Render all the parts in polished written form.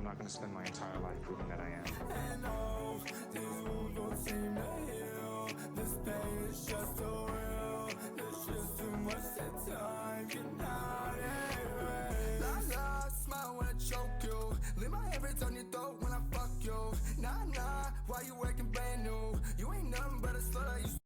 I'm not going to spend my entire life proving that I am. And no, these wounds don't seem to heal. This pain is just too real. There's just too much that time cannot erase. La la, smile when I choke you. Leave my hands on your throat when I fuck you. Nah nah, why you working brand new? You ain't nothing but a slut. I used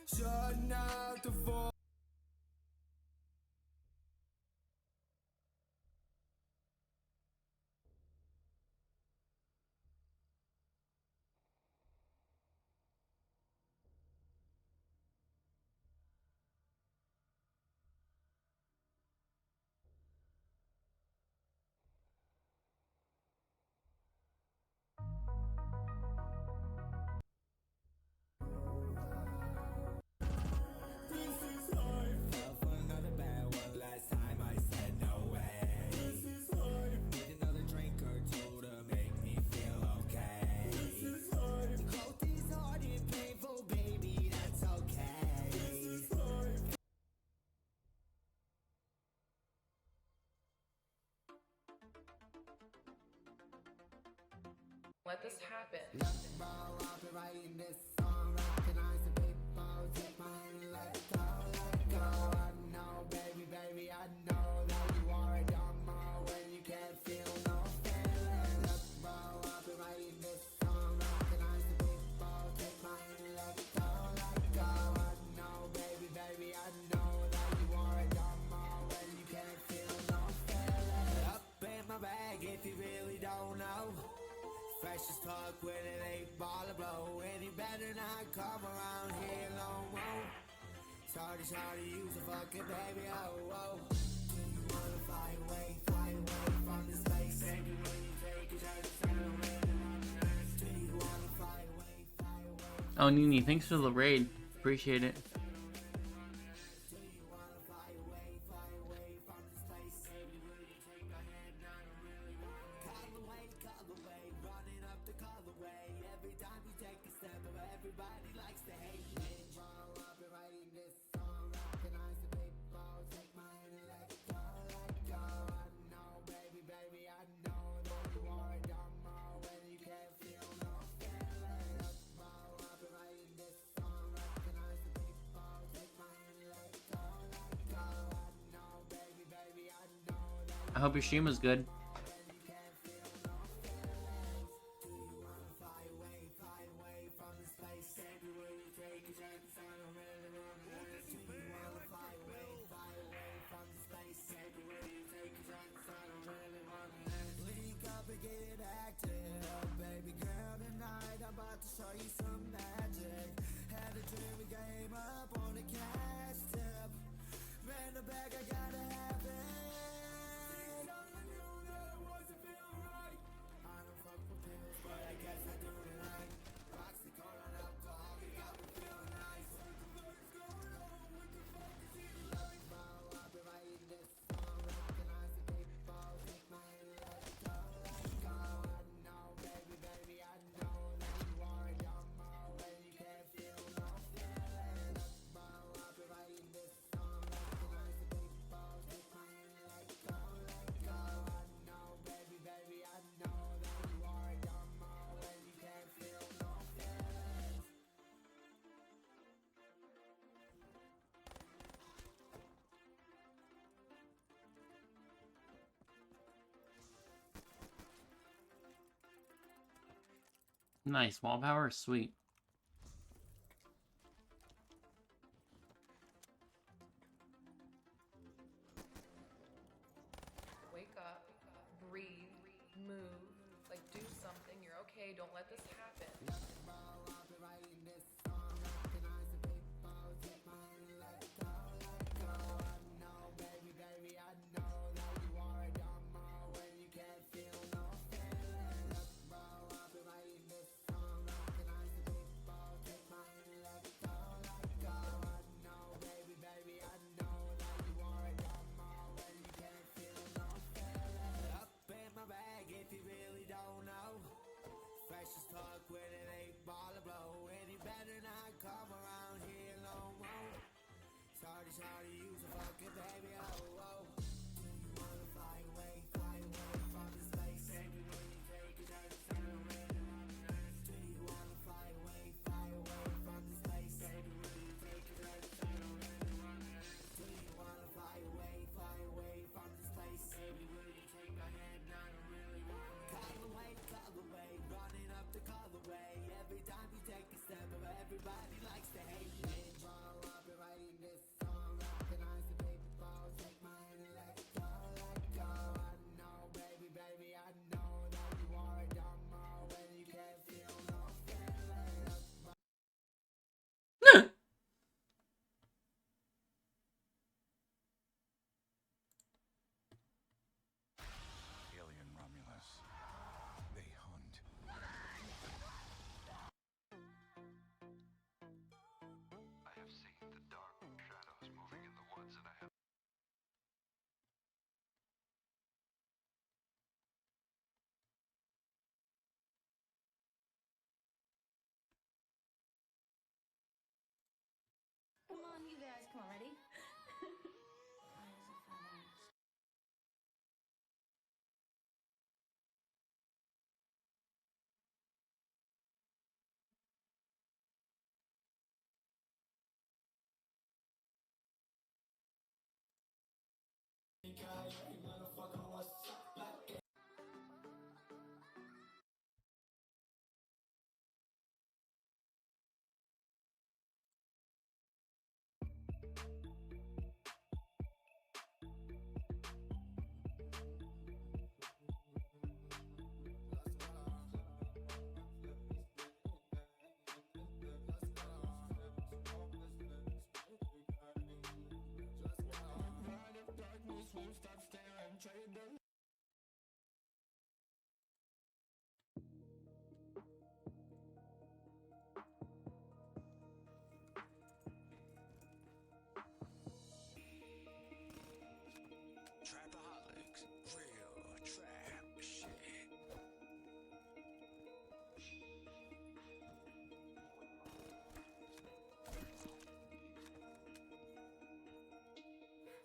shutting out the voice. Let this happen. I'll be writing this song. Recognize the people. Take my hand and let go, let go. I know, baby, baby, I know that you are a dumb when you can't feel no feeling. Look, bro, I'll be writing this song. Recognize the people. Take my hand and let go, let go. I know, baby, baby, I know that you are a dumb when you can't feel no feeling. Up in my bag if you really don't know. Fresh as fuck with an 8-ball of blow. Any better not come around here no more. Sorry, use a fucking baby, oh, oh. Do you wanna fly away from this place? Baby, when you take a turn, do you wanna fly away? Oh, Nini, thanks for the raid. Appreciate it. Do you wanna fly away from this place? Baby, will you take my hand? I don't really want colorway, running up the colorway. Every time you take a step, everybody likes to hate me. I'll be writing this song. Recognize the people. Take my hand and let go, let go. I know, baby, baby, I know that you are a dumb when you can't feel no feeling. I'll be writing this song. Recognize the people. Take my hand and let go, let go. I know, baby, baby, I know that I hope your stream was good. show you some magic. Had a dream, we came up on a cash tip. Ran the bag, I gotta have it. I knew that it wasn't feeling right. I don't fuck with pills, but I guess I do tonight. Roxy, cola, and alcohol, you got me feeling nice. What the fuck is going on? What the fuck is he like? I'll be writing this song. Recognize the people. Take my hand and let it go, let it go. I know, baby, baby, I know that you are a dumb when you can't feel no feeling. I'll be writing this song. Recognize the people. Take my hand and let it go, let it go. I know, baby, baby, I know that you are a dumb when you can't feel no feelings. Nice. Wall power is sweet. okay. Don't let this happen. Fresh as fuck with an 8-ball of blow. Any better not come around here no more. Sorry, use a fucking baby, oh, oh. Do you wanna fly away from this place? Baby, will you take it out of town? Do you wanna fly away from this place? Baby, will you take it out of town? Do you wanna fly away from this place? Baby, will you take my hand? I don't really want it. Colorway, running up the colorway. Every time you take a step, everybody likes to hate me. I've been writing this song, recognize the paper ball. Take my hand and let it go, let it go. I know, baby, I know that you are a dumbo when you can't feel no feeling. Alien Romulus. They hunt. I have seen the dark shadows moving in the woods, and I have. Come on, you guys. Come on, ready? Trapaholics. Real trap shit.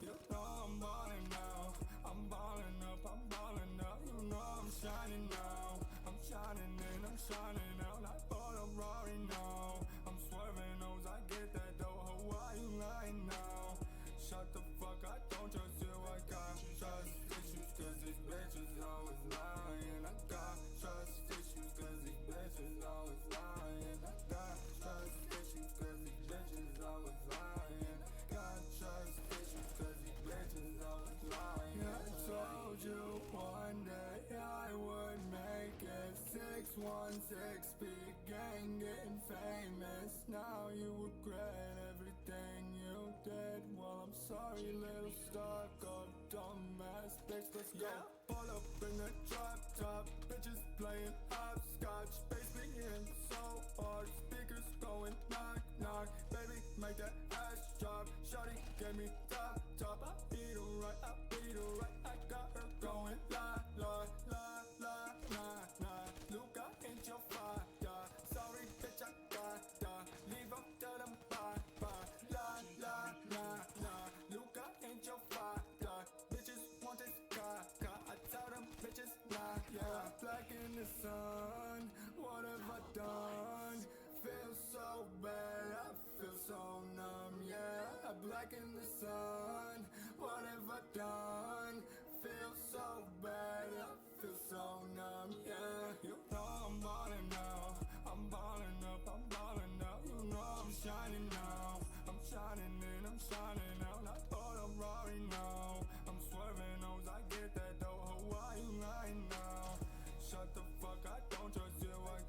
You know I'm ballin' now, I'm ballin' up, you know I'm shining now, I'm shining in, I'm shining out, like for the Rory now, I'm swerving those, I get that though, why you lying now, shut the fuck, I don't trust you, I got trust issues, cause these bitches always lying, I got trust issues, cause these bitches always lying, I got trust issues, cause these bitches always lying, got trust issues, cause these bitches always lying. I told you one day I would make it. 616 big gang getting famous. Now you regret everything you did. Well, I'm sorry, little stuck up dumbass bitch. Let's go. Pull up in the drop top, bitches playing hopscotch. Bass being so hard, speakers going knock knock. Baby, make that ass drop. Shawty gave me top. I beat her right, I got her going la la la la la la. Luca ain't your father. Sorry, bitch, I got ya. Leave up to them bye bye. La la la la. Luca ain't your father. Bitches want this caca. I tell them bitches nah, yeah. Black in the sun. What have I done? Feel so bad. I feel so numb, yeah. Black in the sun. What have I done? Feel so bad. I feel so numb, yeah. You know I'm ballin' now. I'm ballin' up, I'm ballin' out. You know I'm shining now. I'm shining in, I'm shining out. Like for the Rory now. I'm swerving those, I get that though. Why you lying now? Shut the fuck, I don't trust you. I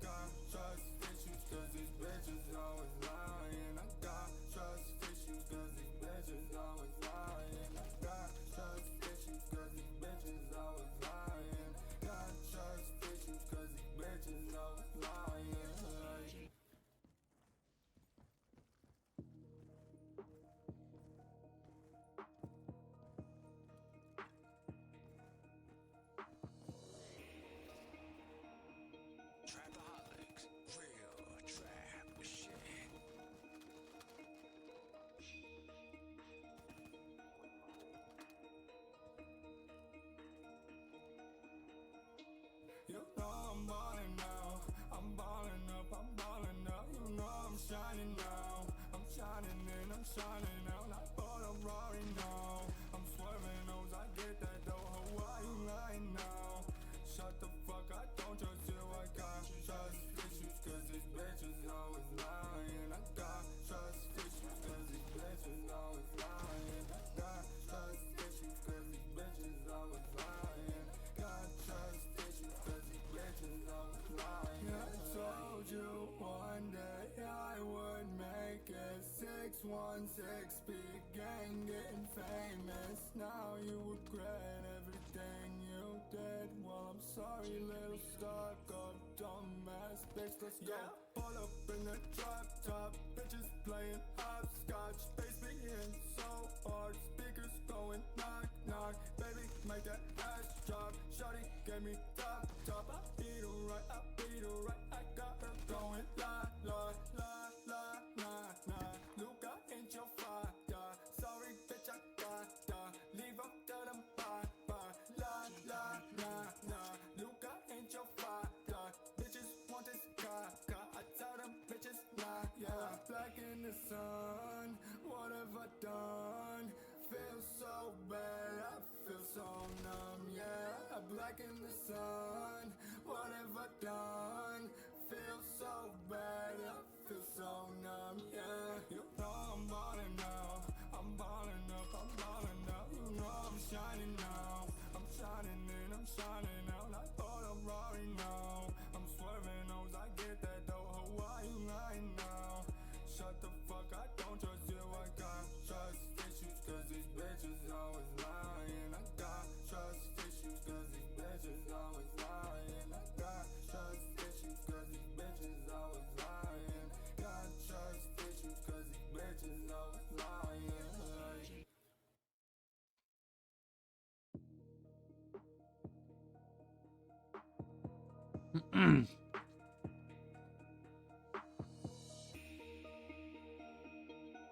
shining now. I'm shining and I'm shining out like but I'm roaring now. I'm swerving O's, I get that though. Why you lying now? Shut the fuck, I don't trust you. I got trust issues cause these bitches always lying. I got trust issues cause these bitches always lying. I got trust issues cause these bitches always lying. Got trust issues cause these bitches always lying. I told you one day I would make it. 616 big gang getting famous. Now you regret everything you did. Well, I'm sorry, little stuck up dumbass bitch. Let's go. Pull up in the drop top, bitches playing hopscotch. Bass being so hard, speakers going knock knock. Baby, make that ass drop. Shawty gave me top. I beat her right, I beat her right. I got her going la la la la nah nah. Luca ain't your father. Sorry, bitch, I gotta leave up to them bye bye. La la nah nah. Luca ain't your father. Bitches want this caca. I tell them bitches nah yeah. Black in the sun, what have I done? Feel so bad, I feel so numb, yeah. Black in the sun, what have I done? Feel so bad, I feel so numb, yeah. You know I'm ballin' now, I'm ballin' up, I'm ballin' up. You know I'm shining now, I'm shining and I'm shining out like but I'm roaring now. I'm swerving O's, I get that though. Why you lying now? Shut the fuck, I don't trust you. I got trust issues cause these bitches always lying. I got trust issues cause these bitches always lying. I got trust issues cause these bitches always lying. Got trust issues cause these bitches always lying.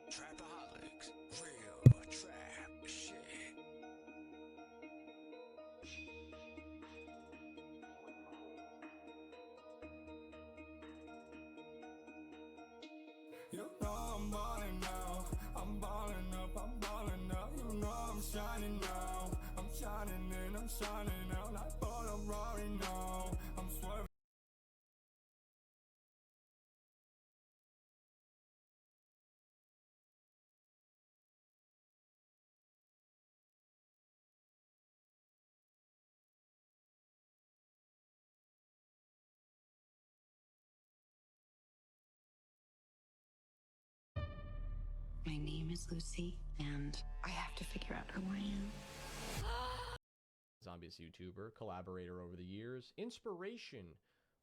Trapaholics, real trap shit. You know I'm ballin' now, I'm ballin' up, I'm ballin' up. You know I'm shining now, I'm shining and I'm shining out like but I'm roaring now. I'm swerving. My name is Lucy, and I have to figure out who I am. Zombies YouTuber, collaborator over the years, inspiration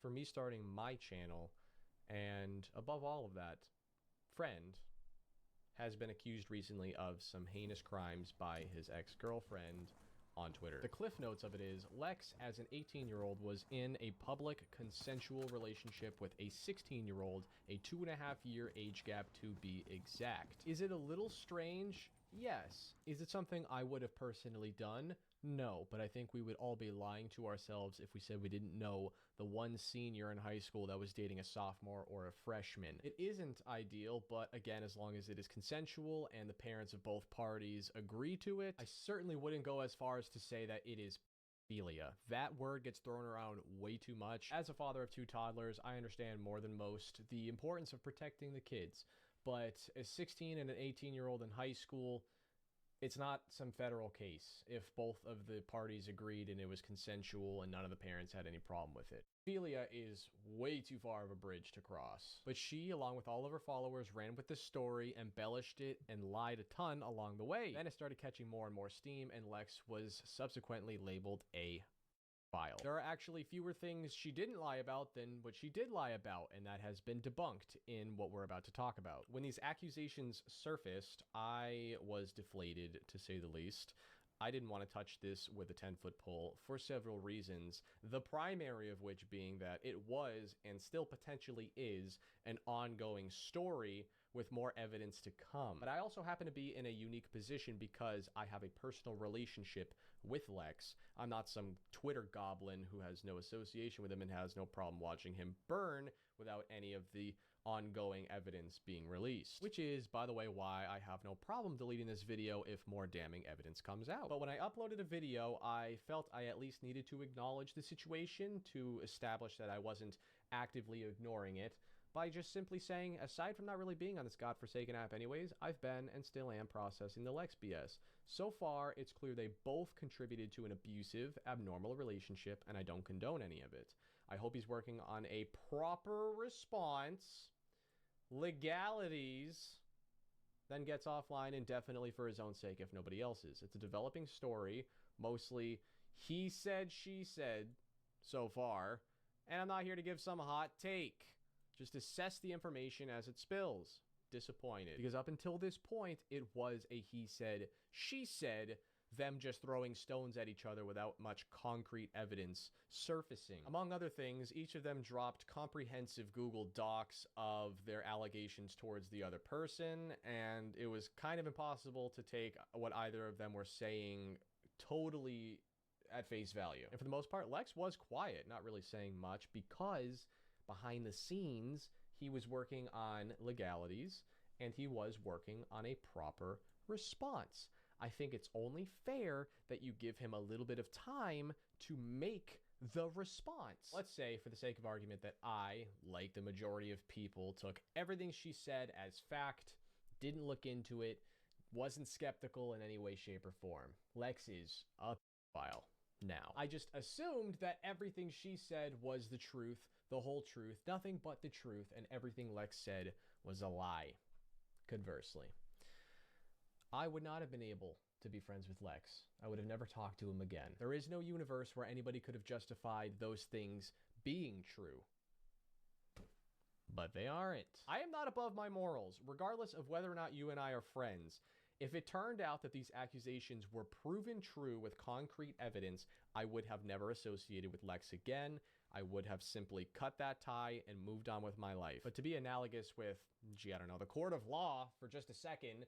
for me starting my channel, and above all of that, friend, has been accused recently of some heinous crimes by his ex-girlfriend on Twitter. The cliff notes of it is, Lex, as an 18-year-old, was in a public consensual relationship with a 16-year-old, a 2.5-year age gap to be exact. Is it a little strange? Yes. Is it something I would have personally done? No, but I think we would all be lying to ourselves if we said we didn't know the one senior in high school that was dating a sophomore or a freshman. It isn't ideal, but again, as long as it is consensual and the parents of both parties agree to it, I certainly wouldn't go as far as to say that it is pedophilia. That word gets thrown around way too much. As a father of 2 toddlers, I understand more than most the importance of protecting the kids, but a 16 and an 18-year-old in high school, it's not some federal case if both of the parties agreed and it was consensual and none of the parents had any problem with it. Ophelia is way too far of a bridge to cross. But she, along with all of her followers, ran with this story, embellished it, and lied a ton along the way. Then it started catching more and more steam, and Lex was subsequently labeled a file. There are actually fewer things she didn't lie about than what she did lie about, and that has been debunked in what we're about to talk about. When these accusations surfaced, I was deflated, to say the least. I didn't want to touch this with a 10-foot pole for several reasons, the primary of which being that it was, and still potentially is, an ongoing story with more evidence to come. But I also happen to be in a unique position because I have a personal relationship with Lex. I'm not some Twitter goblin who has no association with him and has no problem watching him burn without any of the ongoing evidence being released. Which is, by the way, why I have no problem deleting this video if more damning evidence comes out. But when I uploaded a video, I felt I at least needed to acknowledge the situation to establish that I wasn't actively ignoring it by just simply saying, aside from not really being on this godforsaken app anyways, I've been and still am processing the Lex BS. So far, it's clear they both contributed to an abusive, abnormal relationship, and I don't condone any of it. I hope he's working on a proper response, legalities, then gets offline indefinitely for his own sake if nobody else's. It's a developing story, mostly he said, she said so far, and I'm not here to give some hot take. Just assess the information as it spills. Disappointed. Because up until this point, it was a he said, she said, them just throwing stones at each other without much concrete evidence surfacing. Among other things, each of them dropped comprehensive Google Docs of their allegations towards the other person, and it was kind of impossible to take what either of them were saying totally at face value. And for the most part, Lex was quiet, not really saying much, because behind the scenes, he was working on legalities, and he was working on a proper response. I think it's only fair that you give him a little bit of time to make the response. Let's say, for the sake of argument, that I, like the majority of people, took everything she said as fact, didn't look into it, wasn't skeptical in any way, shape, or form. Lex is a pedophile now. I just assumed that everything she said was the truth, the whole truth, nothing but the truth, and everything Lex said was a lie. Conversely, I would not have been able to be friends with Lex. I would have never talked to him again. There is no universe where anybody could have justified those things being true. But they aren't. I am not above my morals, regardless of whether or not you and I are friends. If it turned out that these accusations were proven true with concrete evidence, I would have never associated with Lex again. I would have simply cut that tie and moved on with my life. But to be analogous with, I don't know, the court of law for just a second,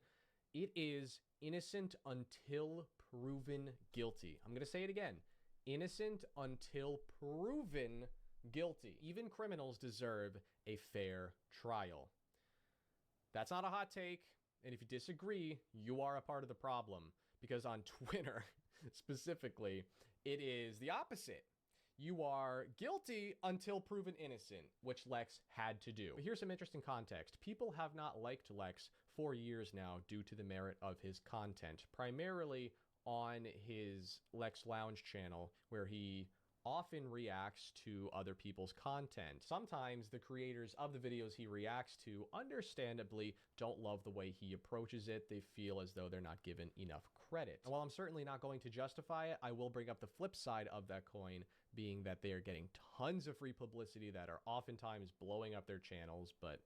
it is innocent until proven guilty. I'm going to say it again. Innocent until proven guilty. Even criminals deserve a fair trial. That's not a hot take. And if you disagree, you are a part of the problem. Because on Twitter, specifically, it is the opposite. You are guilty until proven innocent, which Lex had to do. But here's some interesting context. People have not liked Lex for years now due to the merit of his content, primarily on his Lex Lounge channel, where he often reacts to other people's content. Sometimes the creators of the videos he reacts to understandably don't love the way he approaches it. They feel as though they're not given enough credit. And while I'm certainly not going to justify it, I will bring up the flip side of that coin, being that they are getting tons of free publicity that are oftentimes blowing up their channels, but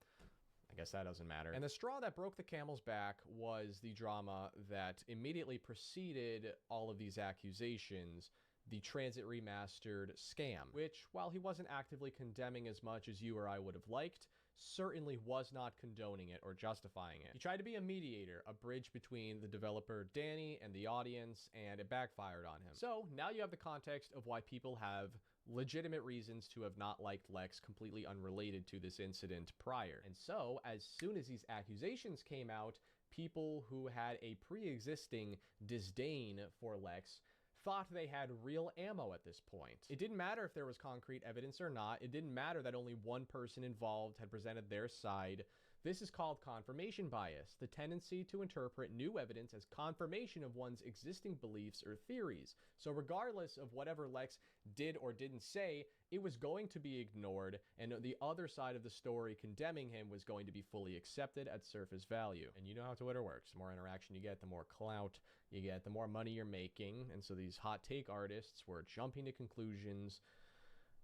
I guess that doesn't matter. And the straw that broke the camel's back was the drama that immediately preceded all of these accusations, the Transit Remastered scam, which, while he wasn't actively condemning as much as you or I would have liked, certainly was not condoning it or justifying it. He tried to be a mediator, a bridge between the developer Danny and the audience, and it backfired on him. So now you have the context of why people have legitimate reasons to have not liked Lex, completely unrelated to this incident prior. And so, as soon as these accusations came out, people who had a pre-existing disdain for Lex thought they had real ammo at this point. It didn't matter if there was concrete evidence or not. It didn't matter that only one person involved had presented their side. This is called confirmation bias, the tendency to interpret new evidence as confirmation of one's existing beliefs or theories. So regardless of whatever Lex did or didn't say, it was going to be ignored, and the other side of the story condemning him was going to be fully accepted at surface value. And you know how Twitter works. The more interaction you get, the more clout you get, the more money you're making. And so these hot take artists were jumping to conclusions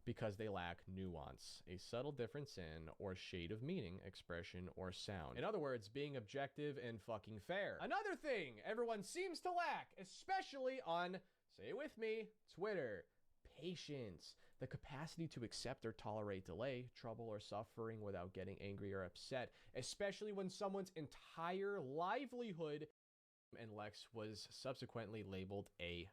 because they lack nuance, a subtle difference in or shade of meaning, expression, or sound. In other words, being objective and fucking fair. Another thing everyone seems to lack, especially on, say it with me, Twitter: patience. The capacity to accept or tolerate delay, trouble, or suffering without getting angry or upset, especially when someone's entire livelihood, and Lex was subsequently labeled a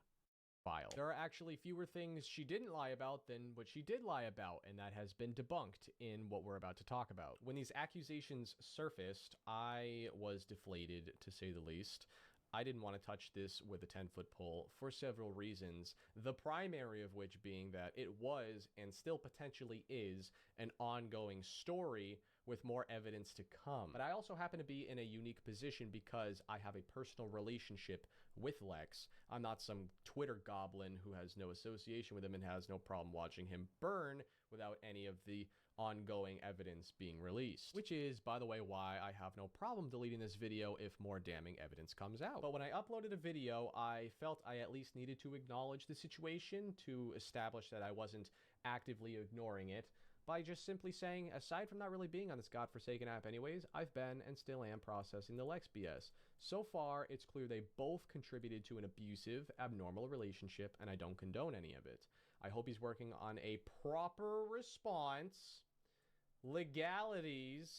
file. There are actually fewer things she didn't lie about than what she did lie about, and that has been debunked in what we're about to talk about. When these accusations surfaced, I was deflated, to say the least. I didn't want to touch this with a 10-foot pole for several reasons, the primary of which being that it was, and still potentially is, an ongoing story with more evidence to come. But I also happen to be in a unique position because I have a personal relationship with Lex. I'm not some Twitter goblin who has no association with him and has no problem watching him burn without any of the ongoing evidence being released. Which is, by the way, why I have no problem deleting this video if more damning evidence comes out. But when I uploaded a video, I felt I at least needed to acknowledge the situation to establish that I wasn't actively ignoring it by just simply saying, aside from not really being on this godforsaken app anyways, I've been and still am processing the Lex BS. So far, it's clear they both contributed to an abusive, abnormal relationship, and I don't condone any of it. I hope he's working on a proper response, legalities,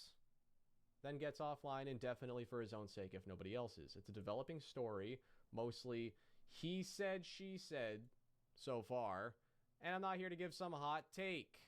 then gets offline indefinitely for his own sake if nobody else's. It's a developing story, mostly he said, she said so far, and I'm not here to give some hot take.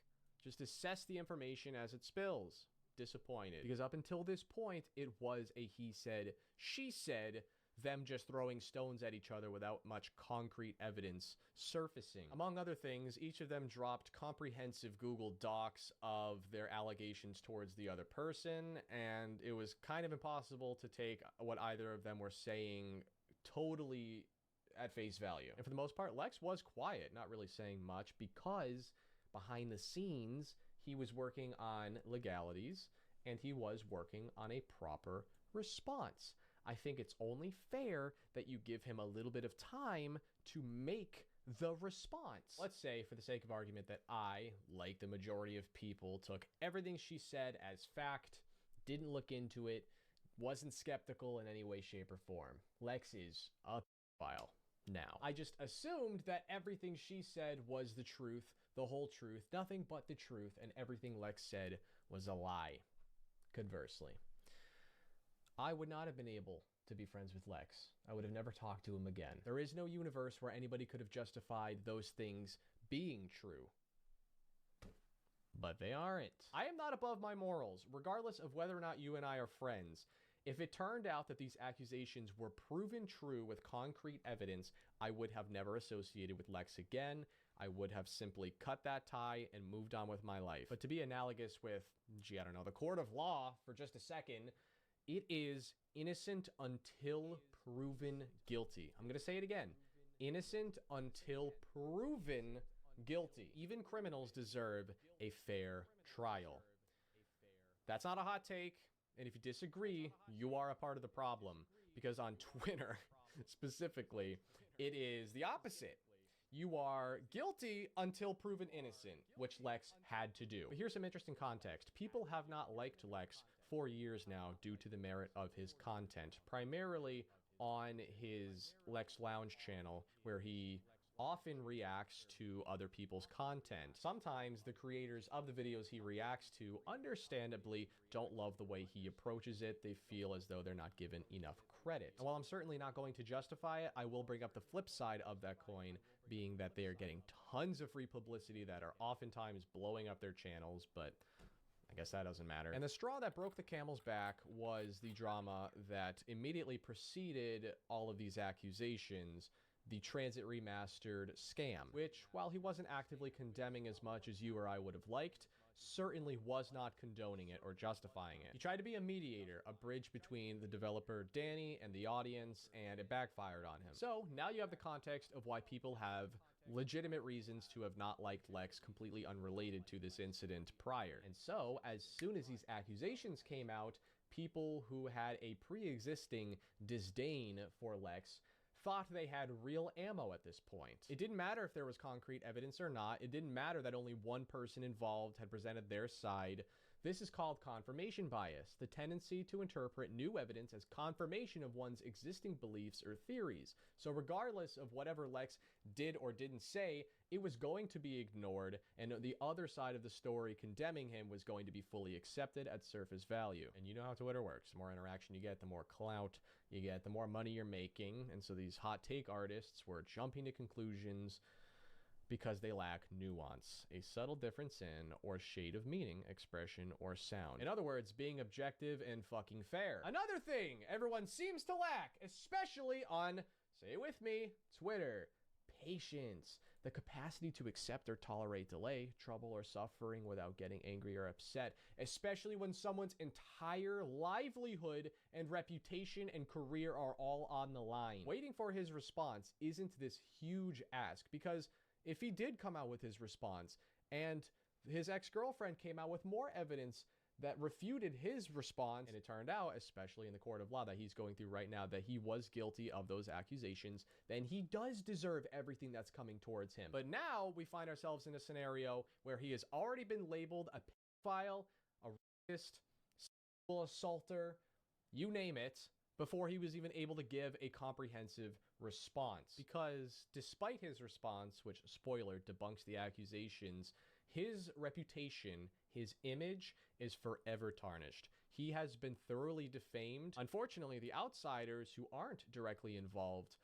Just assess the information as it spills. Disappointed. Because up until this point, it was a he said, she said, them just throwing stones at each other without much concrete evidence surfacing. Among other things, each of them dropped comprehensive Google Docs of their allegations towards the other person, and it was kind of impossible to take what either of them were saying totally at face value. And for the most part, Lex was quiet, not really saying much, because behind the scenes, he was working on legalities, and he was working on a proper response. I think it's only fair that you give him a little bit of time to make the response. Let's say, for the sake of argument, that I, like the majority of people, took everything she said as fact, didn't look into it, wasn't skeptical in any way, shape, or form. Lex is a file now. I just assumed that everything she said was the truth, the whole truth, nothing but the truth, and everything Lex said was a lie. Conversely, I would not have been able to be friends with Lex. I would have never talked to him again. There is no universe where anybody could have justified those things being true. But they aren't. I am not above my morals, regardless of whether or not you and I are friends. If it turned out that these accusations were proven true with concrete evidence, I would have never associated with Lex again. I would have simply cut that tie and moved on with my life. But to be analogous with, gee, I don't know, the court of law for just a second, it is innocent until proven guilty. I'm going to say it again. Innocent until proven guilty. Even criminals deserve a fair trial. That's not a hot take. And if you disagree, you are a part of the problem. Because on Twitter, specifically, it is the opposite. You are guilty until proven innocent, which Lex had to do. But here's some interesting context. People have not liked Lex for years now due to the merit of his content, primarily on his Lex Lounge channel, where he often reacts to other people's content. Sometimes the creators of the videos he reacts to understandably don't love the way he approaches it. They feel as though they're not given enough credit. And while I'm certainly not going to justify it, I will bring up the flip side of that coin, being that they are getting tons of free publicity that are oftentimes blowing up their channels, but I guess that doesn't matter. And the straw that broke the camel's back was the drama that immediately preceded all of these accusations, the Transit Remastered scam, which, while he wasn't actively condemning as much as you or I would have liked, certainly was not condoning it or justifying it. He tried to be a mediator, a bridge between the developer Danny and the audience, and it backfired on him. So now you have the context of why people have legitimate reasons to have not liked Lex, completely unrelated to this incident prior. And so, as soon as these accusations came out, people who had a pre-existing disdain for Lex thought they had real ammo at this point. It didn't matter if there was concrete evidence or not. It didn't matter that only one person involved had presented their side. This is called confirmation bias, the tendency to interpret new evidence as confirmation of one's existing beliefs or theories. So regardless of whatever Lex did or didn't say, it was going to be ignored, and the other side of the story condemning him was going to be fully accepted at surface value. And you know how Twitter works. The more interaction you get, the more clout you get, the more money you're making. And so these hot take artists were jumping to conclusions because they lack nuance, a subtle difference in or shade of meaning, expression, or sound. In other words, being objective and fucking fair. Another thing everyone seems to lack, especially on, say it with me, Twitter: patience. The capacity to accept or tolerate delay, trouble, or suffering without getting angry or upset, especially when someone's entire livelihood and reputation and career are all on the line. Waiting for his response isn't this huge ask, because if he did come out with his response and his ex-girlfriend came out with more evidence that refuted his response, and it turned out, especially in the court of law that he's going through right now, that he was guilty of those accusations, then he does deserve everything that's coming towards him. But now we find ourselves in a scenario where he has already been labeled a pedophile, a rapist, sexual assaulter, you name it, before he was even able to give a comprehensive response. Because despite his response, which, spoiler, debunks the accusations, his reputation, his image is forever tarnished. He has been thoroughly defamed. Unfortunately, the outsiders who aren't directly involved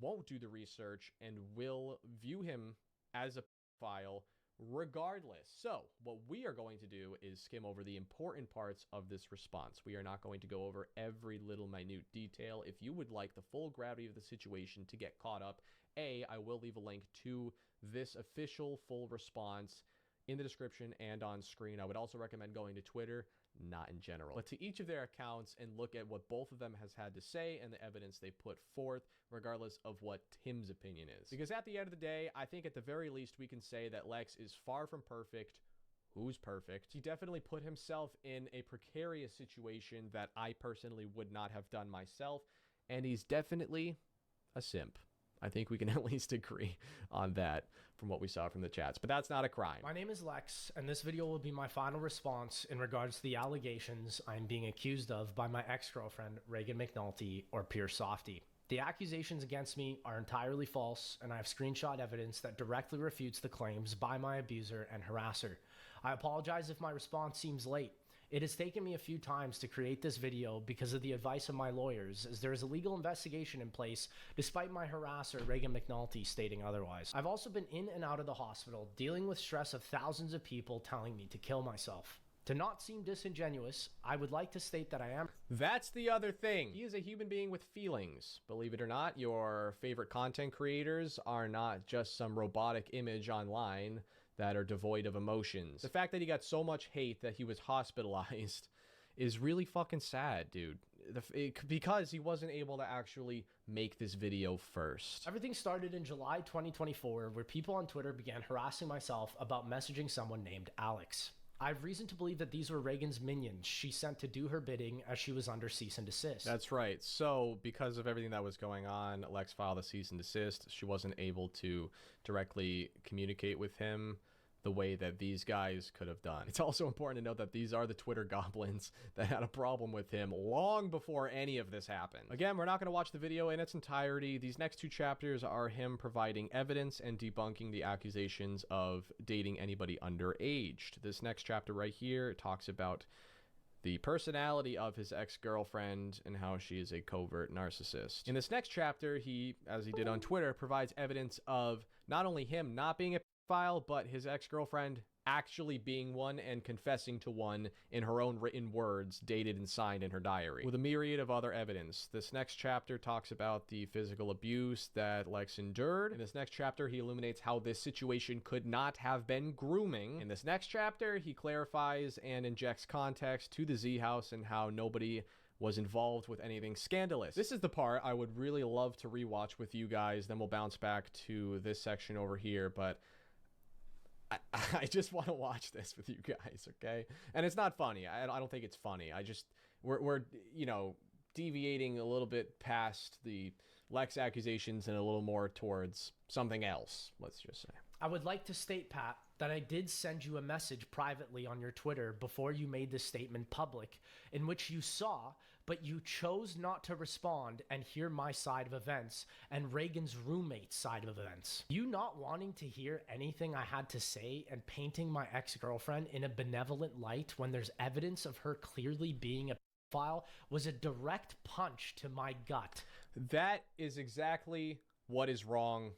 won't do the research and will view him as a pedophile regardless. So what we are going to do is skim over the important parts of this response. We are not going to go over every little minute detail. If you would like the full gravity of the situation to get caught up, I will leave a link to this official full response in the description and on screen. I would also recommend going to Twitter, not in general, but to each of their accounts, and look at what both of them has had to say and the evidence they put forth, regardless of what Tim's opinion is. Because at the end of the day, I think at the very least we can say that Lex is far from perfect. Who's perfect? He definitely put himself in a precarious situation that I personally would not have done myself, and he's definitely a simp. I think we can at least agree on that from what we saw from the chats, but that's not a crime. My name is Lex, and this video will be my final response in regards to the allegations I'm being accused of by my ex-girlfriend, Reagan McNulty, or Pure Softy. The accusations against me are entirely false, and I have screenshot evidence that directly refutes the claims by my abuser and harasser. I apologize if my response seems late. It has taken me a few times to create this video because of the advice of my lawyers, as there is a legal investigation in place despite my harasser Reagan McNulty stating otherwise. I've also been in and out of the hospital dealing with stress of thousands of people telling me to kill myself. To not seem disingenuous, I would like to state that I am... That's the other thing. He is a human being with feelings. Believe it or not, your favorite content creators are not just some robotic image online that are devoid of emotions. The fact that he got so much hate that he was hospitalized is really fucking sad, dude. Because he wasn't able to actually make this video first. Everything started in July 2024, where people on Twitter began harassing myself about messaging someone named Alex. I have reason to believe that these were Reagan's minions she sent to do her bidding as she was under cease and desist. That's right. So because of everything that was going on, Lex filed a cease and desist. She wasn't able to directly communicate with him the way that these guys could have done. It's also important to note that these are the Twitter goblins that had a problem with him long before any of this happened. Again, we're not going to watch the video in its entirety. These next two chapters are him providing evidence and debunking the accusations of dating anybody underaged. This next chapter right here talks about the personality of his ex-girlfriend and how she is a covert narcissist. In this next chapter, he, as he did on Twitter, provides evidence of not only him not being a pedophile, but his ex-girlfriend actually being one and confessing to one in her own written words, dated and signed in her diary, with a myriad of other evidence. This next chapter talks about the physical abuse that Lex endured. In this next chapter, he illuminates how this situation could not have been grooming. In this next chapter, he clarifies and injects context to the Z House and how nobody was involved with anything scandalous. This is the part I would really love to rewatch with you guys. Then we'll bounce back to this section over here, but I just want to watch this with you guys, okay? And it's not funny. I don't think it's funny. We're you know, deviating a little bit past the Lex accusations and a little more towards something else, let's just say. I would like to state, Pat, that I did send you a message privately on your Twitter before you made this statement public, in which you saw, but you chose not to respond and hear my side of events and Reagan's roommate's side of events. You not wanting to hear anything I had to say and painting my ex-girlfriend in a benevolent light when there's evidence of her clearly being a pedophile was a direct punch to my gut. That is exactly what is wrong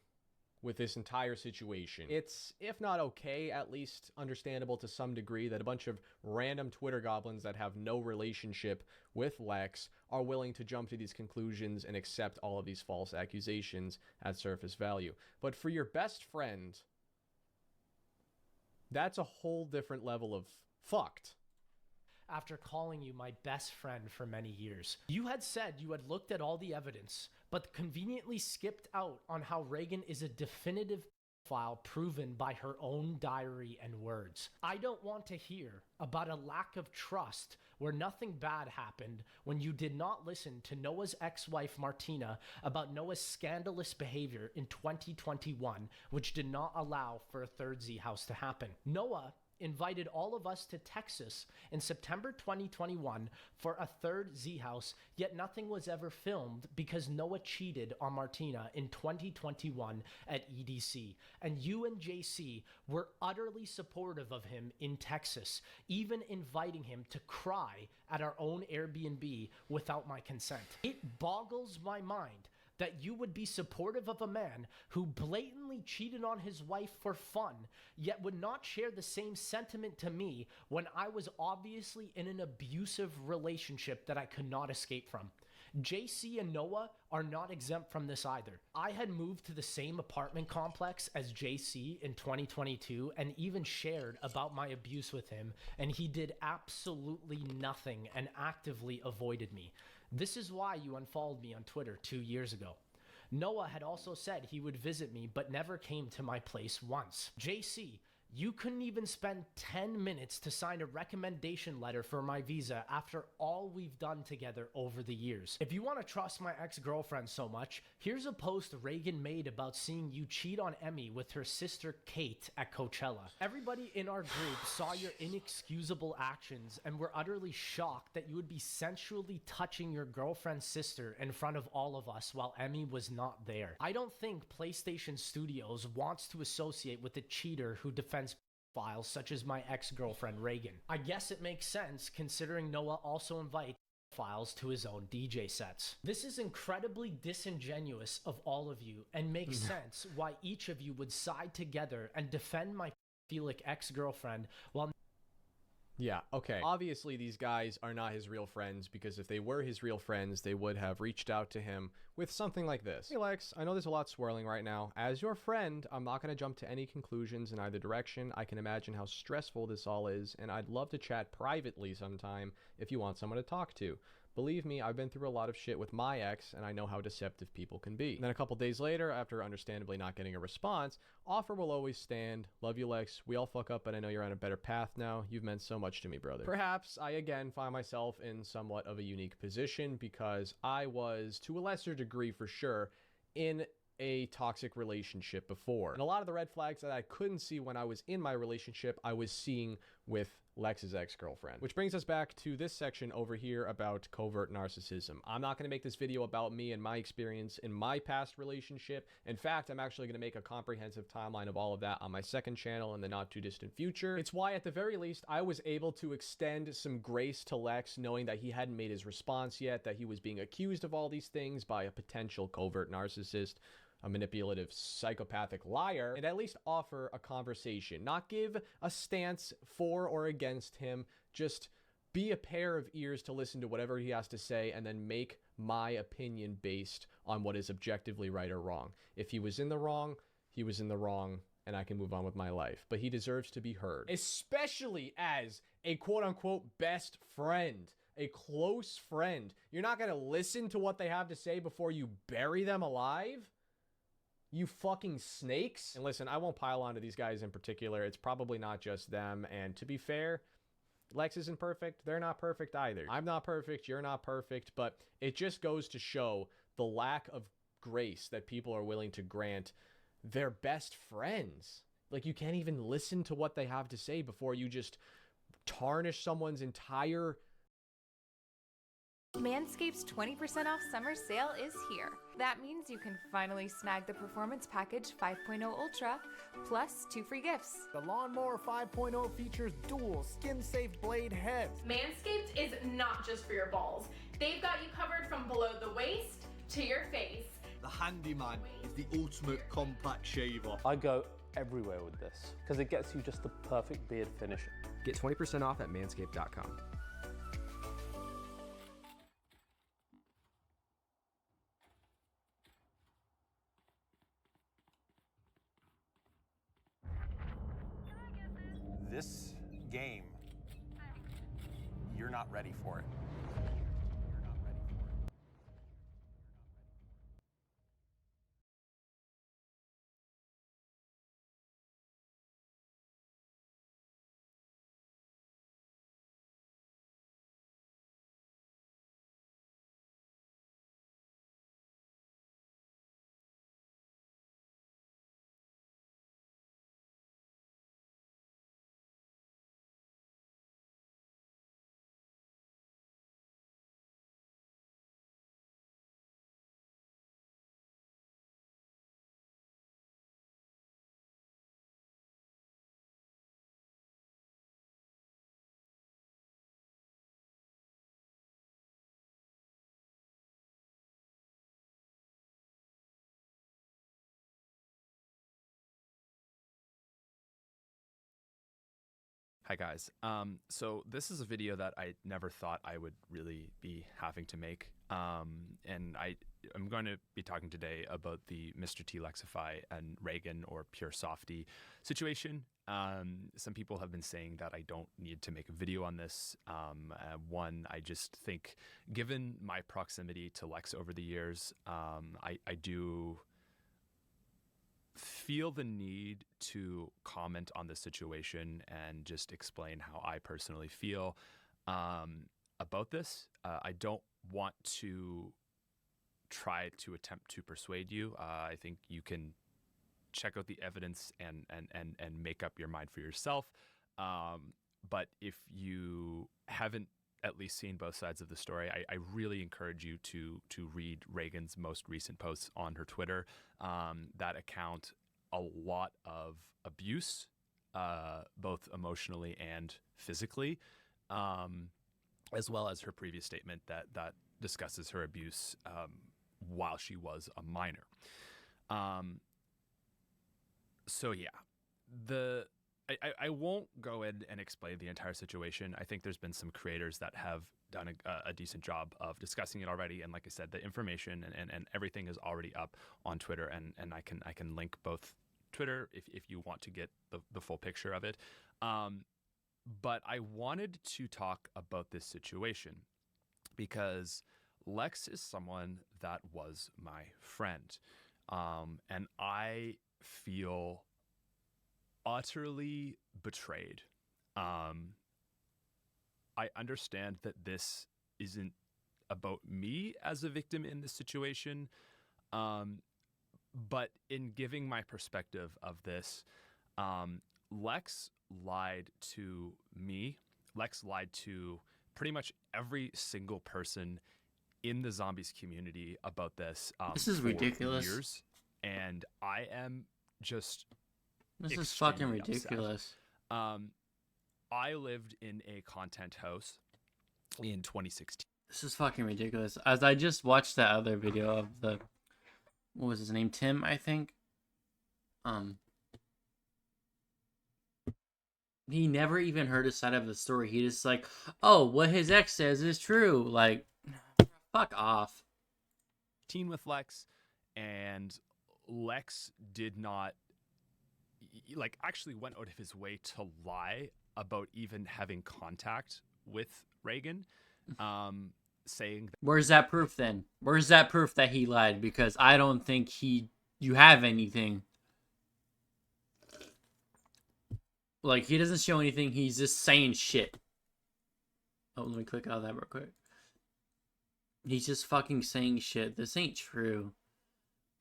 with this entire situation. It's, if not okay, at least understandable to some degree that a bunch of random Twitter goblins that have no relationship with Lex are willing to jump to these conclusions and accept all of these false accusations at surface value. But for your best friend, that's a whole different level of fucked. After calling you my best friend for many years. You had said you had looked at all the evidence, but conveniently skipped out on how Reagan is a definitive file proven by her own diary and words. I don't want to hear about a lack of trust where nothing bad happened when you did not listen to Noah's ex-wife Martina about Noah's scandalous behavior in 2021, which did not allow for a third Z house to happen. Noah invited all of us to Texas in September 2021 for a third Z house, yet nothing was ever filmed because Noah cheated on Martina in 2021 at EDC. And you and JC were utterly supportive of him in Texas, even inviting him to cry at our own Airbnb without my consent. It boggles my mind that you would be supportive of a man who blatantly cheated on his wife for fun, yet would not share the same sentiment to me when I was obviously in an abusive relationship that I could not escape from. JC and Noah are not exempt from this either. I had moved to the same apartment complex as JC in 2022 and even shared about my abuse with him, and he did absolutely nothing and actively avoided me. This is why you unfollowed me on Twitter 2 years ago. Noah had also said he would visit me but never came to my place once. JC, you couldn't even spend 10 minutes to sign a recommendation letter for my visa after all we've done together over the years. If you want to trust my ex-girlfriend so much, here's a post Reagan made about seeing you cheat on Emmy with her sister Kate at Coachella. Everybody in our group saw your inexcusable actions and were utterly shocked that you would be sensually touching your girlfriend's sister in front of all of us while Emmy was not there. I don't think PlayStation Studios wants to associate with a cheater who defends files such as my ex-girlfriend Reagan. I guess it makes sense considering Noah also invites files to his own DJ sets. This is incredibly disingenuous of all of you and makes sense why each of you would side together and defend my pedophilic ex-girlfriend while... Yeah, okay. Obviously, these guys are not his real friends, because if they were his real friends, they would have reached out to him with something like this. Hey, Lex, I know there's a lot swirling right now. As your friend, I'm not going to jump to any conclusions in either direction. I can imagine how stressful this all is, and I'd love to chat privately sometime if you want someone to talk to. Believe me, I've been through a lot of shit with my ex, and I know how deceptive people can be. And then a couple days later, after understandably not getting a response, offer will always stand. Love you, Lex. We all fuck up, but I know you're on a better path now. You've meant so much to me, brother. Perhaps I again find myself in somewhat of a unique position because I was, to a lesser degree for sure, in a toxic relationship before. And a lot of the red flags that I couldn't see when I was in my relationship, I was seeing with Lex's ex-girlfriend. Which brings us back to this section over here about covert narcissism. I'm not going to make this video about me and my experience in my past relationship. In fact, I'm actually going to make a comprehensive timeline of all of that on my second channel in the not too distant future. It's why at the very least I was able to extend some grace to Lex, knowing that he hadn't made his response yet, that he was being accused of all these things by a potential covert narcissist, a manipulative psychopathic liar, and at least offer a conversation. Not give a stance for or against him, just be a pair of ears to listen to whatever he has to say and then make my opinion based on what is objectively right or wrong. If he was in the wrong, he was in the wrong, and I can move on with my life. But he deserves to be heard, especially as a quote-unquote best friend. A close friend. You're not gonna listen to what they have to say before you bury them alive? You fucking snakes. And listen, I won't pile onto these guys in particular. It's probably not just them. And to be fair, Lex isn't perfect. They're not perfect either. I'm not perfect. You're not perfect. But it just goes to show the lack of grace that people are willing to grant their best friends. Like, you can't even listen to what they have to say before you just tarnish someone's entire... Manscaped's 20% off summer sale is here. That means you can finally snag the Performance Package 5.0 Ultra, plus 2 free gifts. The Lawnmower 5.0 features dual skin-safe blade heads. Manscaped is not just for your balls. They've got you covered from below the waist to your face. The Handyman is the ultimate compact shaver. I go everywhere with this because it gets you just the perfect beard finish. Get 20% off at manscaped.com. This game, you're not ready for it. Hi guys. So this is a video that I never thought I would really be having to make. And I'm going to be talking today about the MrTlexify and Reagan or Pure Softy situation. Some people have been saying that I don't need to make a video on this. One, I just think given my proximity to Lex over the years, I do feel the need to comment on the situation and just explain how I personally feel about this. I don't want to try to attempt to persuade you. I think you can check out the evidence and make up your mind for yourself. But if you haven't at least seen both sides of the story, I really encourage you to read Reagan's most recent posts on her Twitter that account a lot of abuse, both emotionally and physically, as well as her previous statement that discusses her abuse while she was a minor. So yeah, I won't go in and explain the entire situation. I think there's been some creators that have done a decent job of discussing it already. And like I said, the information and everything is already up on Twitter, and I can link both Twitter if you want to get the full picture of it. But I wanted to talk about this situation because Lex is someone that was my friend. And I feel utterly betrayed. I understand that this isn't about me as a victim in this situation, but in giving my perspective of this, Lex lied to me. Lex lied to pretty much every single person in the zombies community about this. This is ridiculous. Years, and I am just... This is fucking ridiculous. I lived in a content house in 2016. This is fucking ridiculous. As I just watched that other video of the, what was his name? Tim, I think. He never even heard a side of the story. He just like, oh, what his ex says is true. Like, fuck off. With Lex, and Lex did not actually went out of his way to lie about even having contact with Reagan, saying that... Where's that proof then? Where's that proof that he lied? Because I don't think you have anything. Like, he doesn't show anything, he's just saying shit. Oh, let me click out of that real quick. He's just fucking saying shit. This ain't true.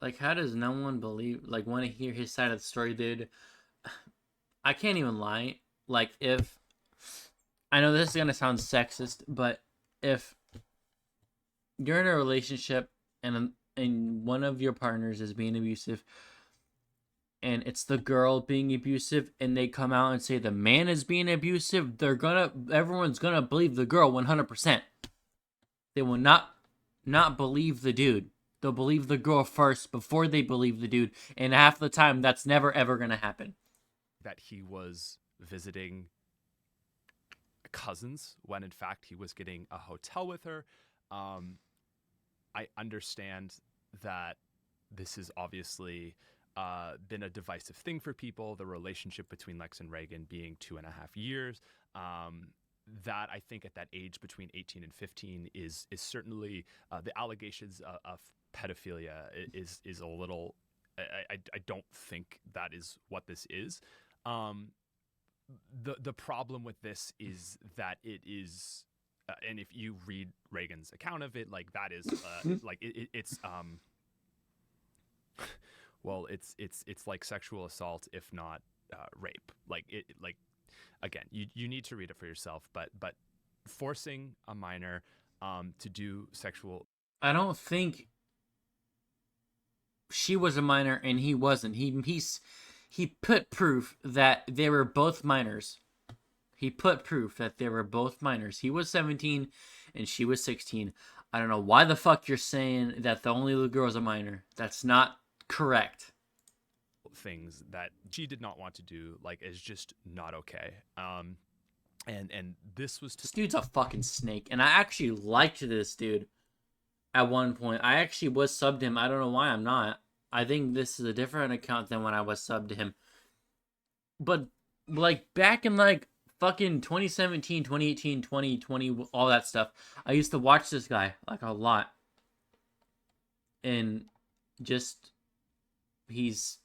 Like, how does no one believe, like, want to hear his side of the story, dude? I can't even lie. Like, if I know this is gonna sound sexist, but if you're in a relationship and one of your partners is being abusive, and it's the girl being abusive, and they come out and say the man is being abusive, everyone's gonna believe the girl 100%. They will not believe the dude. They'll believe the girl first before they believe the dude, and half the time that's never ever gonna happen. That he was visiting cousins when in fact he was getting a hotel with her. I understand that this has obviously been a divisive thing for people, the relationship between Lex and Reagan being 2.5 years. That I think at that age between 18 and 15 is certainly the allegations of pedophilia is a little, I don't think that is what this is. The problem with this is that it is, and if you read Reagan's account of it, like that is like it's well, it's like sexual assault, if not rape. Like again, you need to read it for yourself. But forcing a minor to do sexual. I don't think she was a minor and he wasn't. He put proof that they were both minors. He put proof that they were both minors. He was 17 and she was 16. I don't know why the fuck you're saying that the only little girl is a minor. That's not correct. Things that she did not want to do, like, is just not okay. And this was this dude's a fucking snake, and I actually liked this dude at one point. I actually was subbed him. I don't know why I'm not. I think this is a different account than when I was subbed to him. But like back in like fucking 2017, 2018, 2020, all that stuff, I used to watch this guy like a lot. And just he's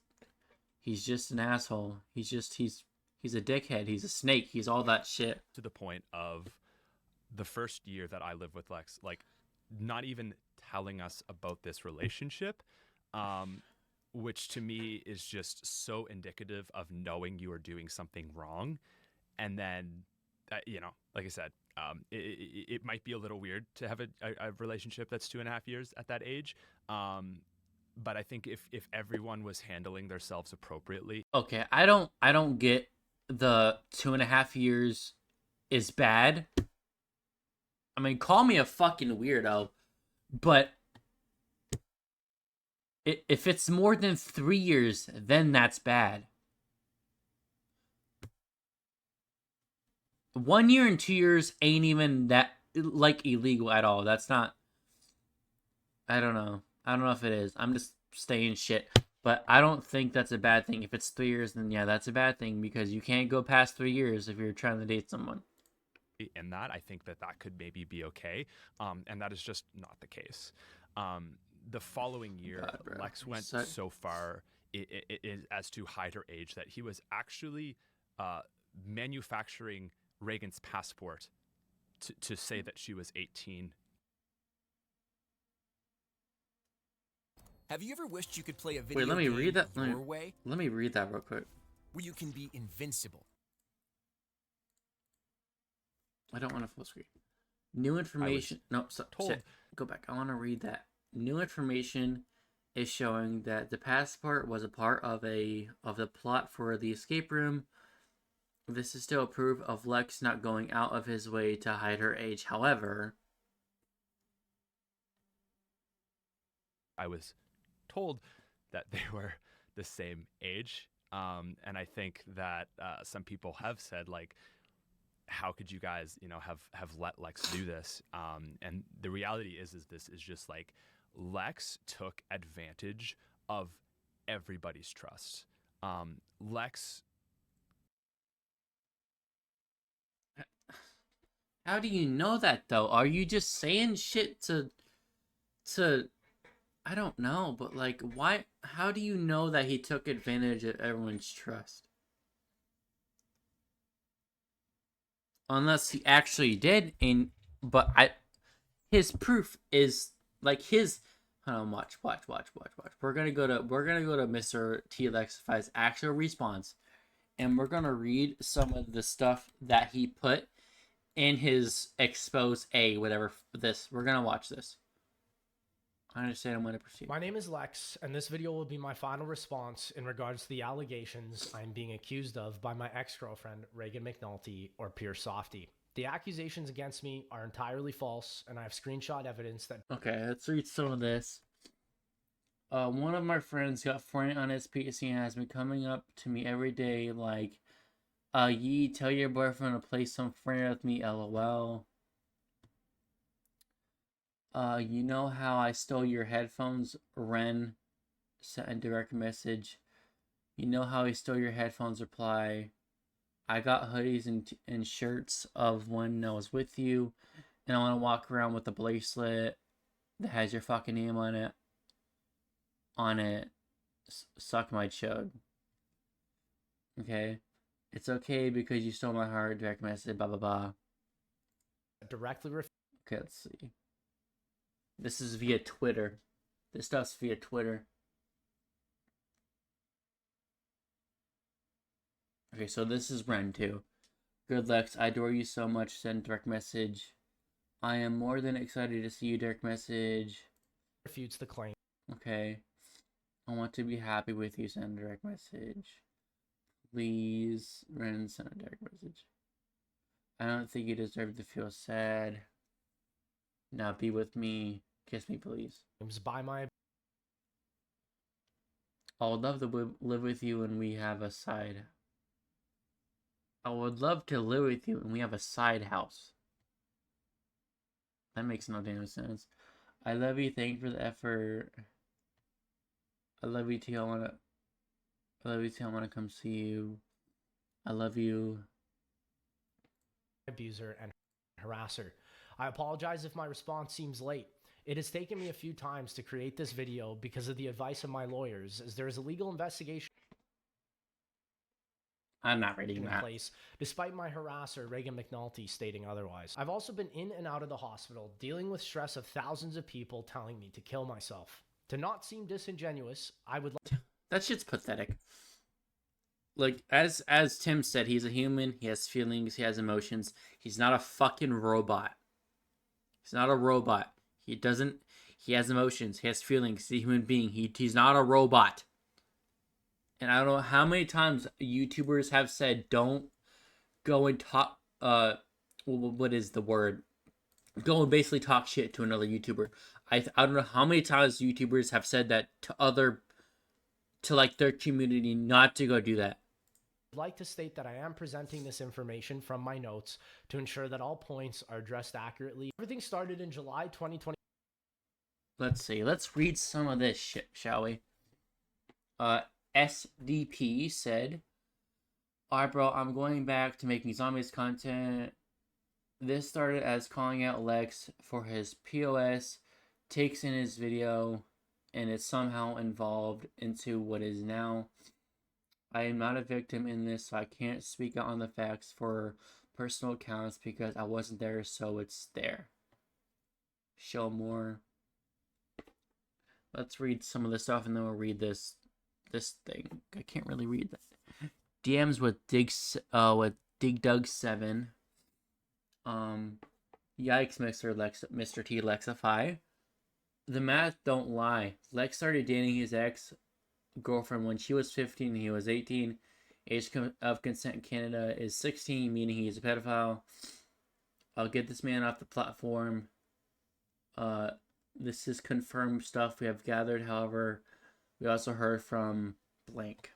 just an asshole. He's a dickhead. He's a snake. He's all that shit. To the point of the first year that I lived with Lex, like not even telling us about this relationship, which to me is just so indicative of knowing you are doing something wrong. And then, you know, like I said, it might be a little weird to have a relationship that's 2.5 years at that age. But I think if everyone was handling themselves appropriately. Okay, I don't get the 2.5 years is bad. I mean, call me a fucking weirdo, but if it's more than 3 years, then that's bad. 1 year and 2 years ain't even that like illegal at all. That's not. I don't know. I don't know if it is. I'm just saying shit. But I don't think that's a bad thing. If it's 3 years, then yeah, that's a bad thing because you can't go past 3 years if you're trying to date someone. In that, I think that could maybe be okay. And that is just not the case. The following year, Lex went so far as to hide her age that he was actually manufacturing Reagan's passport to say that she was 18. Have you ever wished you could play a video Wait, let me read that. your way? Let me read that real quick. Where you can be invincible. I don't want to full screen. New information. No, go back. I want to read that. New information is showing that the passport was a part of the plot for the escape room. This is still proof of Lex not going out of his way to hide her age. However, I was told that they were the same age. And I think that some people have said, like, how could you guys, you know, have let Lex do this? And the reality is this is just like Lex took advantage of everybody's trust. Lex. How do you know that though? Are you just saying shit to I don't know, but like why how do you know that he took advantage of everyone's trust? Unless he actually did, his proof is like his. Hold on, watch. We're gonna go to MrTlexify's actual response, and we're gonna read some of the stuff that he put in his expose whatever this. We're gonna watch this. I understand. I'm going to proceed. My name is Lex, and this video will be my final response in regards to the allegations I'm being accused of by my ex-girlfriend, Reagan McNulty, or Pure Softy. The accusations against me are entirely false, and I have screenshot evidence that... Okay, let's read some of this. One of my friends got Fortnite on his PC and has been coming up to me every day like, Yee, tell your boyfriend to play some Fortnite with me, lol. You know how I stole your headphones? Ren sent a direct message. You know how he stole your headphones? Reply. I got hoodies and shirts of when I was with you, and I want to walk around with a bracelet that has your fucking name on it. Suck my chug. Okay? It's okay because you stole my heart. Direct message. Blah blah blah. Directly. Okay, let's see. This is via Twitter. This stuff's via Twitter. Okay, so this is Ren too. Good Lex, I adore you so much. Send direct message. I am more than excited to see you. Direct message. Refutes the claim. Okay. I want to be happy with you. Send a direct message. Please, Ren, send a direct message. I don't think you deserve to feel sad. Now be with me. Kiss me, please. By my... I would love to live with you and we have a side. I would love to live with you and we have a side house. That makes no damn sense. I love you. Thank you for the effort. I love you too. I love you too. I wanna come see you. I love you. Abuser and harasser. I apologize if my response seems late. It has taken me a few times to create this video because of the advice of my lawyers, as there is a legal investigation I'm not reading in that. place, despite my harasser, Reagan McNulty, stating otherwise. I've also been in and out of the hospital, dealing with stress of thousands of people telling me to kill myself. To not seem disingenuous, I would like... That shit's pathetic. Like, as Tim said, he's a human, he has feelings, he has emotions. He's not a fucking robot. He's not a robot. He has emotions, he has feelings, he's a human being. He's not a robot. And I don't know how many times YouTubers have said, don't go and talk, what is the word? Go and basically talk shit to another YouTuber. I don't know how many times YouTubers have said that to like their community not to go do that. I'd like to state that I am presenting this information from my notes to ensure that all points are addressed accurately. Everything started in July 2020. Let's see. Let's read some of this shit, shall we? SDP said, alright bro, I'm going back to making zombies content. This started as calling out Lex for his POS takes in his video, and it's somehow involved into what is now. I am not a victim in this, so I can't speak out on the facts for personal accounts because I wasn't there, so it's there. Show more. Let's read some of the stuff and then we'll read this thing. I can't really read that. DMs with DigDug7. Yikes, MrTlexify. The math don't lie. Lex started dating his ex-girlfriend when she was 15 and he was 18. Age of consent in Canada is 16, meaning he is a pedophile. I'll get this man off the platform. This is confirmed stuff we have gathered. However, we also heard from blank.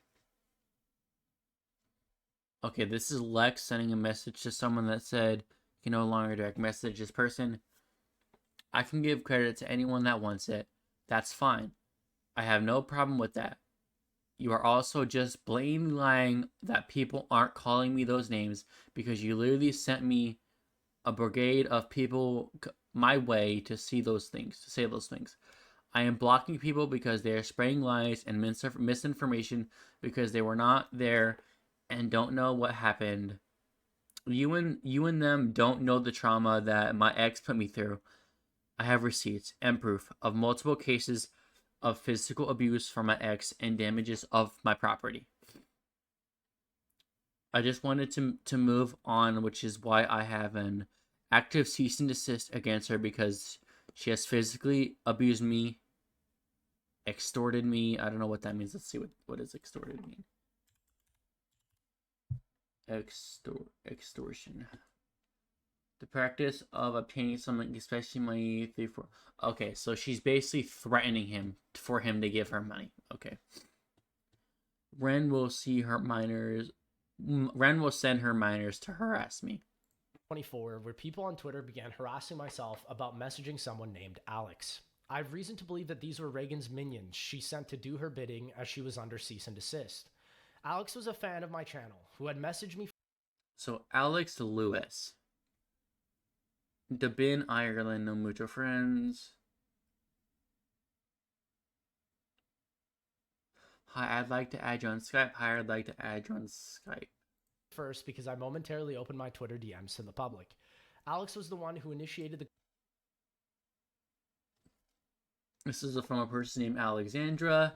Okay, this is Lex sending a message to someone that said, you can no longer direct message this person. I can give credit to anyone that wants it. That's fine. I have no problem with that. You are also just blatantly lying that people aren't calling me those names because you literally sent me a brigade of people my way to say those things. I am blocking people because they are spreading lies and misinformation because they were not there and don't know what happened. You and them don't know the trauma that my ex put me through. I have receipts and proof of multiple cases of physical abuse from my ex and damages of my property. I just wanted to move on, which is why I have an active cease and desist against her, because she has physically abused me, extorted me. I don't know what that means. Let's see what does extorted mean. Extortion. The practice of obtaining something, especially money, 3, 4. Okay, so she's basically threatening him for him to give her money. Okay. Ren will send her minors to harass me. 24, where people on Twitter began harassing myself about messaging someone named Alex. I have reason to believe that these were Reagan's minions she sent to do her bidding as she was under cease and desist. Alex was a fan of my channel who had messaged me. So Alex Lewis. Dublin, Ireland, no mutual friends. Hi, I'd like to add you on Skype. Hi, I'd like to add you on Skype. First, because I momentarily opened my Twitter DMs to the public. Alex was the one who initiated the... This is from a person named Alexandra,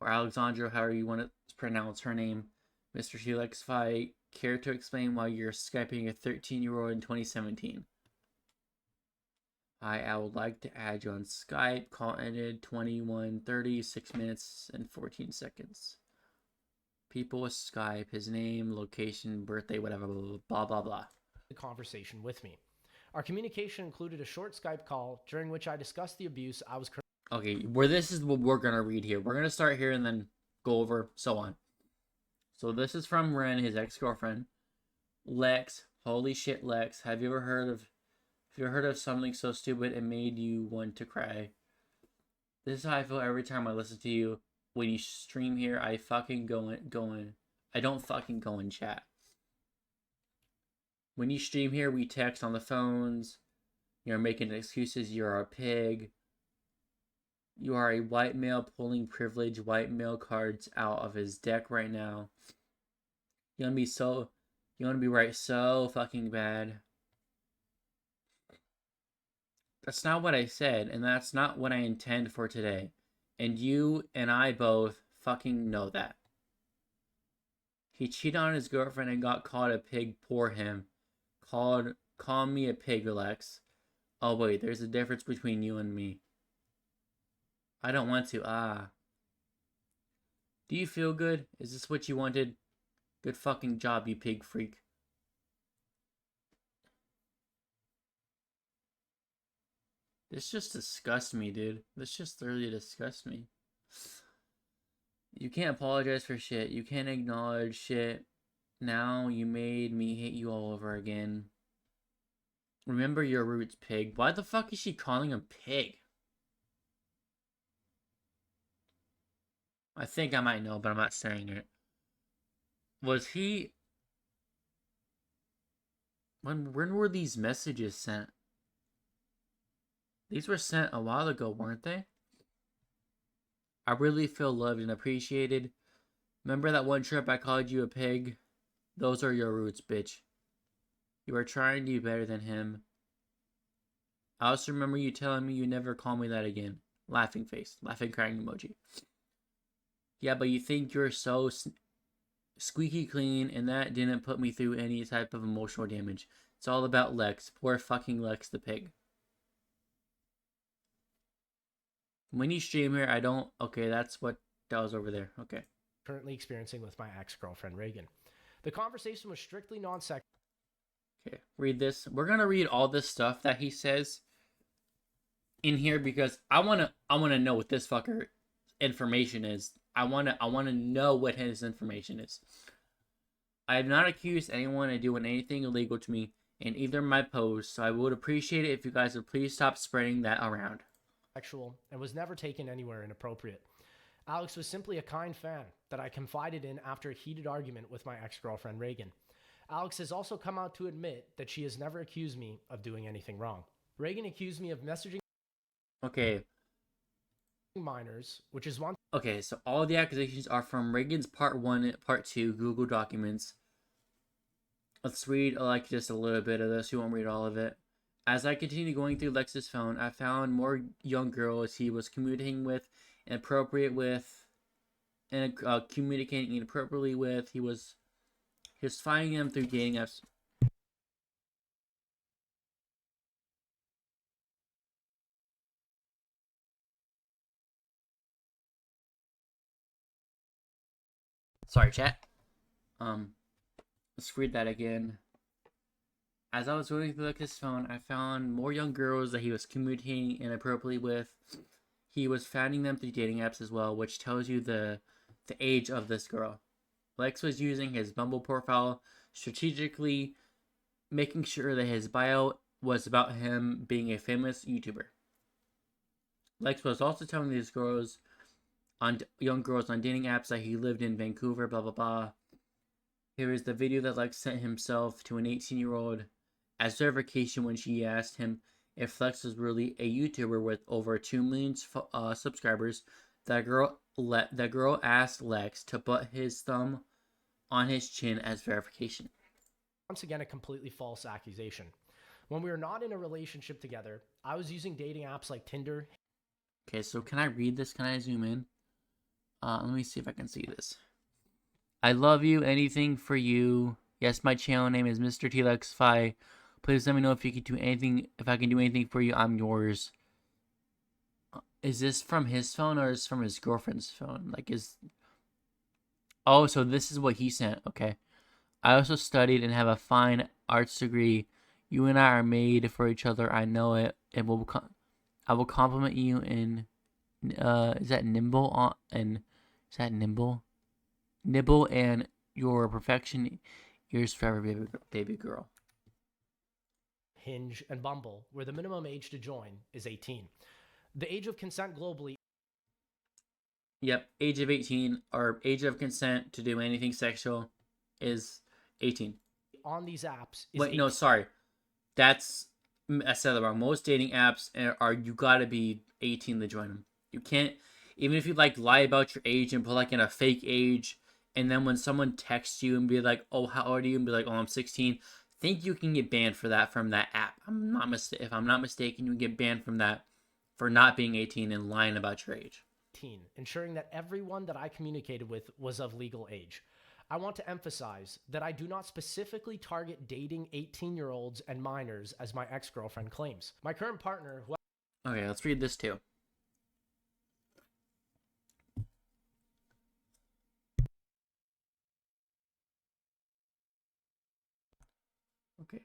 or Alexandra, however you want to pronounce her name. MrTlexify, care to explain why you're Skyping a 13-year-old in 2017? Hi, I would like to add you on Skype. Call ended 21:30, 6 minutes and 14 seconds. People with Skype, his name, location, birthday, whatever, blah, blah, blah. The conversation with me. Our communication included a short Skype call during which I discussed the abuse I was... Okay, where this is what we're going to read here. We're going to start here and then go over, so on. So this is from Ren, his ex-girlfriend. Lex, holy shit, Lex. Have you ever heard of something so stupid it made you want to cry? This is how I feel every time I listen to you. When you stream here, I fucking go in. I don't fucking go in chat. When you stream here, we text on the phones. You're making excuses. You're a pig. You are a white male pulling privileged white male cards out of his deck right now. You want to be right so fucking bad. That's not what I said, and that's not what I intend for today. And you and I both fucking know that. He cheated on his girlfriend and got called a pig. Poor him. Call me a pig, Lex. Oh wait, there's a difference between you and me. I don't want to. Do you feel good? Is this what you wanted? Good fucking job, you pig freak. This just disgusts me, dude. This just thoroughly disgusts me. You can't apologize for shit. You can't acknowledge shit. Now you made me hate you all over again. Remember your roots, pig. Why the fuck is she calling him pig? I think I might know, but I'm not saying it. Was he... When were these messages sent? These were sent a while ago, weren't they? I really feel loved and appreciated. Remember that one trip I called you a pig? Those are your roots, bitch. You are trying to be better than him. I also remember you telling me you never call me that again. Laughing face. Laughing crying emoji. Yeah, but you think you're so squeaky clean, and that didn't put me through any type of emotional damage. It's all about Lex. Poor fucking Lex the pig. When you stream here, I don't... Okay, that was over there. Okay. Currently experiencing with my ex-girlfriend, Reagan. The conversation was strictly non-sexual. Okay, read this. We're gonna read all this stuff that he says in here because I wanna know what this fucker information is. I wanna know what his information is. I have not accused anyone of doing anything illegal to me in either of my posts, so I would appreciate it if you guys would please stop spreading that around. And was never taken anywhere inappropriate. Alex was simply a kind fan that I confided in after a heated argument with my ex-girlfriend Reagan. Alex has also come out to admit that she has never accused me of doing anything wrong. Reagan accused me of messaging minors, which is one... Okay, so all the accusations are from Reagan's Part 1 and Part 2 Google Documents. Let's read like just a little bit of this. You won't read all of it. As I continued going through Lex's phone, I found more young girls he was communicating with, communicating inappropriately with. He was finding them through dating apps. Sorry, chat. Let's read that again. As I was going through his phone, I found more young girls that he was communicating inappropriately with. He was finding them through dating apps as well, which tells you the age of this girl. Lex was using his Bumble profile strategically, making sure that his bio was about him being a famous YouTuber. Lex was also telling these girls, young girls on dating apps, that he lived in Vancouver, blah blah blah. Here is the video that Lex sent himself to an 18-year-old as verification when she asked him if Lex was really a YouTuber with over 2 million subscribers. That girl asked Lex to put his thumb on his chin as verification. Once again, a completely false accusation. When we were not in a relationship together, I was using dating apps like Tinder. Okay, so can I read this? Can I zoom in? Let me see if I can see this. I love you. Anything for you. Yes, my channel name is MrTlexify. Please let me know if you can do anything. If I can do anything for you, I'm yours. Is this from his phone or is this from his girlfriend's phone? Like, oh, so this is what he sent. Okay. I also studied and have a fine arts degree. You and I are made for each other. I know it. I will compliment you in. Is that nimble? Is that nimble? Nibble and your perfection. Yours forever, baby girl. Hinge, and Bumble, where the minimum age to join is 18. The age of consent globally. Yep, age of 18 or age of consent to do anything sexual is 18. On these apps is Wait, 18. no, sorry. I said that wrong. Most dating apps are you gotta be 18 to join them. You can't, even if you like lie about your age and put like in a fake age, and then when someone texts you and be like, "Oh, how old are you?" and be like, "Oh, I'm 16." Think you can get banned for that from that app. If I'm not mistaken, you can get banned from that for not being 18 and lying about your age. Ensuring that everyone that I communicated with was of legal age. I want to emphasize that I do not specifically target dating 18-year-olds and minors as my ex-girlfriend claims. My current partner, who Okay, let's read this too. Okay.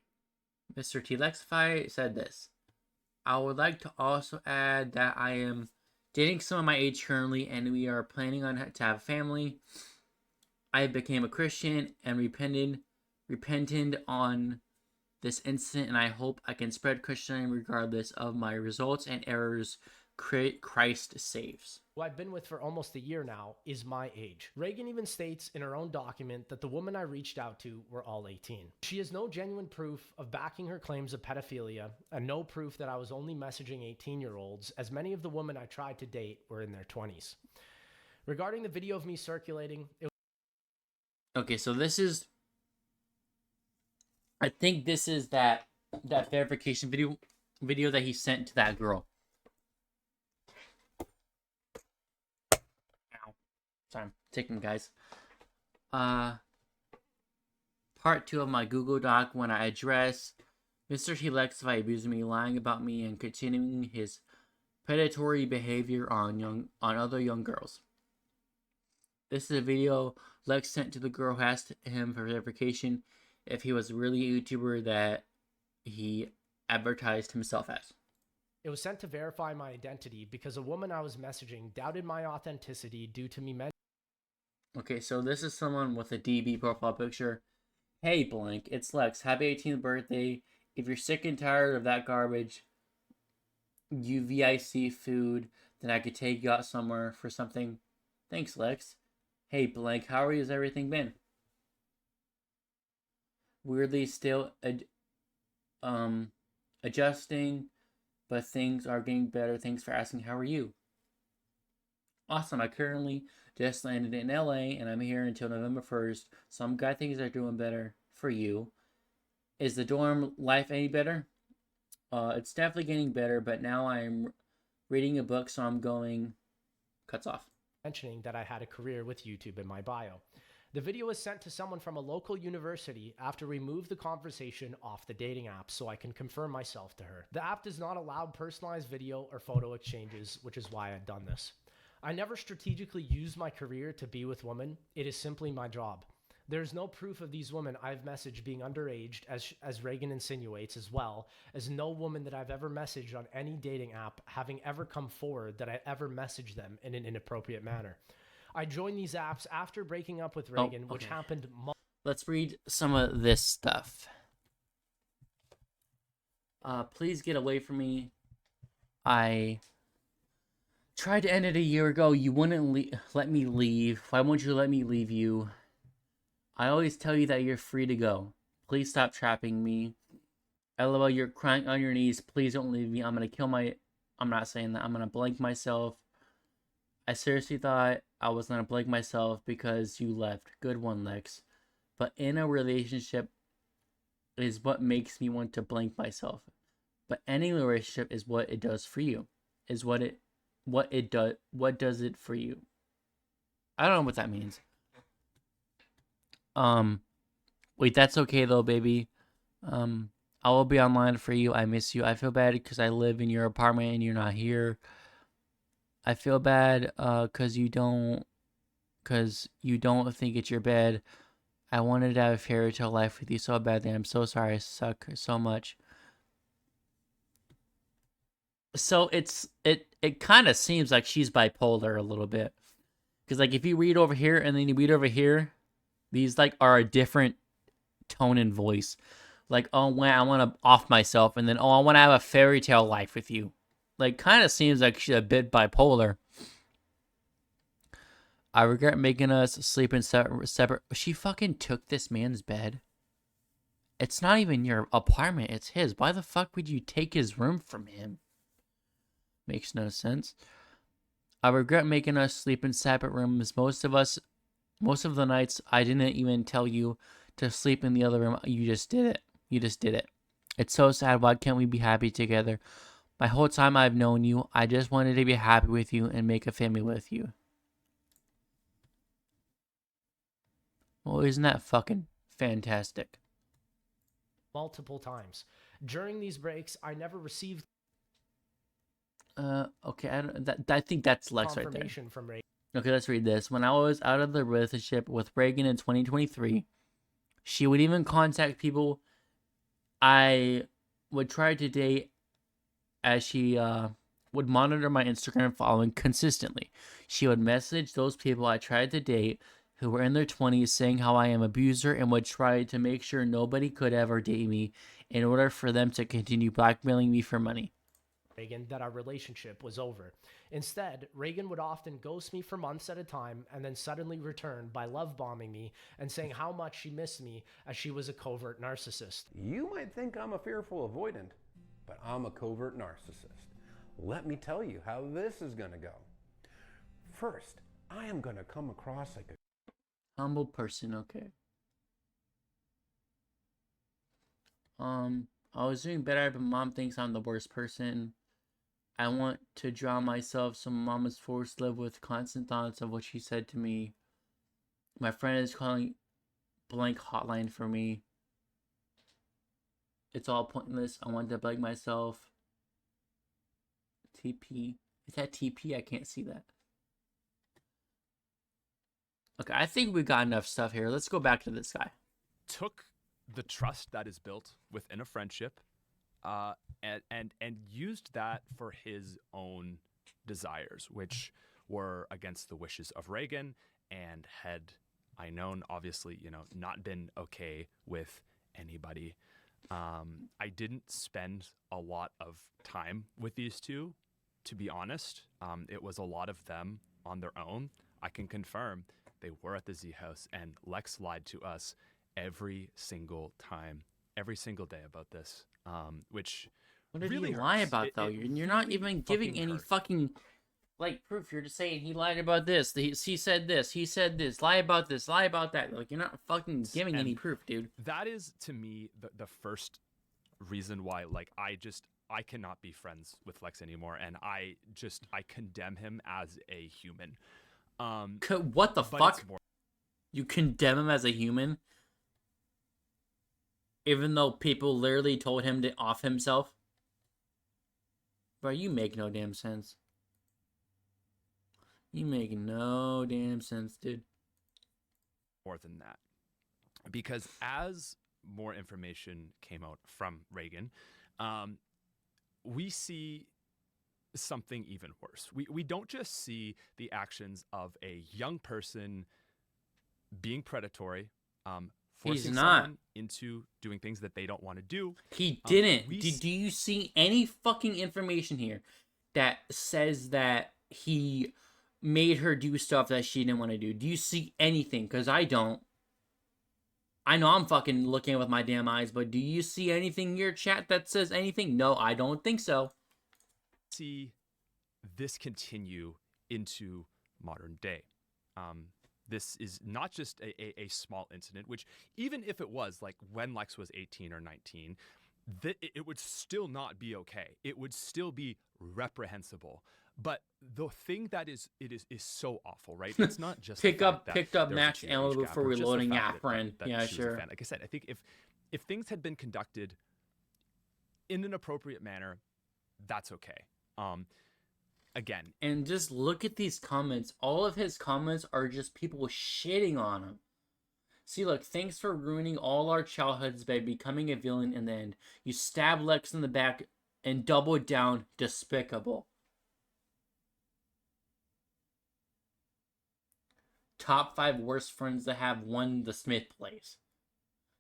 MrTlexify said this. I would like to also add that I am dating someone my age currently, and we are planning on to have a family. I became a Christian and repented on this incident, and I hope I can spread Christianity regardless of my results and errors. Christ saves. Who I've been with for almost a year now, is my age. Reagan even states in her own document that the women I reached out to were all 18. She has no genuine proof of backing her claims of pedophilia, and no proof that I was only messaging 18-year-olds, as many of the women I tried to date were in their 20s. Regarding the video of me circulating, okay, so this is, I think this is that verification video that he sent to that girl. Sorry, I'm taking, guys. Part 2 of my Google Doc when I address MrTlexify abusing me, lying about me, and continuing his predatory behavior on other young girls. This is a video Lex sent to the girl who asked him for verification if he was really a YouTuber that he advertised himself as. It was sent to verify my identity because a woman I was messaging doubted my authenticity due to me Okay, so this is someone with a DB profile picture. Hey, blank, it's Lex. Happy 18th birthday. If you're sick and tired of that garbage UVIC food, then I could take you out somewhere for something. Thanks, Lex. Hey, blank, how has everything been? Weirdly still adjusting, but things are getting better. Thanks for asking. How are you? Awesome. I currently just landed in LA and I'm here until November 1st. So I'm glad things are doing better for you. Is the dorm life any better? It's definitely getting better, but now I'm reading a book, so I'm going... Cuts off. mentioning that I had a career with YouTube in my bio. The video was sent to someone from a local university after we moved the conversation off the dating app so I can confirm myself to her. The app does not allow personalized video or photo exchanges, which is why I'd done this. I never strategically used my career to be with women. It is simply my job. There's no proof of these women I've messaged being underage, as Reagan insinuates, as well as no woman that I've ever messaged on any dating app having ever come forward that I ever messaged them in an inappropriate manner. I joined these apps after breaking up with Reagan, which happened. Let's read some of this stuff. Please get away from me. I tried to end it a year ago. You wouldn't let me leave. Why won't you let me leave you? I always tell you that you're free to go. Please stop trapping me. LOL, you're crying on your knees. Please don't leave me. I'm gonna kill my... I'm not saying that. I'm gonna blank myself. I seriously thought I was gonna blank myself because you left. Good one, Lex. But in a relationship is what makes me want to blank myself. But any relationship is what it does for you. Is what does it for you? I don't know what that means. Wait, that's okay though, baby. I will be online for you. I miss you. I feel bad because I live in your apartment and you're not here. I feel bad because you don't think it's your bed. I wanted to have a fairy tale life with you so badly. I'm so sorry. I suck so much. So it kind of seems like she's bipolar a little bit, because like if you read over here and then you read over here, these like are a different tone and voice. Like, oh, when I want to off myself, and then, oh, I want to have a fairy tale life with you. Like, kind of seems like she's a bit bipolar. I regret making us sleep in separate. She fucking took this man's bed. It's not even your apartment, it's his. Why the fuck would you take his room from him? Makes no sense. I regret making us sleep in separate rooms. Most of the nights, I didn't even tell you to sleep in the other room. You just did it. You just did it. It's so sad. Why can't we be happy together? My whole time I've known you, I just wanted to be happy with you and make a family with you. Well, isn't that fucking fantastic? Multiple times. During these breaks, I never received okay, I think that's Lex right there. confirmation from Reagan. Okay, let's read this. When I was out of the relationship with Reagan in 2023, she would even contact people I would try to date, as she would monitor my Instagram following consistently. She would message those people I tried to date who were in their 20s saying how I am an abuser, and would try to make sure nobody could ever date me in order for them to continue blackmailing me for money. Reagan that our relationship was over. Instead, Reagan would often ghost me for months at a time and then suddenly return by love bombing me and saying how much she missed me, as she was a covert narcissist. You might think I'm a fearful avoidant, but I'm a covert narcissist. Let me tell you how this is going to go. First, I am going to come across like a humble person, okay. I was doing better, but mom thinks I'm the worst person. I want to drown myself, so mom is forced to live with constant thoughts of what she said to me. My friend is calling blank hotline for me. It's all pointless. I want to blank myself. TP. Is that TP? I can't see that. Okay, I think we got enough stuff here. Let's go back to this guy. Took the trust that is built within a friendship, and used that for his own desires, which were against the wishes of Reagan, and had I known, obviously, not been okay with anybody. I didn't spend a lot of time with these two, to be honest. It was a lot of them on their own. I can confirm they were at the Z house, and Lex lied to us every single time, every single day about this, which what did really he lie hurts. about, though? You're not even giving any fucking proof. You're just saying he lied about this. He said this. He said this. Lie about this. Lie about that. Like, you're not fucking giving any proof, dude. That is, to me, the first reason why, I cannot be friends with Lex anymore, and I condemn him as a human. What the fuck? You condemn him as a human, even though people literally told him to off himself. Bro, you make no damn sense. You make no damn sense, dude. More than that. Because as more information came out from Reagan, we see something even worse. We don't just see the actions of a young person being predatory, forcing someone into doing things that they don't want to do. He didn't. Do you see any fucking information here that says that he made her do stuff that she didn't want to do? Do you see anything? Because I don't. I know I'm fucking looking with my damn eyes, but do you see anything in your chat that says anything? No, I don't think so. See this continue into modern day. This is not just a small incident, which even if it was like when Lex was 18 or 19, it would still not be okay. It would still be reprehensible. But the thing that is so awful, right? It's not just picked up max ammo before reloading. Yeah, friend. Yeah, sure. Like I said, I think if things had been conducted in an appropriate manner, that's okay. Again, and just look at these comments. All of his comments are just people shitting on him. See, look, thanks for ruining all our childhoods by becoming a villain in the end. You stab Lex in the back and double down. Despicable. Top 5 worst friends that have won the Smith plays.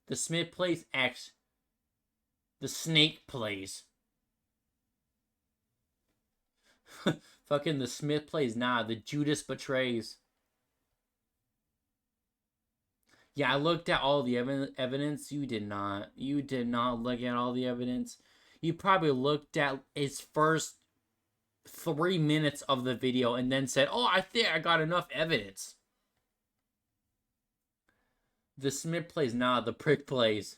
The Smith plays X. The Snake plays. Fucking the Smith plays. Nah, the Judas betrays. Yeah, I looked at all the evidence. You did not. You did not look at all the evidence. You probably looked at his first 3 minutes of the video and then said, oh, I think I got enough evidence. The Smith plays. Nah, the prick plays.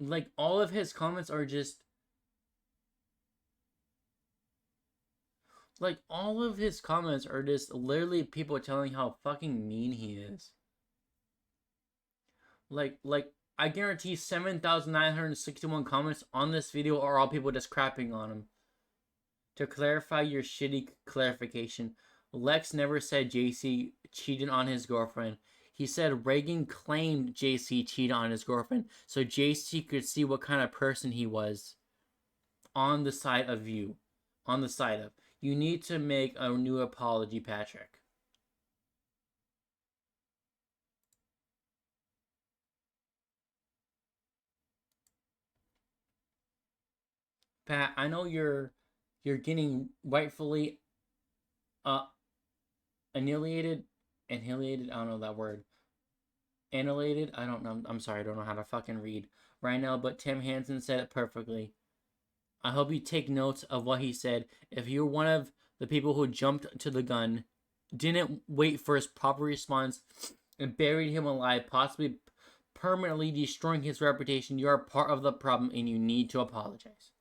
Like, all of his comments are just... Like, all of his comments are just literally people telling how fucking mean he is. Like, I guarantee 7,961 comments on this video are all people just crapping on him. To clarify your shitty clarification, Lex never said JC cheated on his girlfriend. He said Reagan claimed JC cheated on his girlfriend so JC could see what kind of person he was. On the side of you. On the side of. You need to make a new apology, Patrick. Pat, I know you're getting rightfully annihilated, I don't know that word. Annihilated, I don't know. I'm sorry, I don't know how to fucking read right now, but Tim Hansen said it perfectly. I hope you take notes of what he said. If you're one of the people who jumped to the gun, didn't wait for his proper response, and buried him alive, possibly permanently destroying his reputation, you are part of the problem and you need to apologize.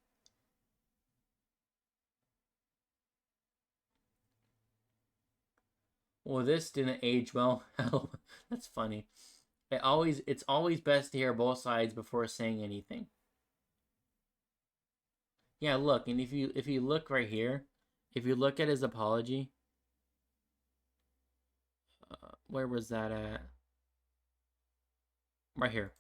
Well, this didn't age well. That's funny. It's always best to hear both sides before saying anything. Yeah, look, and if you look right here, if you look at his apology, where was that at? Right here.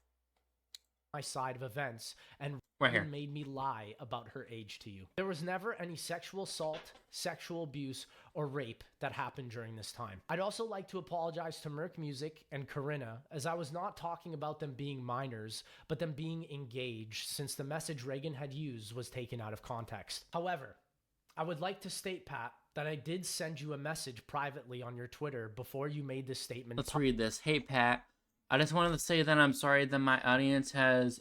My side of events and right here made me lie about her age to you. There was never any sexual assault, sexual abuse, or rape that happened during this time. I'd also like to apologize to Merc Music and Corinna, as I was not talking about them being minors, but them being engaged, since the message Reagan had used was taken out of context. However, I would like to state, Pat, that I did send you a message privately on your Twitter before you made this statement. Let's read this. Hey, Pat. I just wanted to say that I'm sorry that my audience has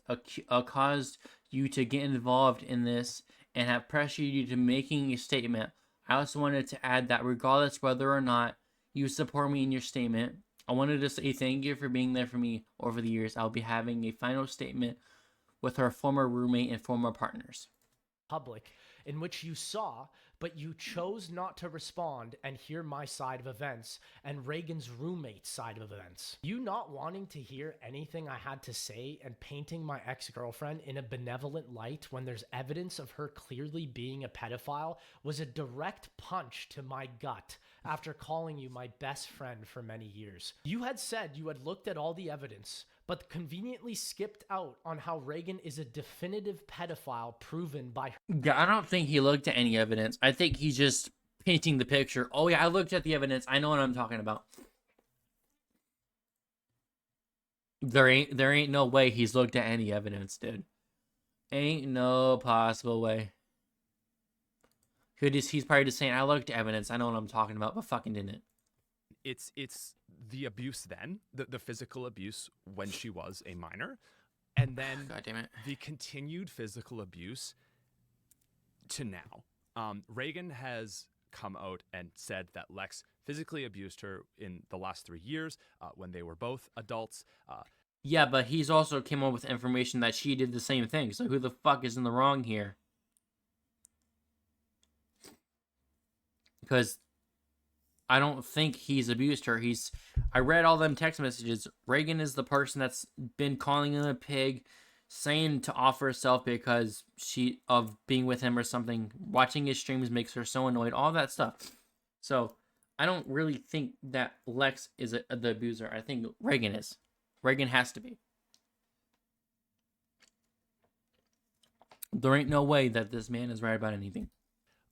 caused you to get involved in this and have pressured you to making a statement. I also wanted to add that regardless whether or not you support me in your statement, I wanted to say thank you for being there for me over the years. I'll be having a final statement with her former roommate and former partners. Public, in which you saw, but you chose not to respond and hear my side of events and Reagan's roommate's side of events. You not wanting to hear anything I had to say and painting my ex-girlfriend in a benevolent light when there's evidence of her clearly being a pedophile was a direct punch to my gut after calling you my best friend for many years. You had said you had looked at all the evidence, but conveniently skipped out on how Reagan is a definitive pedophile proven by her. Yeah, I don't think he looked at any evidence. I think he's just painting the picture. Oh yeah, I looked at the evidence. I know what I'm talking about. There ain't no way he's looked at any evidence, dude. Ain't no possible way. He's probably just saying, I looked at evidence. I know what I'm talking about, but fucking didn't. It's the abuse then, the physical abuse when she was a minor, and then God damn it. The continued physical abuse to now. Reagan has come out and said that Lex physically abused her in the last 3 years when they were both adults. Yeah, but he's also came up with information that she did the same thing. So who the fuck is in the wrong here? Because I don't think he's abused her. I read all them text messages. Reagan is the person that's been calling him a pig, saying to offer herself because of being with him or something. Watching his streams makes her so annoyed. All that stuff. So I don't really think that Lex is the abuser. I think Reagan is. Reagan has to be. There ain't no way that this man is right about anything.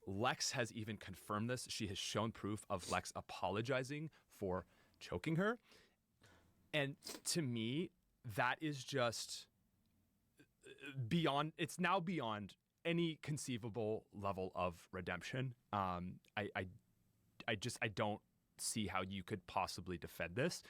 Lex has even confirmed this. She has shown proof of Lex apologizing for choking her. And to me, that is just beyond, it's now beyond any conceivable level of redemption. I don't see how you could possibly defend this.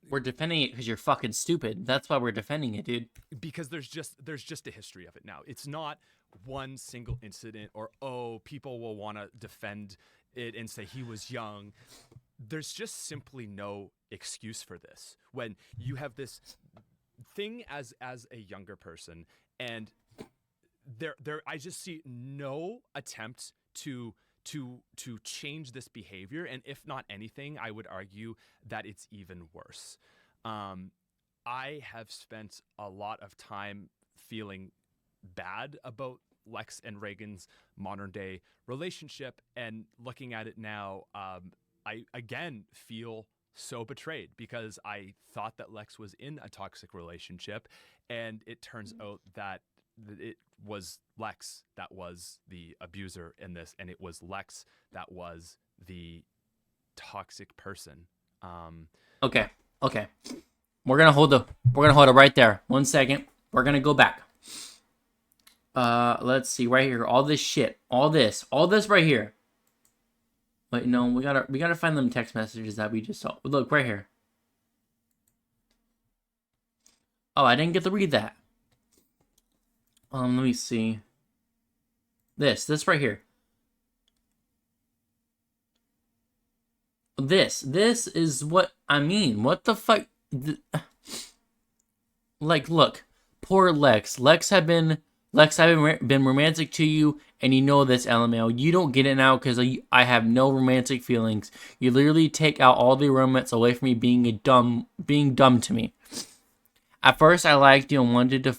We're defending it because you're fucking stupid. That's why we're defending it, dude. Because there's just a history of it now. It's not one single incident or, oh, people will want to defend it and say he was young. There's just simply no excuse for this. When you have this thing as a younger person, and I just see no attempt to change this behavior, and if not anything, I would argue that it's even worse. I have spent a lot of time feeling bad about Lex and Reagan's modern day relationship, and looking at it now, I again feel so betrayed because I thought that Lex was in a toxic relationship, and it turns out that it was Lex that was the abuser in this, and it was Lex that was the toxic person. Okay. We're gonna hold it right there. 1 second. We're gonna go back. Let's see right here. All this shit, all this right here. Wait, no, we gotta find them text messages that we just saw. Look right here. Oh, I didn't get to read that. Let me see. This right here. This is what I mean. What the fuck? Like, look, poor Lex. Lex have been romantic to you, and you know this, LMAO. You don't get it now because I have no romantic feelings. You literally take out all the romance away from me being dumb to me. At first, I liked you and wanted to.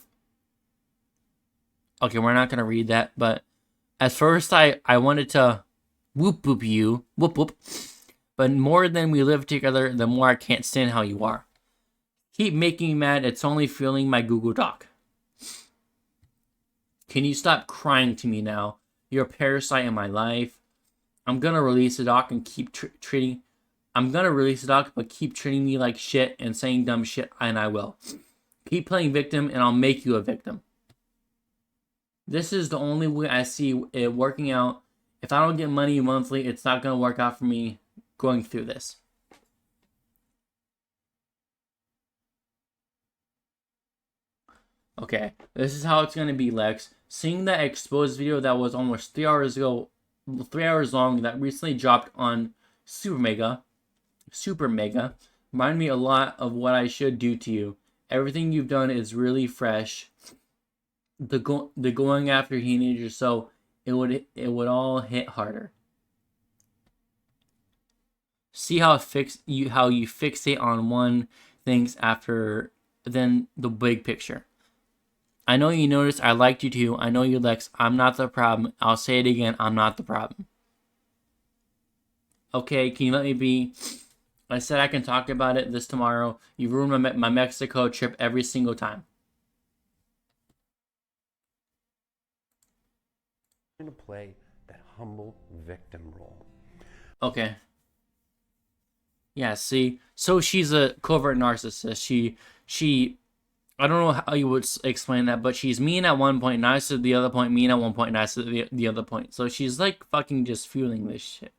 Okay, we're not gonna read that, but at first I wanted to whoop you. But more than we live together, the more I can't stand how you are. Keep making me mad. It's only filling my Google Doc. Can you stop crying to me now? You're a parasite in my life. I'm gonna release the doc and keep treating. I'm gonna release the doc, but keep treating me like shit and saying dumb shit, and I will. Keep playing victim, and I'll make you a victim. This is the only way I see it working out. If I don't get money monthly, it's not gonna work out for me going through this. Okay, this is how it's gonna be, Lex. Seeing that exposed video that was almost 3 hours long that recently dropped on Super Mega, super mega. Remind me a lot of what I should do to you. Everything you've done is really fresh. The going after teenagers, so it would all hit harder. See how you fixate on one things after then the big picture. I know you noticed I liked you too. I know you, Lex. I'm not the problem. I'll say it again. I'm not the problem. Okay, can you let me be? I said I can talk about it this tomorrow. You ruined my Mexico trip every single time. I'm going to play that humble victim role. Okay. Yeah, see? So she's a covert narcissist. She I don't know how you would explain that, but she's mean at one point, nice at the other point, mean at one point, nice at the other point. So she's like fucking just fueling this shit.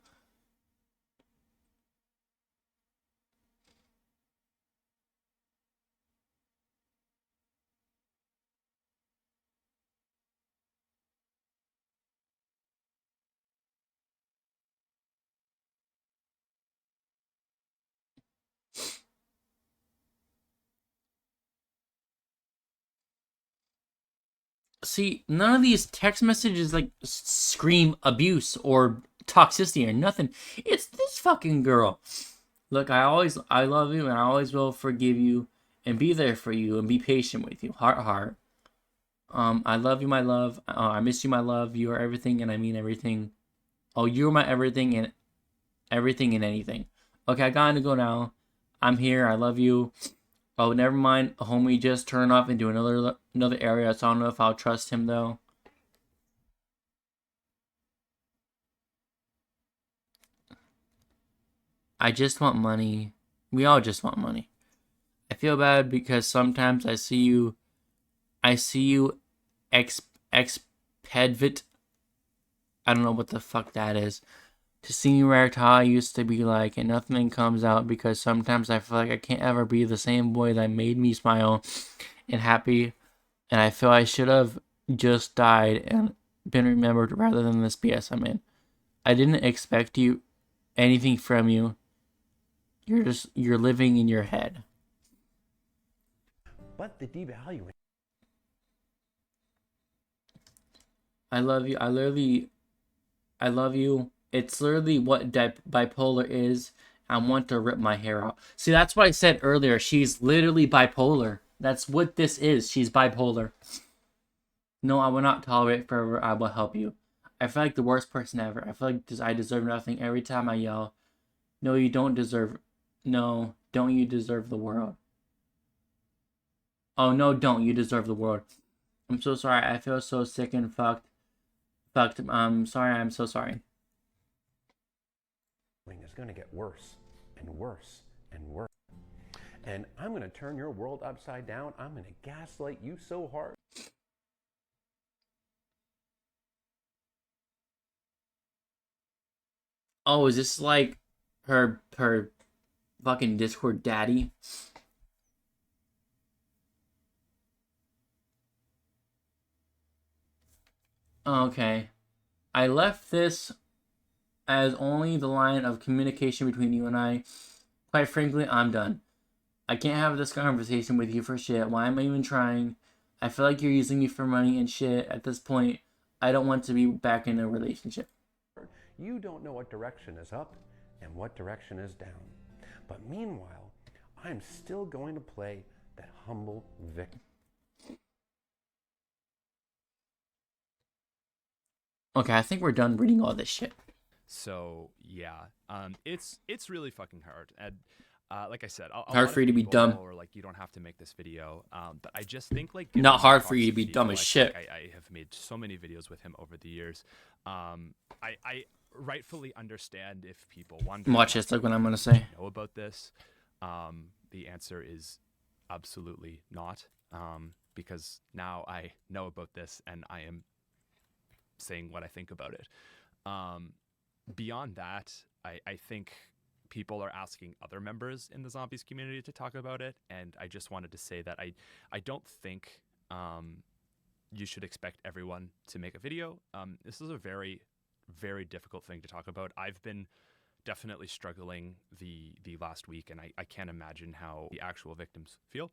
See, none of these text messages like scream abuse or toxicity or nothing. It's this fucking girl. Look, I love you and I always will forgive you and be there for you and be patient with you. Heart, heart. I love you, my love. I miss you, my love. You are everything and I mean everything. Oh, you're my everything and anything. Okay, I gotta go now. I'm here. I love you. Oh, never mind. Homie just turned off into another area, so I don't know if I'll trust him though. I just want money. We all just want money. I feel bad because sometimes I see you expedvit. I don't know what the fuck that is. To see me react how I used to be like, and nothing comes out because sometimes I feel like I can't ever be the same boy that made me smile and happy, and I feel I should have just died and been remembered rather than this BS I'm in. I didn't expect anything from you. You're living in your head. But the devaluing. I love you. I love you. It's literally what bipolar is. I want to rip my hair out. See, that's what I said earlier. She's literally bipolar. That's what this is. She's bipolar. No, I will not tolerate forever. I will help you. I feel like the worst person ever. I feel like I deserve nothing every time I yell. No, you don't deserve... No, don't you deserve the world? Oh, no, don't. You deserve the world. I'm so sorry. I feel so sick and fucked. I'm sorry. I'm so sorry. Is going to get worse and worse and worse. And I'm going to turn your world upside down. I'm going to gaslight you so hard. Oh, is this like her fucking Discord daddy? Okay. I left this as only the line of communication between you and I. Quite frankly, I'm done. I can't have this conversation with you for shit. Why am I even trying? I feel like you're using me for money and shit. At this point, I don't want to be back in a relationship. You don't know what direction is up and what direction is down. But meanwhile, I'm still going to play that humble victim. Okay, I think we're done reading all this shit. So yeah, it's really fucking hard, and like I said, hard for you to be dumb, or like you don't have to make this video. But I just think like not hard for you to be dumb as shit. I have made so many videos with him over the years. I rightfully understand if people wonder. Watch this, like what I'm gonna say. Know about this? The answer is absolutely not. Because now I know about this and I am saying what I think about it. Beyond that, I think people are asking other members in the zombies community to talk about it, and I just wanted to say that I don't think you should expect everyone to make a video. This is a very, very difficult thing to talk about. I've been definitely struggling the last week, and I can't imagine how the actual victims feel.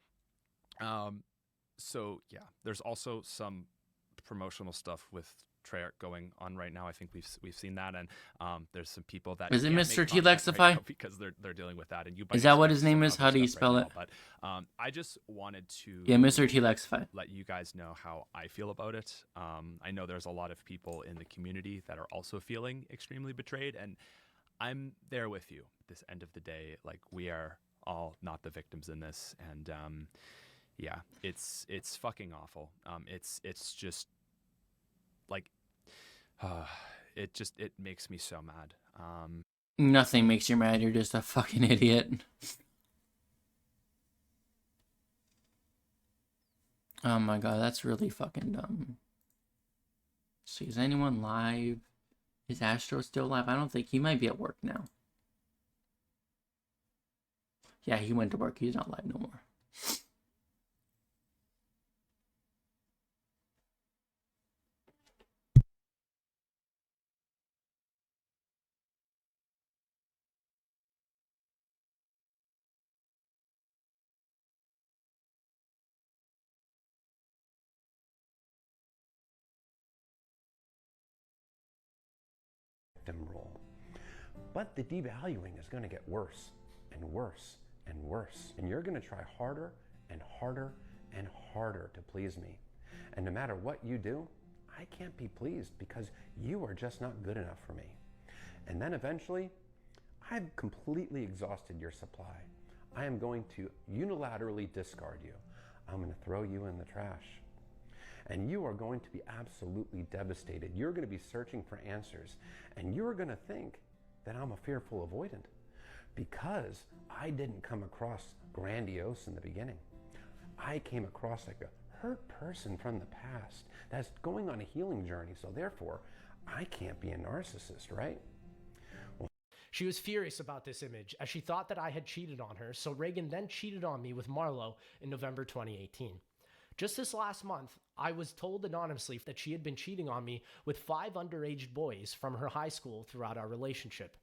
So yeah, there's also some promotional stuff with Treyarch going on right now. I think we've seen that, and there's some people that is it can't Mr. make content T-Lexify? right now because they're dealing with that. And you Is that what his name is? How do you spell it? But I just wanted to Yeah, Mr. T-Lexify. let you guys know how I feel about it. I know there's a lot of people in the community that are also feeling extremely betrayed, and I'm there with you. At this end of the day, like, we are all not the victims in this, and yeah, it's fucking awful. It's just like it makes me so mad. Nothing makes you mad. You're just a fucking idiot. Oh my god, that's really fucking dumb. See, is anyone live? Is Astro still live? I don't think he might be at work now. Yeah, he went to work. He's not live no more. Victim role. But the devaluing is going to get worse and worse and worse. And you're going to try harder and harder and harder to please me. And no matter what you do, I can't be pleased because you are just not good enough for me. And then eventually, I've completely exhausted your supply. I am going to unilaterally discard you. I'm going to throw you in the trash. And you are going to be absolutely devastated. You're going to be searching for answers. And you're going to think that I'm a fearful avoidant because I didn't come across grandiose in the beginning. I came across like a hurt person from the past that's going on a healing journey. So therefore, I can't be a narcissist, right? She was furious about this image as she thought that I had cheated on her, so Reagan then cheated on me with Marlo in November 2018. Just this last month, I was told anonymously that she had been cheating on me with 5 underage boys from her high school throughout our relationship.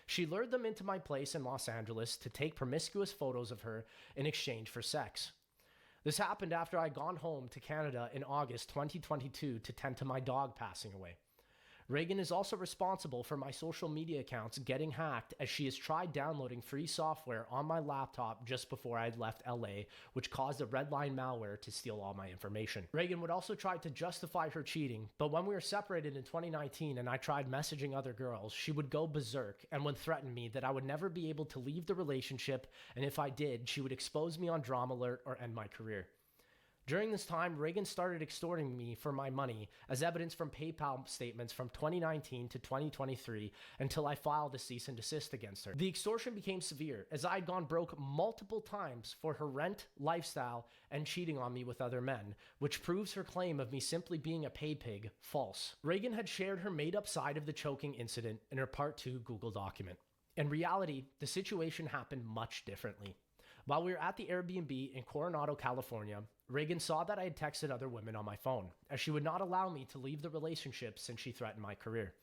She lured them into my place in Los Angeles to take promiscuous photos of her in exchange for sex. This happened after I'd gone home to Canada in August 2022 to tend to my dog passing away. Reagan is also responsible for my social media accounts getting hacked, as she has tried downloading free software on my laptop just before I had left LA, which caused a Redline malware to steal all my information. Reagan would also try to justify her cheating, but when we were separated in 2019 and I tried messaging other girls, she would go berserk and would threaten me that I would never be able to leave the relationship, and if I did, she would expose me on Drama Alert or end my career. During this time, Reagan started extorting me for my money, as evidence from PayPal statements from 2019 to 2023, until I filed a cease and desist against her. The extortion became severe, as I had gone broke multiple times for her rent, lifestyle, and cheating on me with other men, which proves her claim of me simply being a pay pig false. Reagan had shared her made-up side of the choking incident in her Part 2 Google document. In reality, the situation happened much differently. While we were at the Airbnb in Coronado, California, Reagan saw that I had texted other women on my phone, as she would not allow me to leave the relationship since she threatened my career.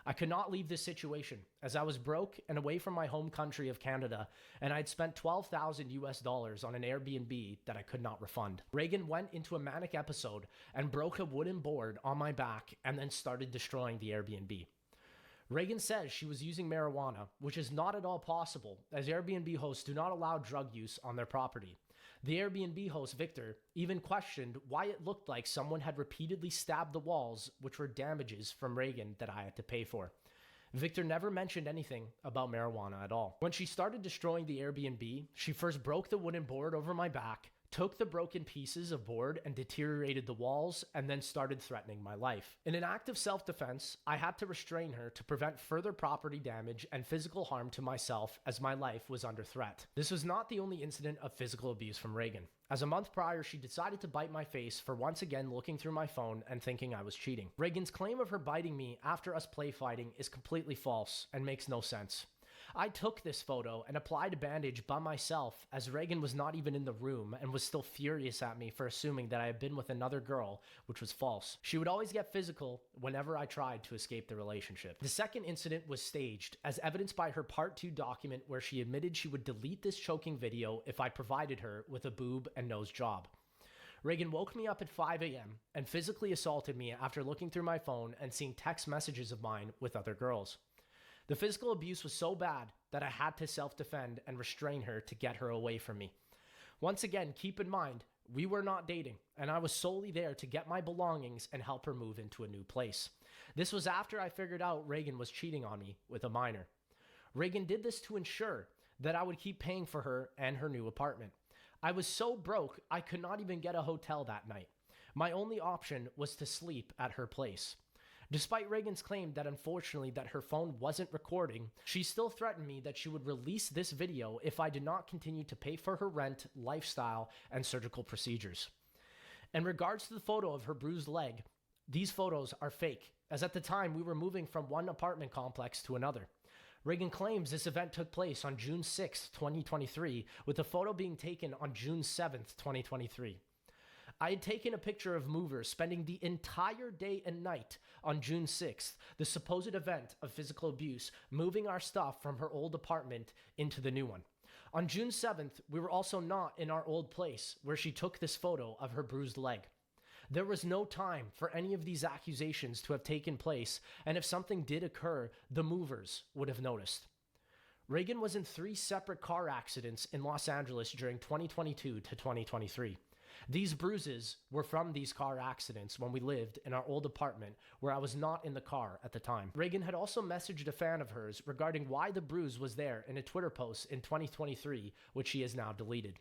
I could not leave this situation, as I was broke and away from my home country of Canada, and I had spent $12,000 on an Airbnb that I could not refund. Reagan went into a manic episode and broke a wooden board on my back and then started destroying the Airbnb. Reagan says she was using marijuana, which is not at all possible, as Airbnb hosts do not allow drug use on their property. The Airbnb host, Victor, even questioned why it looked like someone had repeatedly stabbed the walls, which were damages from Reagan that I had to pay for. Victor never mentioned anything about marijuana at all. When she started destroying the Airbnb, she first broke the wooden board over my back, took the broken pieces of board and deteriorated the walls, and then started threatening my life. In an act of self-defense, I had to restrain her to prevent further property damage and physical harm to myself, as my life was under threat. This was not the only incident of physical abuse from Reagan, as a month prior she decided to bite my face for once again looking through my phone and thinking I was cheating. Reagan's claim of her biting me after us play fighting is completely false and makes no sense. I took this photo and applied a bandage by myself as Reagan was not even in the room and was still furious at me for assuming that I had been with another girl, which was false. She would always get physical whenever I tried to escape the relationship. The second incident was staged, as evidenced by her Part 2 document where she admitted she would delete this choking video if I provided her with a boob and nose job. Reagan woke me up at 5 a.m. and physically assaulted me after looking through my phone and seeing text messages of mine with other girls. The physical abuse was so bad that I had to self-defend and restrain her to get her away from me. Once again, keep in mind, we were not dating, and I was solely there to get my belongings and help her move into a new place. This was after I figured out Reagan was cheating on me with a minor. Reagan did this to ensure that I would keep paying for her and her new apartment. I was so broke, I could not even get a hotel that night. My only option was to sleep at her place. Despite Reagan's claim that unfortunately that her phone wasn't recording, she still threatened me that she would release this video if I did not continue to pay for her rent, lifestyle, and surgical procedures. In regards to the photo of her bruised leg, these photos are fake, as at the time we were moving from one apartment complex to another. Reagan claims this event took place on June 6, 2023, with the photo being taken on June 7, 2023. I had taken a picture of movers spending the entire day and night on June 6th, the supposed event of physical abuse, moving our stuff from her old apartment into the new one. On June 7th, we were also not in our old place where she took this photo of her bruised leg. There was no time for any of these accusations to have taken place, and if something did occur, the movers would have noticed. Reagan was in 3 separate car accidents in Los Angeles during 2022 to 2023. These bruises were from these car accidents when we lived in our old apartment where I was not in the car at the time. Reagan had also messaged a fan of hers regarding why the bruise was there in a Twitter post in 2023, which she has now deleted.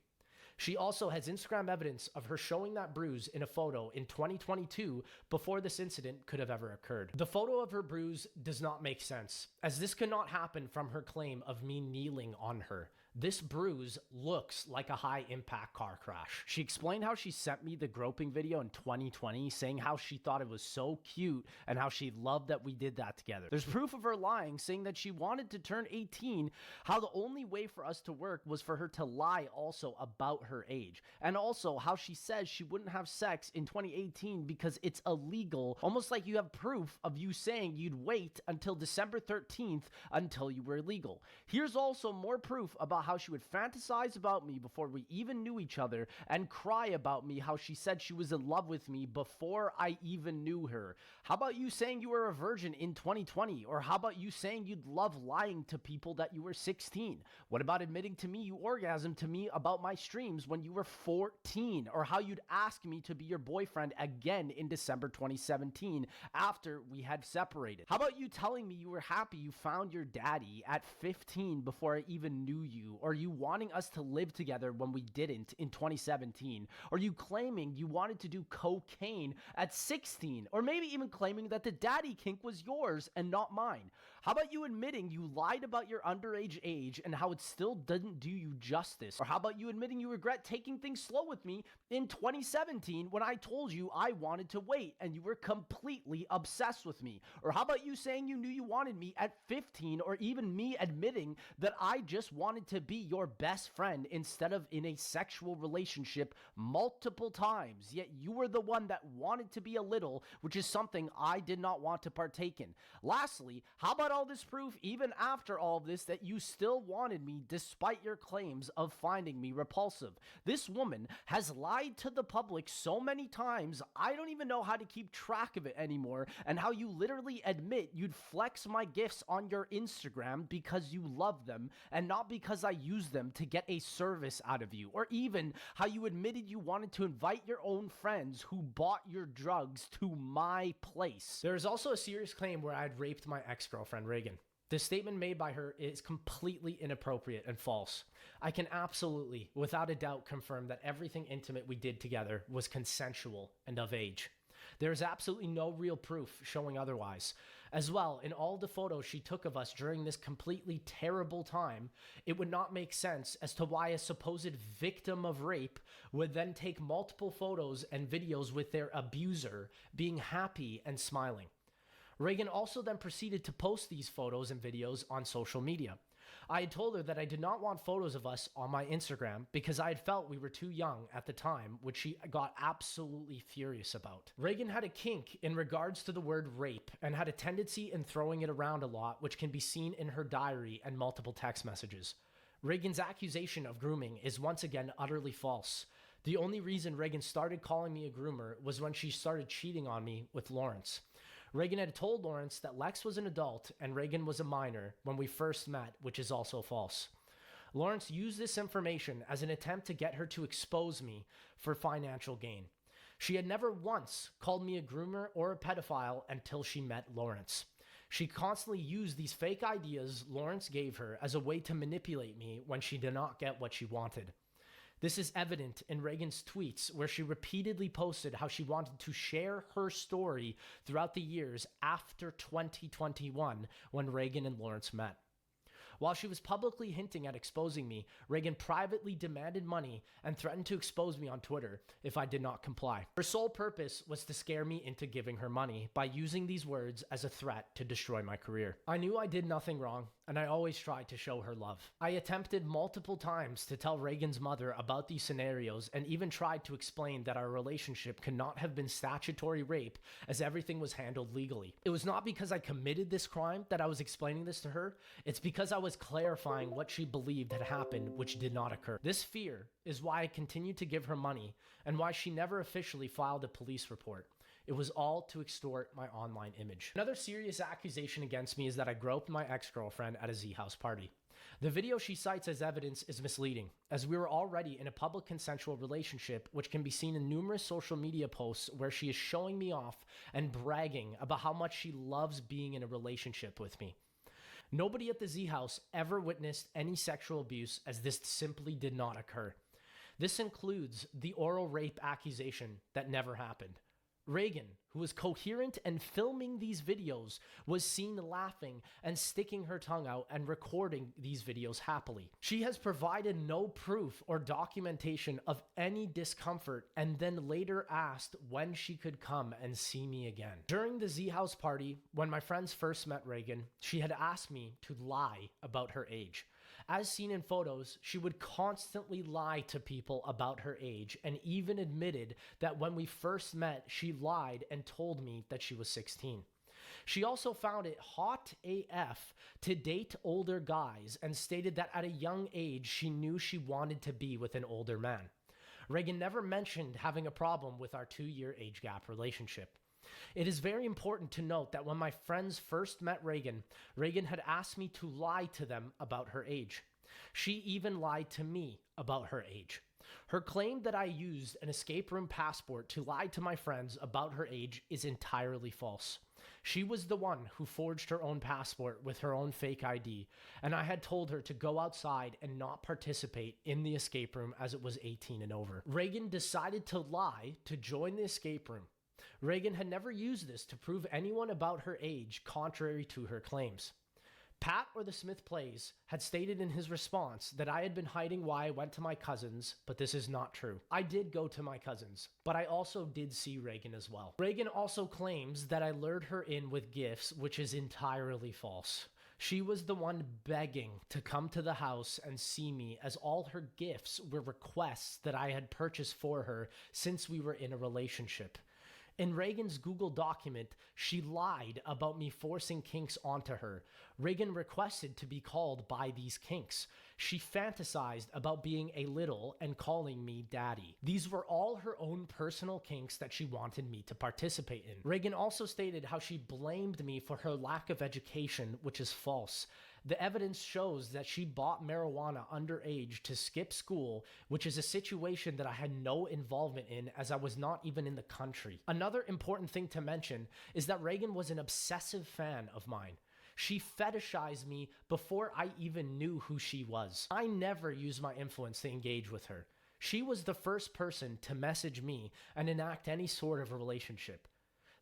She also has Instagram evidence of her showing that bruise in a photo in 2022 before this incident could have ever occurred. The photo of her bruise does not make sense, as this could not happen from her claim of me kneeling on her. This bruise looks like a high-impact car crash. She explained how she sent me the groping video in 2020, saying how she thought it was so cute and how she loved that we did that together. There's proof of her lying, saying that she wanted to turn 18, how the only way for us to work was for her to lie also about her age, and also how she says she wouldn't have sex in 2018 because it's illegal, almost like you have proof of you saying you'd wait until December 13th until you were legal. Here's also more proof about how she would fantasize about me before we even knew each other and cry about me how she said she was in love with me before I even knew her. How about you saying you were a virgin in 2020? Or how about you saying you'd love lying to people that you were 16? What about admitting to me you orgasmed to me about my streams when you were 14? Or how you'd ask me to be your boyfriend again in December 2017 after we had separated? How about you telling me you were happy you found your daddy at 15 before I even knew you? Or you wanting us to live together when we didn't in 2017? Or you claiming you wanted to do cocaine at 16? Or maybe even claiming that the daddy kink was yours and not mine? How about you admitting you lied about your underage age and how it still didn't do you justice? Or how about you admitting you regret taking things slow with me in 2017 when I told you I wanted to wait and you were completely obsessed with me? Or how about you saying you knew you wanted me at 15, or even me admitting that I just wanted to be your best friend instead of in a sexual relationship multiple times, yet you were the one that wanted to be a little, which is something I did not want to partake in. Lastly, how about all this proof, even after all of this, that you still wanted me despite your claims of finding me repulsive? This woman has lied to the public so many times, I don't even know how to keep track of it anymore, and how you literally admit you'd flex my gifts on your Instagram because you love them and not because I use them to get a service out of you, or even how you admitted you wanted to invite your own friends who bought your drugs to my place. There is also a serious claim where I had raped my ex-girlfriend Reagan. The statement made by her is completely inappropriate and false. I can absolutely, without a doubt, confirm that everything intimate we did together was consensual and of age. There is absolutely no real proof showing otherwise. As well, in all the photos she took of us during this completely terrible time, it would not make sense as to why a supposed victim of rape would then take multiple photos and videos with their abuser being happy and smiling. Reagan also then proceeded to post these photos and videos on social media. I had told her that I did not want photos of us on my Instagram because I had felt we were too young at the time, which she got absolutely furious about. Reagan had a kink in regards to the word rape and had a tendency in throwing it around a lot, which can be seen in her diary and multiple text messages. Reagan's accusation of grooming is once again utterly false. The only reason Reagan started calling me a groomer was when she started cheating on me with Lawrence. Reagan had told Lawrence that Lex was an adult and Reagan was a minor when we first met, which is also false. Lawrence used this information as an attempt to get her to expose me for financial gain. She had never once called me a groomer or a pedophile until she met Lawrence. She constantly used these fake ideas Lawrence gave her as a way to manipulate me when she did not get what she wanted. This is evident in Reagan's tweets, where she repeatedly posted how she wanted to share her story throughout the years after 2021 when Reagan and Lawrence met. While she was publicly hinting at exposing me, Reagan privately demanded money and threatened to expose me on Twitter if I did not comply. Her sole purpose was to scare me into giving her money by using these words as a threat to destroy my career. I knew I did nothing wrong, and I always tried to show her love. I attempted multiple times to tell Reagan's mother about these scenarios and even tried to explain that our relationship could not have been statutory rape as everything was handled legally. It was not because I committed this crime that I was explaining this to her, it's because I was clarifying what she believed had happened, which did not occur. This fear is why I continued to give her money and why she never officially filed a police report. It was all to extort my online image. Another serious accusation against me is that I groped my ex-girlfriend at a Z House party. The video she cites as evidence is misleading, as we were already in a public consensual relationship, which can be seen in numerous social media posts where she is showing me off and bragging about how much she loves being in a relationship with me. Nobody at the Z House ever witnessed any sexual abuse, as this simply did not occur. This includes the oral rape accusation that never happened. Reagan, who was coherent and filming these videos, was seen laughing and sticking her tongue out and recording these videos happily. She has provided no proof or documentation of any discomfort and then later asked when she could come and see me again. During the Z House party, when my friends first met Reagan, she had asked me to lie about her age. As seen in photos, she would constantly lie to people about her age and even admitted that when we first met, she lied and told me that she was 16. She also found it hot AF to date older guys and stated that at a young age, she knew she wanted to be with an older man. Reagan never mentioned having a problem with our 2-year age gap relationship. It is very important to note that when my friends first met Reagan, Reagan had asked me to lie to them about her age. She even lied to me about her age. Her claim that I used an escape room passport to lie to my friends about her age is entirely false. She was the one who forged her own passport with her own fake ID, and I had told her to go outside and not participate in the escape room as it was 18 and over. Reagan decided to lie to join the escape room. Reagan had never used this to prove anyone about her age, contrary to her claims. Pat, or the Smith Plays, had stated in his response that I had been hiding why I went to my cousins, but this is not true. I did go to my cousins, but I also did see Reagan as well. Reagan also claims that I lured her in with gifts, which is entirely false. She was the one begging to come to the house and see me, as all her gifts were requests that I had purchased for her since we were in a relationship. In Reagan's Google document, she lied about me forcing kinks onto her. Reagan requested to be called by these kinks. She fantasized about being a little and calling me daddy. These were all her own personal kinks that she wanted me to participate in. Reagan also stated how she blamed me for her lack of education, which is false. The evidence shows that she bought marijuana underage to skip school, which is a situation that I had no involvement in, as I was not even in the country. Another important thing to mention is that Reagan was an obsessive fan of mine. She fetishized me before I even knew who she was. I never used my influence to engage with her. She was the first person to message me and enact any sort of a relationship.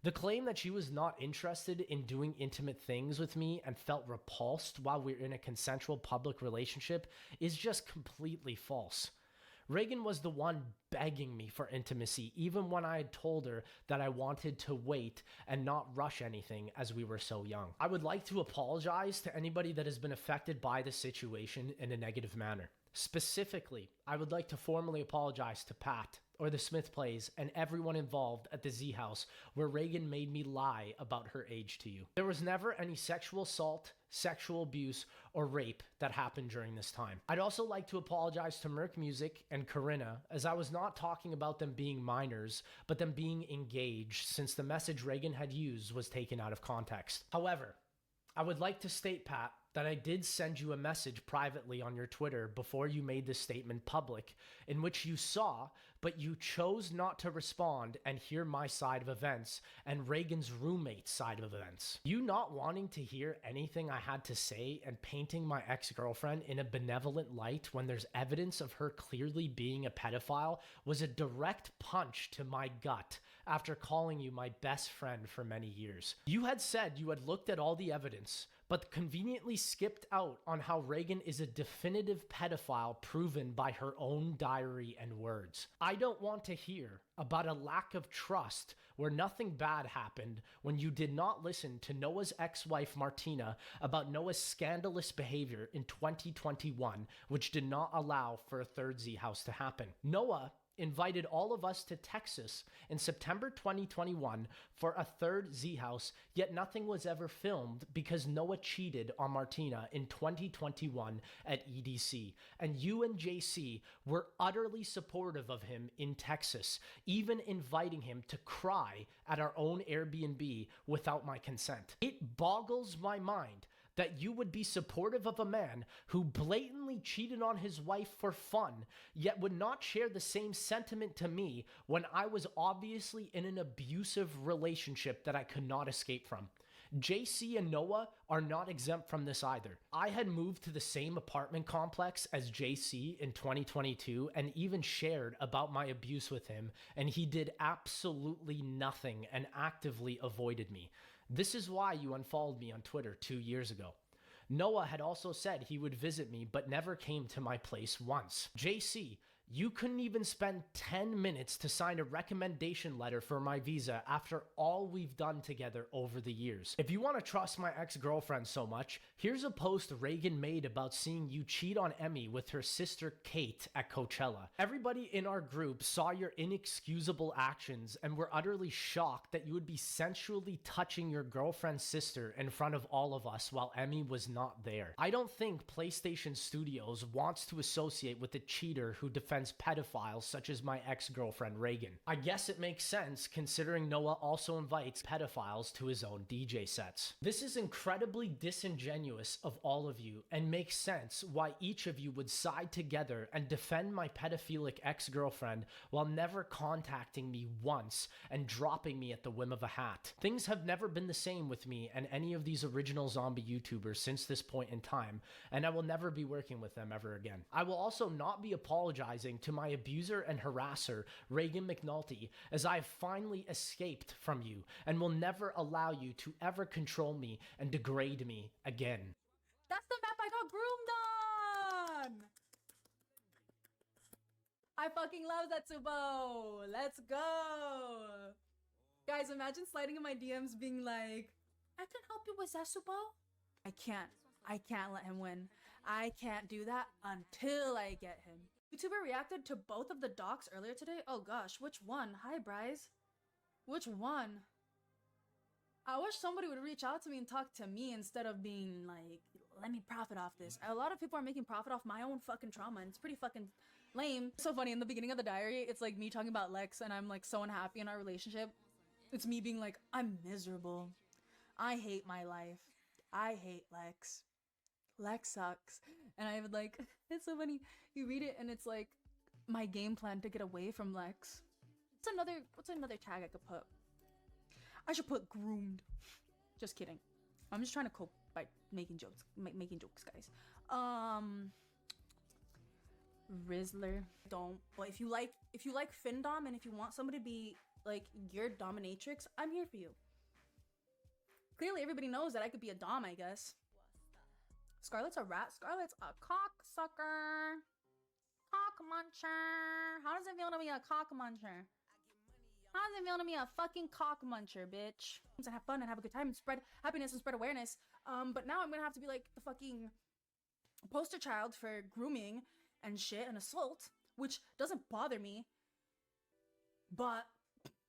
The claim that she was not interested in doing intimate things with me and felt repulsed while we were in a consensual public relationship is just completely false. Reagan was the one begging me for intimacy, even when I had told her that I wanted to wait and not rush anything as we were so young. I would like to apologize to anybody that has been affected by the situation in a negative manner. Specifically, I would like to formally apologize to Pat, or the Smith Plays, and everyone involved at the Z House where Reagan made me lie about her age to you. There was never any sexual assault, sexual abuse, or rape that happened during this time. I'd also like to apologize to Merc Music and Corinna, as I was not talking about them being minors, but them being engaged, since the message Reagan had used was taken out of context. However, I would like to state, Pat, that I did send you a message privately on your Twitter before you made this statement public, in which you saw, but you chose not to respond and hear my side of events and Reagan's roommate's side of events. You not wanting to hear anything I had to say and painting my ex-girlfriend in a benevolent light when there's evidence of her clearly being a pedophile was a direct punch to my gut after calling you my best friend for many years. You had said you had looked at all the evidence, but conveniently skipped out on how Reagan is a definitive pedophile proven by her own diary and words. I don't want to hear about a lack of trust where nothing bad happened when you did not listen to Noah's ex-wife Martina about Noah's scandalous behavior in 2021, which did not allow for a third Z House to happen. Noah invited all of us to Texas in September 2021 for a third Z House, yet nothing was ever filmed because Noah cheated on Martina in 2021 at EDC. And you and JC were utterly supportive of him in Texas, even inviting him to cry at our own Airbnb without my consent. It boggles my mind that you would be supportive of a man who blatantly cheated on his wife for fun, yet would not share the same sentiment to me when I was obviously in an abusive relationship that I could not escape from. JC and Noah are not exempt from this either. I had moved to the same apartment complex as JC in 2022 and even shared about my abuse with him, and he did absolutely nothing and actively avoided me. This is why you unfollowed me on Twitter 2 years ago. Noah had also said he would visit me, but never came to my place once. JC, you couldn't even spend 10 minutes to sign a recommendation letter for my visa after all we've done together over the years. If you want to trust my ex-girlfriend so much, here's a post Reagan made about seeing you cheat on Emmy with her sister Kate at Coachella. Everybody in our group saw your inexcusable actions and were utterly shocked that you would be sensually touching your girlfriend's sister in front of all of us while Emmy was not there. I don't think PlayStation Studios wants to associate with a cheater who defends pedophiles such as my ex-girlfriend Reagan. I guess it makes sense considering Noah also invites pedophiles to his own DJ sets. This is incredibly disingenuous of all of you and makes sense why each of you would side together and defend my pedophilic ex-girlfriend while never contacting me once and dropping me at the whim of a hat. Things have never been the same with me and any of these original zombie YouTubers since this point in time, and I will never be working with them ever again. I will also not be apologizing to my abuser and harasser, Reagan McNulty, as I have finally escaped from you and will never allow you to ever control me and degrade me again. That's the map I got groomed on! I fucking love Zetsubo! Let's go! Guys, imagine sliding in my DMs being like, I can help you with Zetsubo? I can't let him win. I can't do that until I get him. YouTuber reacted to both of the docs earlier today? Oh gosh, which one? Hi, Bryce. Which one? I wish somebody would reach out to me and talk to me instead of being like, let me profit off this. A lot of people are making profit off my own fucking trauma, and it's pretty fucking lame. So funny, in the beginning of the diary, it's like me talking about Lex and I'm like so unhappy in our relationship. It's me being like, I'm miserable. I hate my life. I hate Lex. Lex sucks. And I would like, it's so funny. You read it and it's like my game plan to get away from Lex. What's another tag I could put? I should put groomed. Just kidding. I'm just trying to cope by making jokes. Making jokes, guys. Rizzler. Don't. But if you like Findom and if you want somebody to be like your dominatrix, I'm here for you. Clearly everybody knows that I could be a dom, I guess. Scarlett's a rat. Scarlett's a cocksucker. cock muncher. How does it feel to be a cock muncher? How does it feel to be a fucking cock muncher, bitch? And have fun and have a good time and spread happiness and spread awareness. But now I'm gonna have to be like the fucking poster child for grooming and shit and assault, which doesn't bother me. But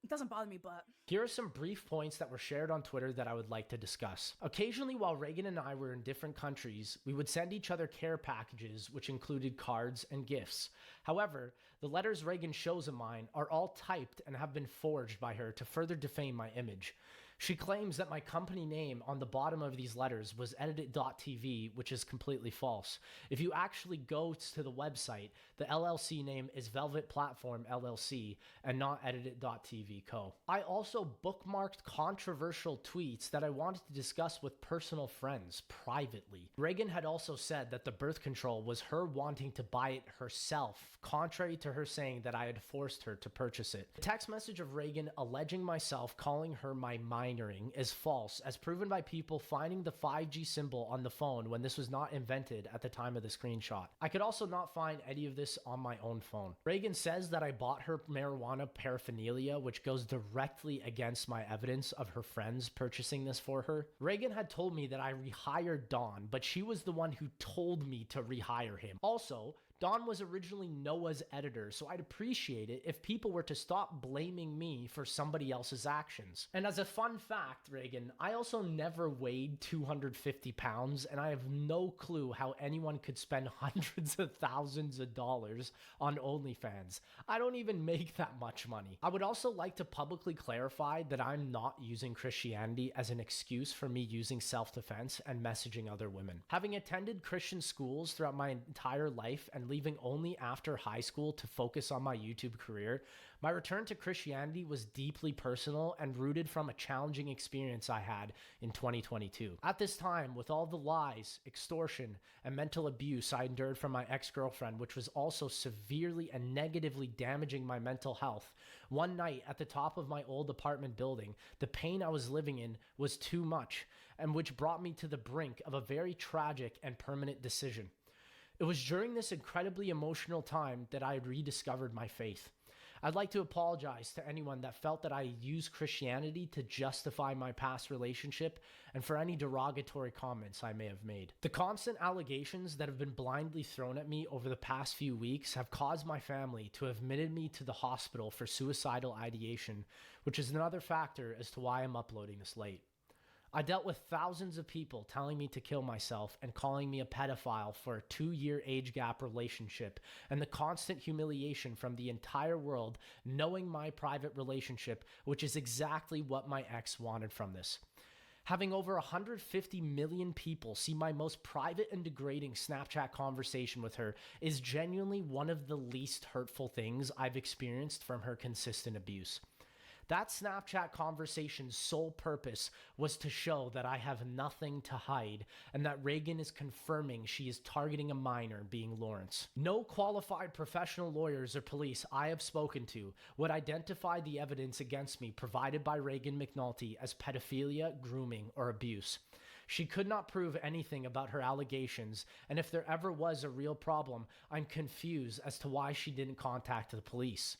it doesn't bother me, but here are some brief points that were shared on Twitter that I would like to discuss. Occasionally, while Reagan and I were in different countries, we would send each other care packages, which included cards and gifts. However, the letters Reagan shows of mine are all typed and have been forged by her to further defame my image. She claims that my company name on the bottom of these letters was edited.tv, which is completely false. If you actually go to the website, the LLC name is Velvet Platform LLC and not edited.tv co. I also bookmarked controversial tweets that I wanted to discuss with personal friends privately. Reagan had also said that the birth control was her wanting to buy it herself, contrary to her saying that I had forced her to purchase it. The text message of Reagan alleging myself calling her my minoring is false, as proven by people finding the 5G symbol on the phone when this was not invented at the time of the screenshot. I could also not find any of this on my own phone. Reagan says that I bought her marijuana paraphernalia, which goes directly against my evidence of her friends purchasing this for her. Reagan had told me that I rehired Don, but she was the one who told me to rehire him. Also, Don was originally Noah's editor, so I'd appreciate it if people were to stop blaming me for somebody else's actions. And as a fun fact, Reagan, I also never weighed 250 pounds, and I have no clue how anyone could spend hundreds of thousands of dollars on OnlyFans. I don't even make that much money. I would also like to publicly clarify that I'm not using Christianity as an excuse for me using self-defense and messaging other women. Having attended Christian schools throughout my entire life and leaving only after high school to focus on my YouTube career, my return to Christianity was deeply personal and rooted from a challenging experience I had in 2022. At this time, with all the lies, extortion, and mental abuse I endured from my ex-girlfriend, which was also severely and negatively damaging my mental health, one night at the top of my old apartment building, the pain I was living in was too much, and which brought me to the brink of a very tragic and permanent decision. It was during this incredibly emotional time that I rediscovered my faith. I'd like to apologize to anyone that felt that I used Christianity to justify my past relationship and for any derogatory comments I may have made. The constant allegations that have been blindly thrown at me over the past few weeks have caused my family to have admitted me to the hospital for suicidal ideation, which is another factor as to why I'm uploading this late. I dealt with thousands of people telling me to kill myself and calling me a pedophile for a 2-year age gap relationship, and the constant humiliation from the entire world knowing my private relationship, which is exactly what my ex wanted from this. Having over 150 million people see my most private and degrading Snapchat conversation with her is genuinely one of the least hurtful things I've experienced from her consistent abuse. That Snapchat conversation's sole purpose was to show that I have nothing to hide and that Reagan is confirming she is targeting a minor, being Lawrence. No qualified professional lawyers or police I have spoken to would identify the evidence against me provided by Reagan McNulty as pedophilia, grooming, or abuse. She could not prove anything about her allegations, and if there ever was a real problem, I'm confused as to why she didn't contact the police.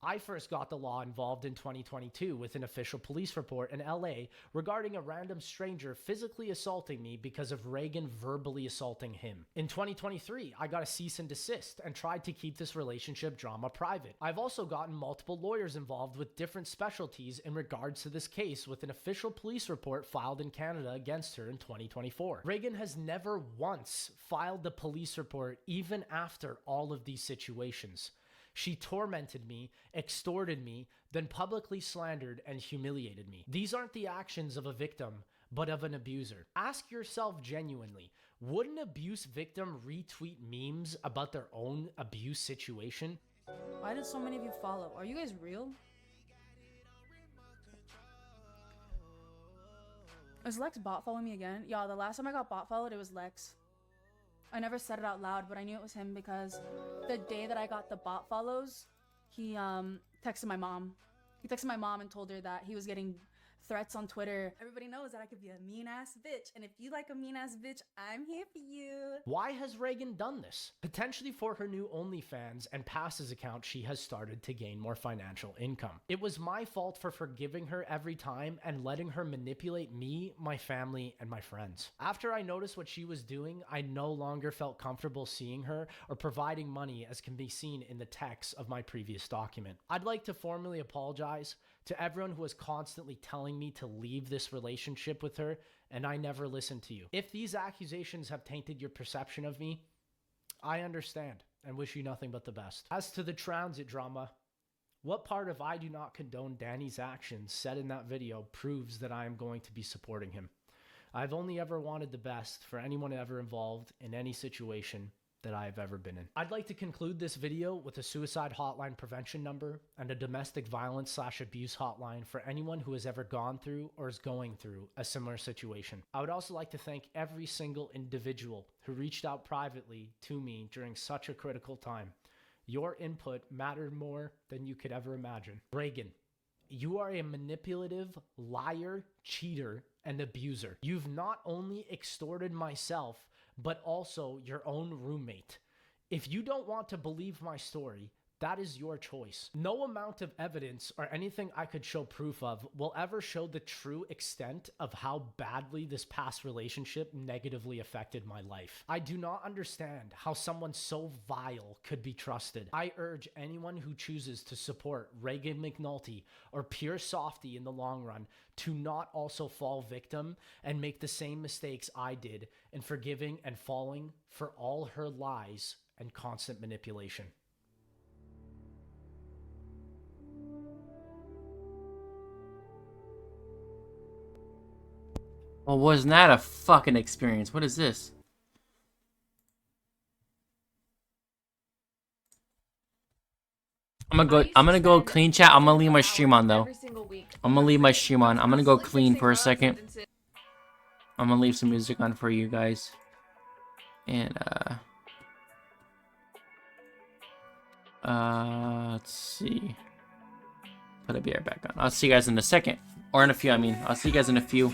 I first got the law involved in 2022 with an official police report in LA regarding a random stranger physically assaulting me because of Reagan verbally assaulting him. In 2023, I got a cease and desist and tried to keep this relationship drama private. I've also gotten multiple lawyers involved with different specialties in regards to this case with an official police report filed in Canada against her in 2024. Reagan has never once filed the police report even after all of these situations. She tormented me, extorted me, then publicly slandered and humiliated me. These aren't the actions of a victim, but of an abuser. Ask yourself genuinely, would an abuse victim retweet memes about their own abuse situation? Why did so many of you follow? Are you guys real? Is Lex bot following me again? Yeah, the last time I got bot followed, it was Lex. I never said it out loud, but I knew it was him because the day that I got the bot follows, he texted my mom. He texted my mom and told her that he was getting threats on Twitter. Everybody knows that I could be a mean ass bitch. And if you like a mean ass bitch, I'm here for you. Why has Reagan done this? Potentially for her new OnlyFans and Passes account, she has started to gain more financial income. It was my fault for forgiving her every time and letting her manipulate me, my family, and my friends. After I noticed what she was doing, I no longer felt comfortable seeing her or providing money, as can be seen in the text of my previous document. I'd like to formally apologize to everyone who was constantly telling me to leave this relationship with her, and I never listened to you. If these accusations have tainted your perception of me, I understand and wish you nothing but the best. As to the transit drama, what part of I do not condone Danny's actions said in that video proves that I am going to be supporting him? I've only ever wanted the best for anyone ever involved in any situation that I have ever been in. I'd like to conclude this video with a suicide hotline prevention number and a domestic violence / abuse hotline for anyone who has ever gone through or is going through a similar situation. I would also like to thank every single individual who reached out privately to me during such a critical time. Your input mattered more than you could ever imagine. Reagan, you are a manipulative, liar, cheater, and abuser. You've not only extorted myself, but also your own roommate. If you don't want to believe my story, that is your choice. No amount of evidence or anything I could show proof of will ever show the true extent of how badly this past relationship negatively affected my life. I do not understand how someone so vile could be trusted. I urge anyone who chooses to support Reagan McNulty or Pure Softy in the long run to not also fall victim and make the same mistakes I did in forgiving and falling for all her lies and constant manipulation. Well, wasn't that a fucking experience? What is this? I'm gonna go clean chat. I'm gonna leave my stream on though. I'm gonna leave my stream on. I'm gonna go clean for a second. I'm gonna leave some music on for you guys. And let's see. Put a beer back on. I'll see you guys in a second. Or in a few, I mean. I'll see you guys in a few.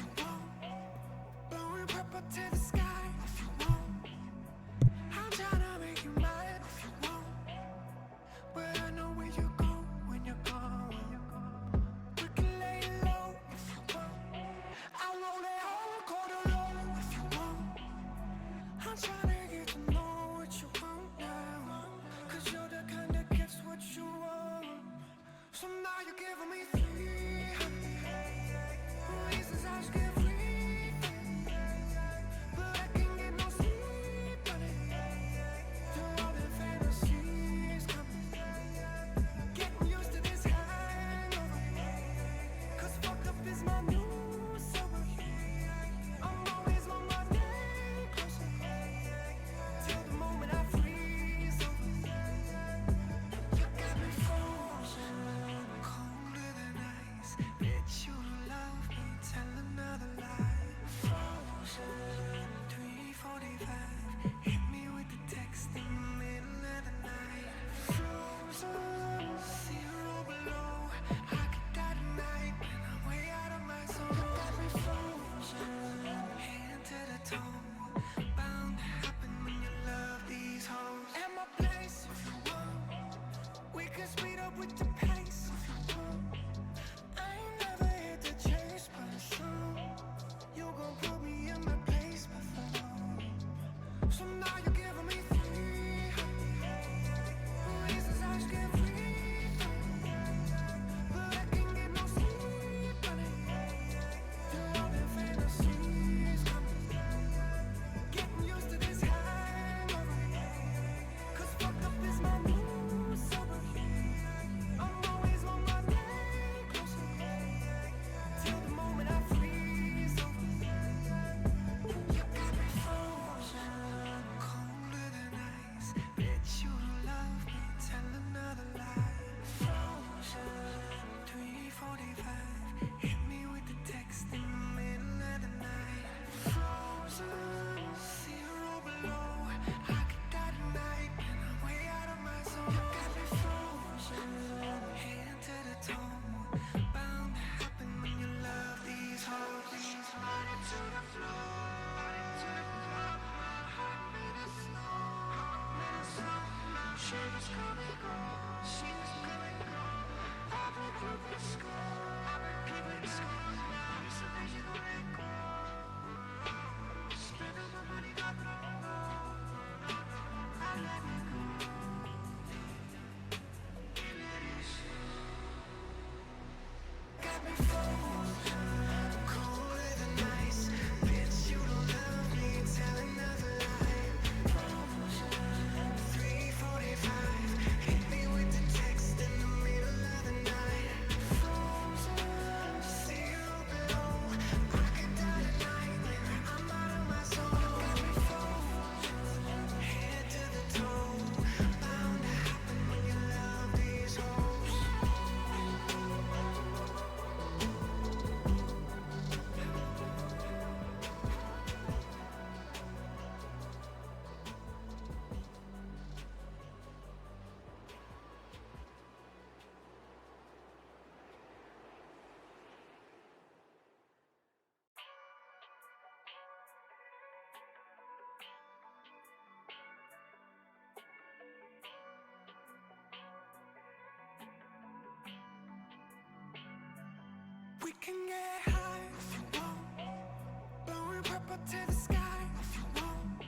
up to the sky if you want.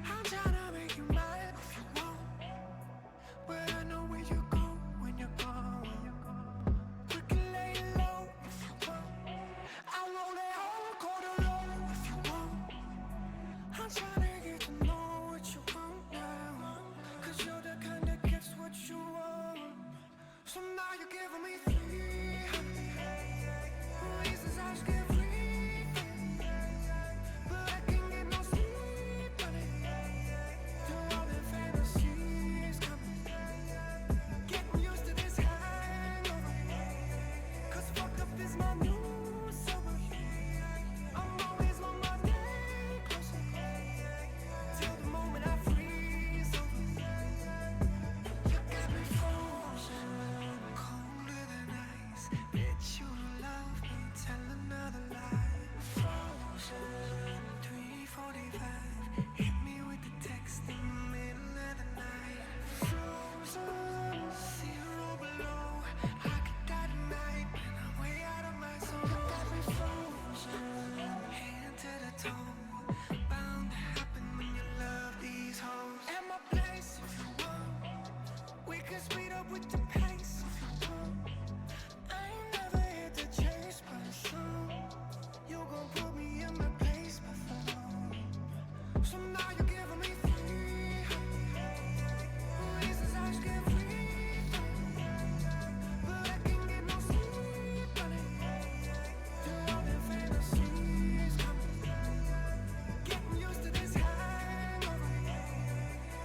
I'm trying to make you mine if you want. But I know where you go when you're gone. We can lay low if you want. I roll that whole quarter low if you want. I'm trying to get to know what you want now. Cause you're the kind that gets what you want. So now you're giving me free reasons I should get free. But I can't get no sleep, honey. Through all the fantasies coming. Getting used to this hangover. Cause fucked up is my new sober. I'm always on my day closer. Till the moment I freeze over. You got me frozen, colder than ice. Bet you don't love me, tell another lie. Frozen, 3:45. Hit me with the text in the middle of the night. Frozen, 0 below. I could die tonight, but I'm way out of my zone. You got me frozen, hand to the toe. Bound to happen when you love these hoes. At my place if you want. We can speed up with the pace if you want. I ain't never hit the chase, but soon you gon' put me in my place before. So now you're giving me free reasons I should get free. But I can't get no sleep, honey. Through all the fantasies coming. Getting used to this hangover.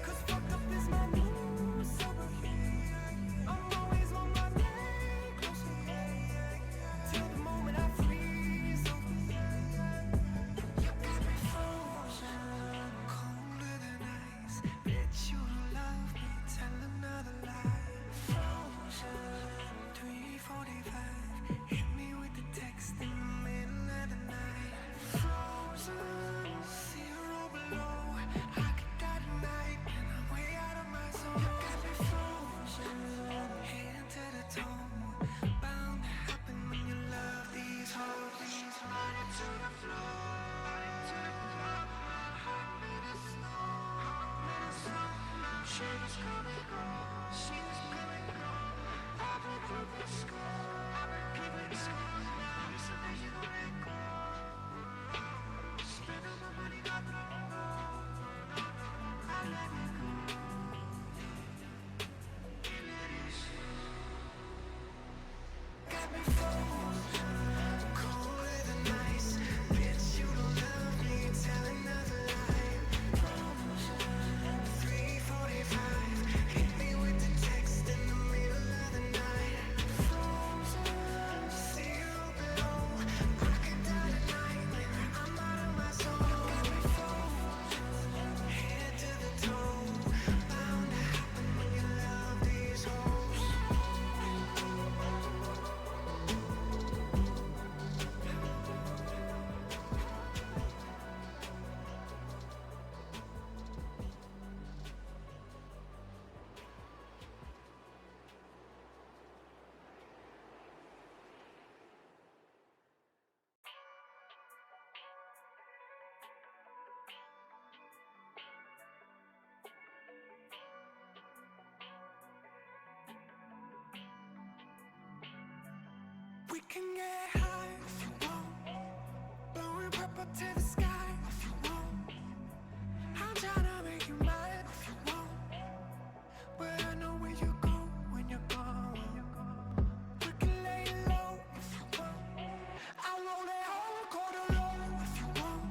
Cause fucked up is my new sober. I'm always on my day closer. Till the moment I freeze over. You got me frozen, colder than ice. Bet you don't love me, tell another lie. Frozen, 3:45. Hit me with the text in the middle of the night. Frozen, 0 below. I could die tonight, and I'm way out of my zone. You got me frozen, hand to the toe. Bound to happen when you love these hoes. Body to the floor, body to the floor. Heart made of snow, heart made of snow. She's coming home, she's coming home. I've been keeping score, I've been keeping score. You said that you don't let go. Spend all my money, not no, no, no, no. I let it go. And it is you. Got me frozen, colder than ice. Bitch, you don't love me, tell another lie. Frozen, 3:45. Hit me with the text in the middle of the night. Frozen, 0 below. I could die tonight, I'm out of my zone. Got me frozen, head to the toe. Bound to happen when you love these hoes. We can get high if you want. Blowing purple to the sky if you want. I'm tryna make you mine if you want. But I know where you go when you're gone. We can lay low if you want. I roll that whole quarter low if you want.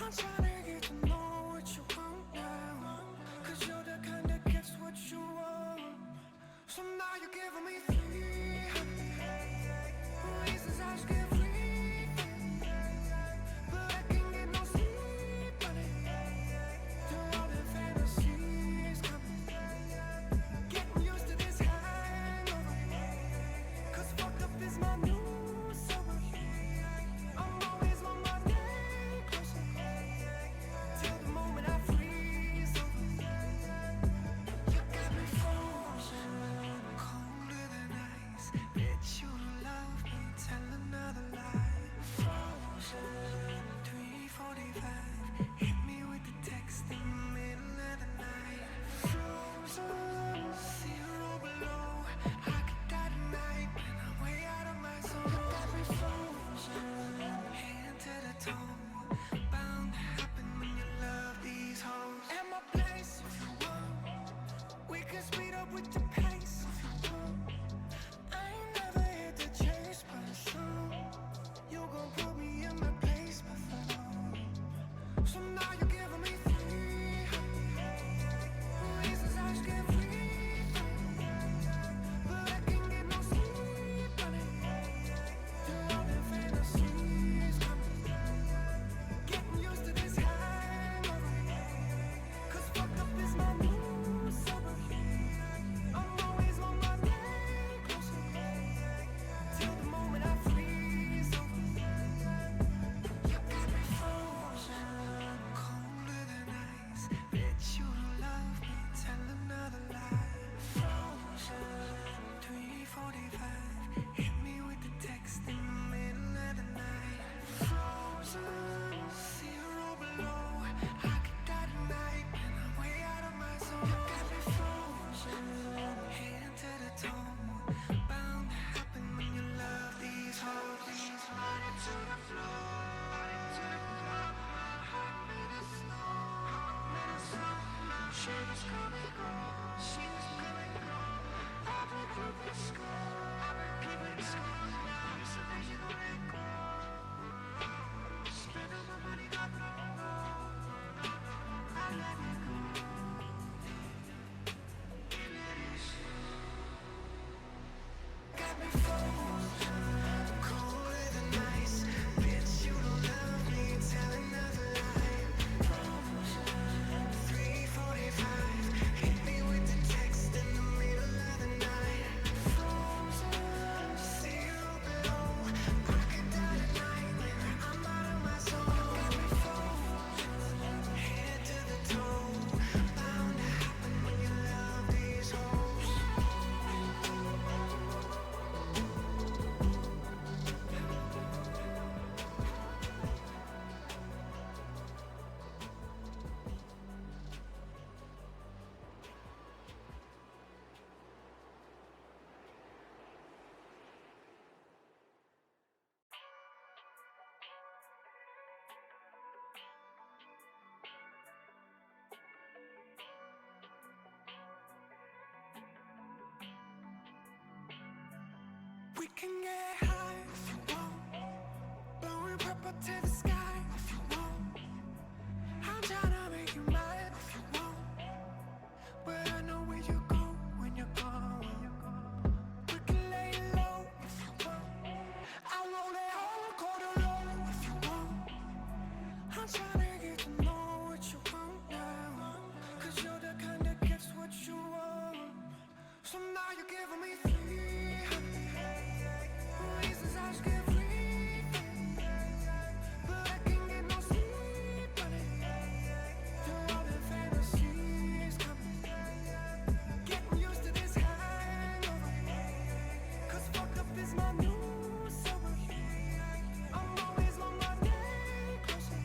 I'm tryna get to know what you want now. Cause you're the kind that gets what you want. So now you're giving me free reasons I should get free. But with the pace if you want. I ain't never hit the chase, but soon you gon' put me in my place before. So now you're giving me three reasons I should get free, but I can't get no sleep, honey. Through all the fantasies, getting used to this hangover, 'cause fucked up is my new sober. I'm always on my way closer, till the moment I freeze over. You got me frozen, colder than ice. Bet you don't love me, tell another lie. Frozen, 3:45. Hit me with the text in the middle of the night. Frozen, zero below. I could die tonight, and I'm way out of my zone. You got me frozen, heading to the tone. Bound to happen when you love these hoes. Body to the floor, body to the floor. Heart made of snow, heart made of snow. She was coming home, she was coming home. I've been keeping score, I've been keeping score. Now you said that you don't let go. Spend all my money, got no, I let it go. Got me frozen, colder than ice. Bitch, you don't love me, tell another lie. Frozen, 3:45. Hit me with the text in the middle of the night. Frozen, zero below. I could die tonight, nigga, I'm out of my zone. Got me frozen, head to the toe. Bound to happen when you love these hoes. We can get high if you want, blowing purple to the sky if you want. I'm tryna make you mine if you want, but I know where you go when you're gone. We can lay low if you want. I roll that whole quarter low if you want. I'm tryna get to know what you want now, 'cause you're the kind that gets what you want. So now you're giving me three reasons I should get free, but I can't get no sleep, honey. Through all the fantasies, getting used to this hangover, 'cause fucked up is my new sober. I'm always on my day closer,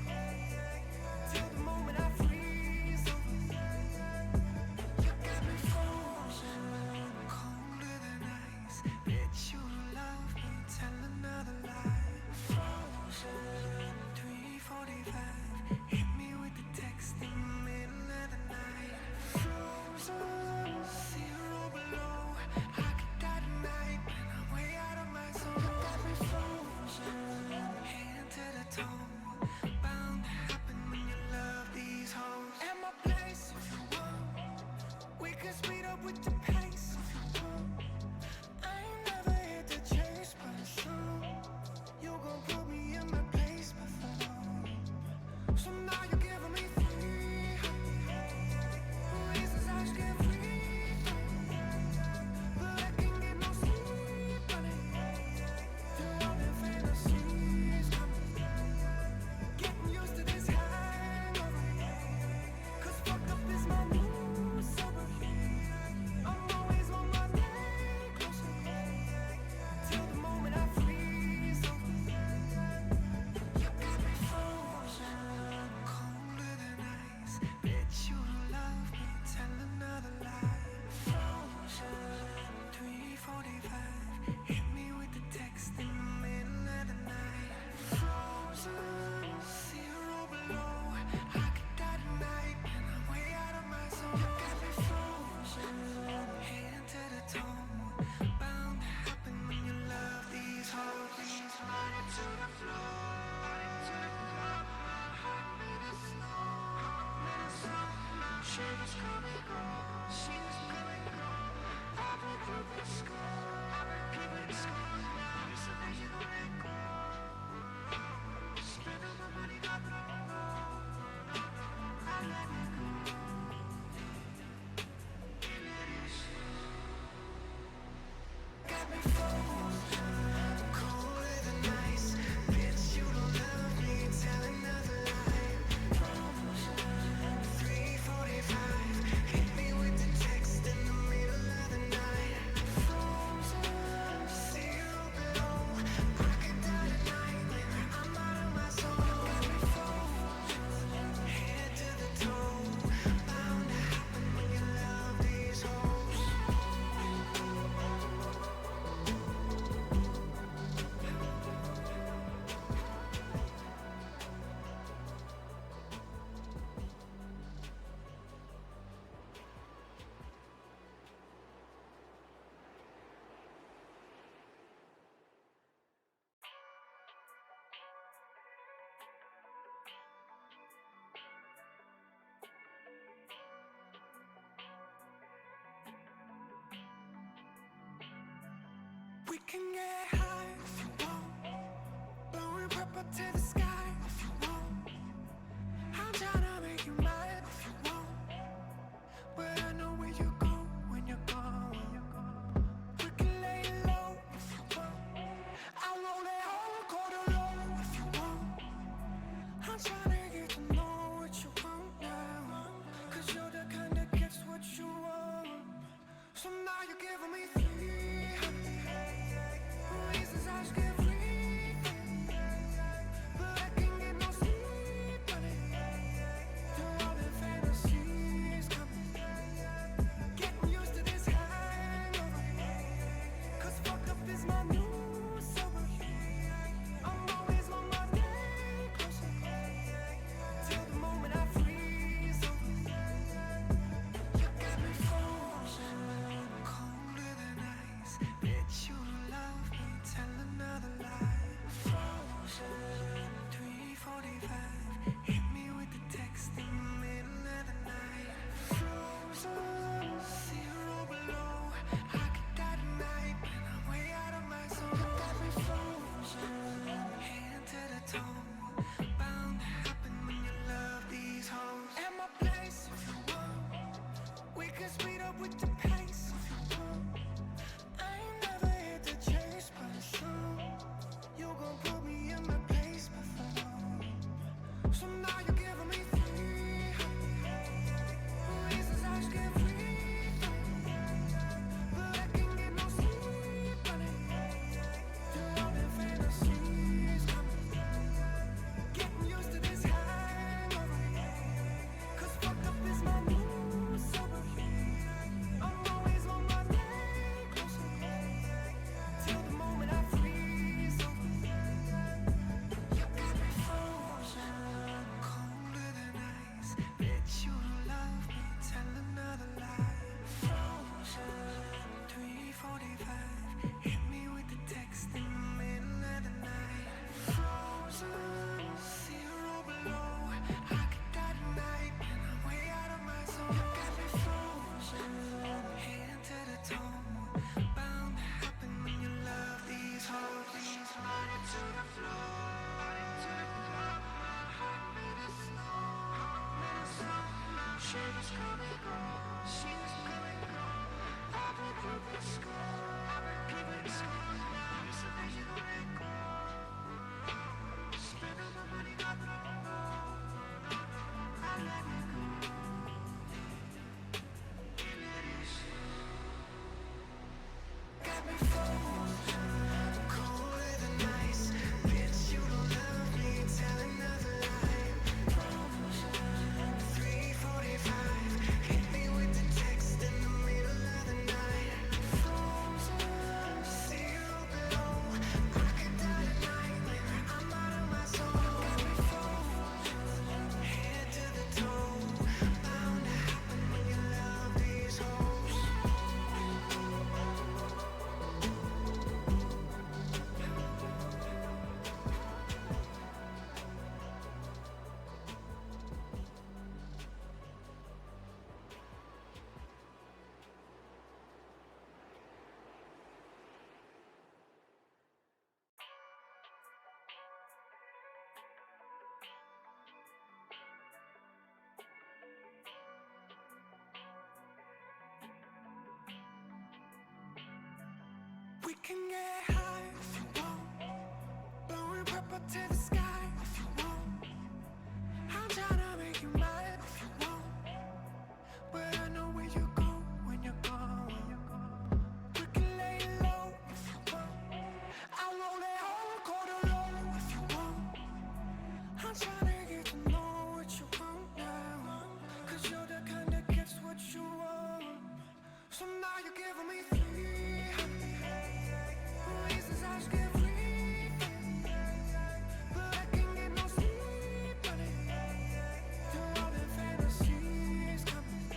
till the moment I freeze over. You got me frozen, colder than ice. Bet you don't love me, tell another lie. Frozen, 3:45. Hit me with the text in the middle of the night. Frozen, zero below. I could die tonight, and I'm way out of my zone. You got me frozen, heading to the toe. Bound to happen when you love these hoes. At my place if you want. We can speed up with the pace if you want. I ain't never hit the chase, but soon you gon' put me in my place before. So now you're giving me three reasons I should get free, but I can't get no sleep, honey. Through all the fantasies, getting used to this hangover, 'cause fucked up is my new sober. I'm We can get high if you want, blowing purple to the sky if you want. I'm tryna make you mine if you want, but I know where you go when you're gone. We can lay low if you want. I'll roll it all quarter low if you want. I'm tryna get to know what you want now, 'cause you're the kind that gets what you want. So now you're giving me reasons I should get free, but I can't get no sleep, honey. You're all in fantasies coming, getting used to this hangover, 'cause fucked up is my new sober. I'm always on my day closer, till the moment I freeze over. You got me frozen, colder than ice. Bet you don't love me, tell another lie. Frozen, 3:45. Hit me with the text in the middle of the night. Frozen, 0 below. I could die tonight, but I'm way out of my zone. You got me frozen, hand to the toe. Bound to happen when you love these hoes. At my place if you want. We can speed up with the pace if you want. I ain't never hit the chase, but soon you gon' put me in my place before. So now you're giving me reasons I should get free, but I can't get no sleep, honey. You're all in fantasies coming, getting used to this hangover, 'cause fucked up is my new sober. I'm can get high if you want, blowing purple to the sky if you want. I'm tryna make you mine if you want, but I know where you go when you're gone. We can lay low if you want. I won't let all quarter low if you want. I'm tryna get to know what you want now, 'cause you're the kind that gets what you want. So now you're giving me free reasons I should get free, but I can't get no sleep, honey. Through all the fantasies coming,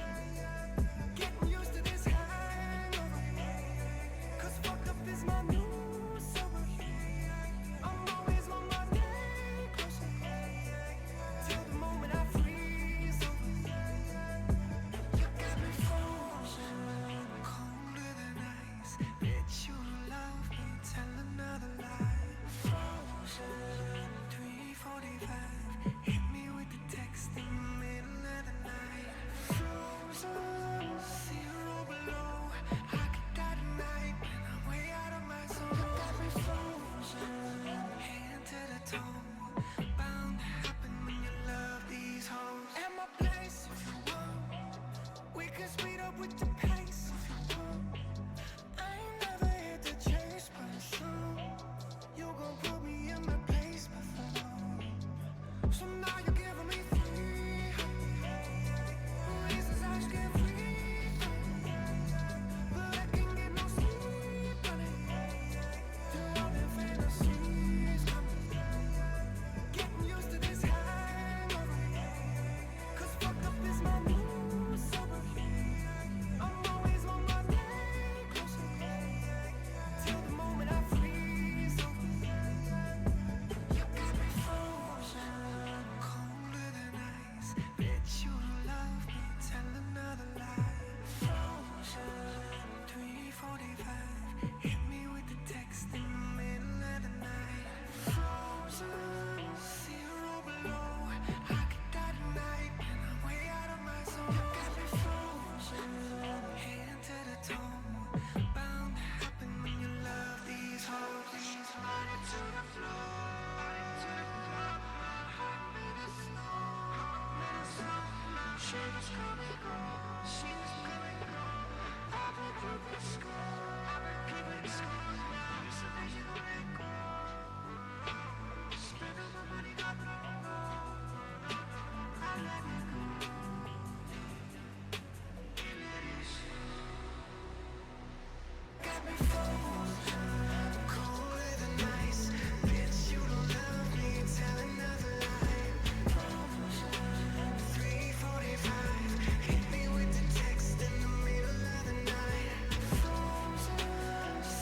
getting used to this hangover, 'cause fucked up is my new sober. I'm always on my day closer, till the moment I freeze over. You got me frozen, colder than ice. Bet you love me, tell another lie. Frozen, 3:45. Hit me with the text in the middle of the night. Frozen, 0 below. I could die tonight, but I'm way out of my zone. You got me frozen, hand to the toe. Bound to happen when you love these hoes. At my place if you want. We can speed up with the pace if you want. I ain't never hit the chase, but it's true. You gon' put me in my place before. So now you're giving me free reasons I should get free, but I can't get no sleep, honey. Through all the fantasies coming, getting used to this hangover, 'cause fucked up is my new sober. I'm always on my day closer, till the moment I freeze over. You got me frozen, colder than ice. Bet you love me, tell another lie. Frozen, 3:45. Hit me with the text in the middle of the night. Frozen, 0 below. I could die tonight, and I'm way out of my zone. You got me frozen, hand to the toe. Bound to happen when you love these hoes. Body to the floor, body to the floor. Heart made of snow, heart made of snow. She was coming home, she was coming home. I've been keeping score, I've been keeping score. Now you said that you gon' let go. Spending my money, got no, no, no, I let it go. Got me frozen, colder than ice. Bitch, you don't love me, tell another lie. Frozen, 3:45. Hit me with the text in the middle of the night. Frozen,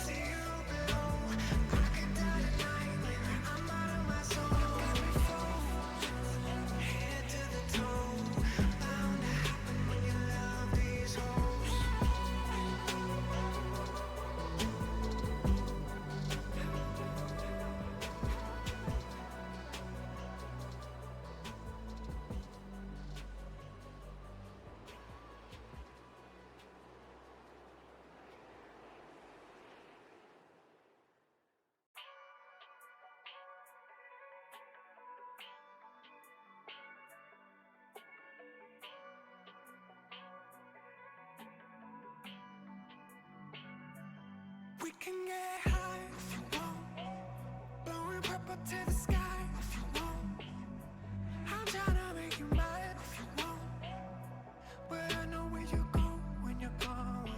0 below. I could die tonight, I'm out of my zone. Got me frozen, head to the toe. Bound to happen when you love these hoes. We can get high if you want, blowing purple to the sky if you want. I'm tryna make you mine if you want, but I know where you go when you're gone.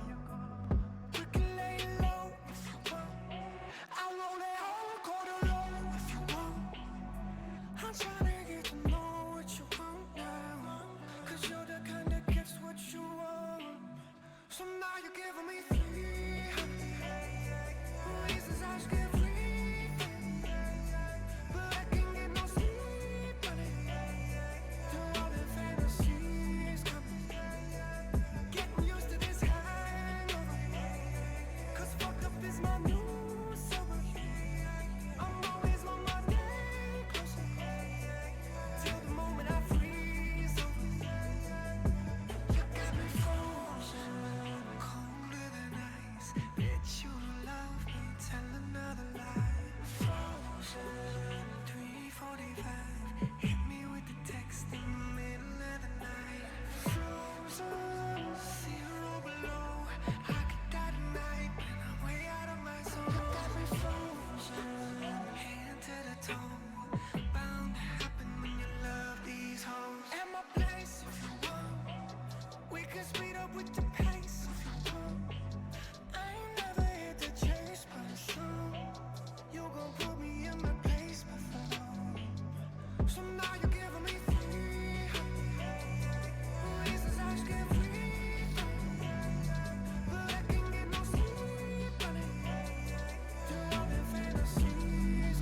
We can lay low if you want. I won't let all quarter low if you want. I'm tryna get to know what you want now, 'cause you're the kind that gets what you want. So now you're giving me free reasons I should get free, but I can speed up with the pace if you want. I ain't never hit the chase, but soon you gon' put me in my place before. So now you're giving me free reasons I should get free, but I can get no sleep on it. Through all the fantasies,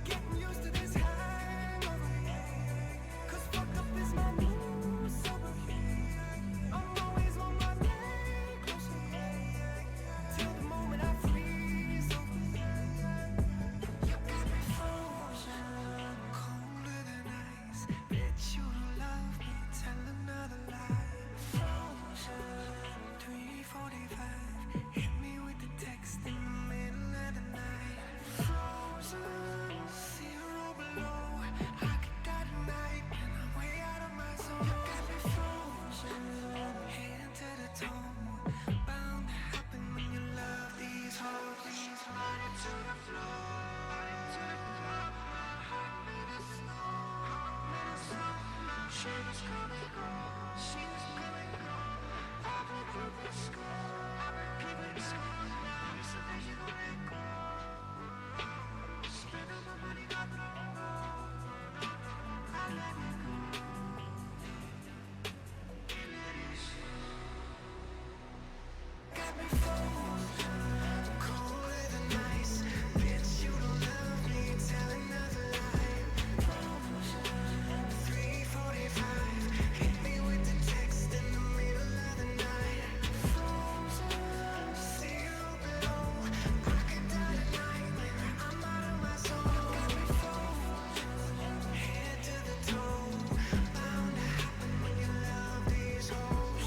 getting used to this hangover. 'Cause fucked up is my new sober. I'm always on my neck closer till the moment I freeze over. You got me frozen, colder than ice. Bet you don't love me, tell another lie. Frozen, 3:45. Hit me with the text in the middle of the night. Frozen, 0 below. I could die tonight, and I'm way out of my zone. You got me frozen, head to the toe. Bound to happen when you love these hoes. Body to the floor, body to the floor. My heart made of snow, heart made of snow. She was coming home, she was coming home. I've been keeping score, I've been keeping score. Now you said that you gon' let go. Spend all my money, not no, no, no, no. I let it go. And let it show. Got me frozen, colder than ice. Bitch, you don't love me, tell another lie. Frozen, 3:45. Hit me with the text in the middle of the night. Frozen, 0 below. I could die tonight, I'm out of my zone. Got me frozen, head to the toe. Bound to happen when you love these hoes.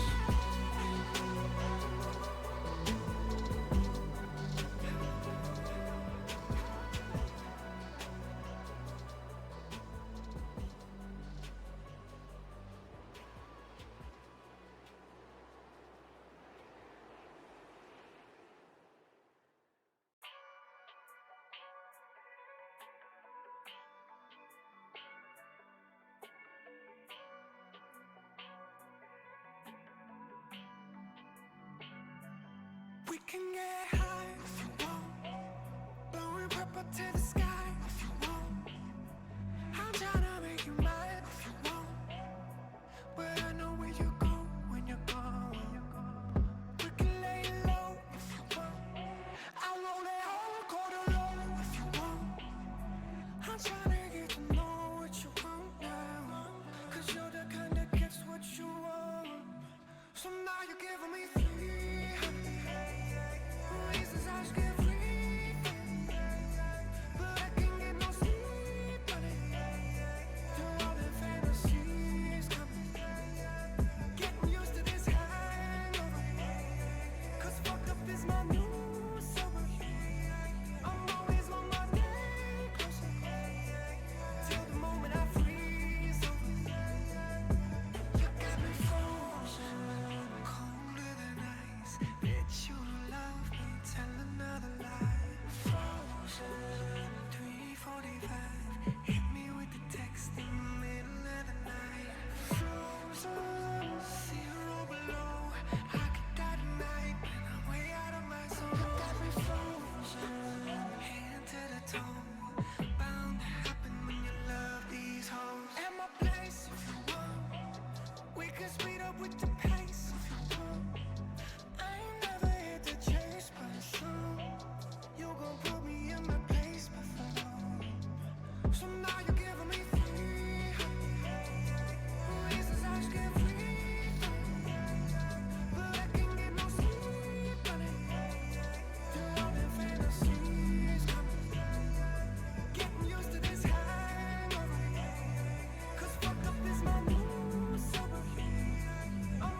We can get high if you want, blowing purple to the sky if you want. I'm tryna make you mine if you want, but I know where you go when you're gone. We can lay low if you want. I'll roll it hard, quarter low if you want. I'm tryna get to know what you want now, 'cause you're the kind that gets what you want. So now you're giving me free reasons I should get free, but I can get no sleep on it. Through all the fantasies, getting used to this hangover. 'Cause fucked up is my new sober. I'm always on my neck closer till the moment I freeze over. You got me frozen, colder than ice. Bet you don't love me, tell another lie. Frozen, 3:45. Hit me with the text in the middle of the night. Frozen, 0 below. I could die tonight, and I'm way out of my zone. You got me frozen, head to the toe. Bound to happen when you love these hoes. At my place if you want. We can speed up with the pace if you want. I ain't never hit the chase, but soon you gon' put me in my place before. So now you're giving me free reasons I should get free, but I can get no sleep on it. Through all the fantasies, getting used to this hangover. 'Cause fucked up is my new sober. I'm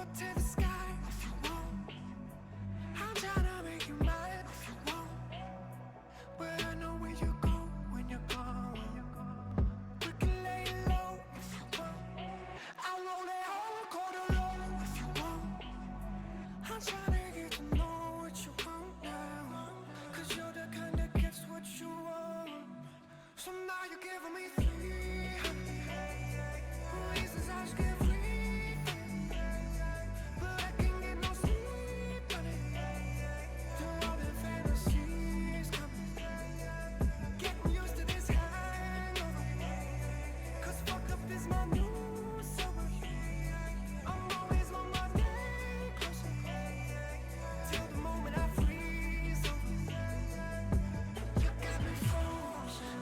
up to the sky if you want. I'm tryna make you mine if you want. But I know where you go when you're gone. We can lay low if you want. I'll roll it hard, quarter low if you want. I'm tryna get to know what you want now. Cause you're the kind that gets what you want. So now you're giving me 300 reasons I should get free. But I can't get no sleep, honey. Through all the fantasies coming. Getting used to this hangover. Cause fucked up is my new sober. I'm always on my day closer. Till the moment I freeze over. You got me frozen,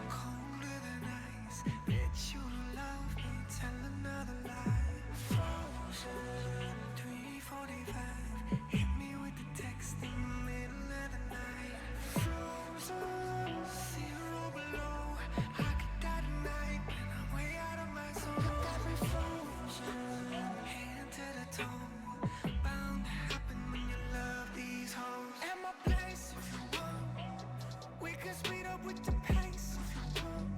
colder than ice. Bet you don't love me, tell another lie. Frozen, 3:45. Hit me with the text in the middle of the night. Frozen, 0 below. I could die tonight, and I'm way out of my zone. You got me frozen, hand to the toe. Bound to happen when you love these hoes. At my place if you want. We can speed up with the pace if you want.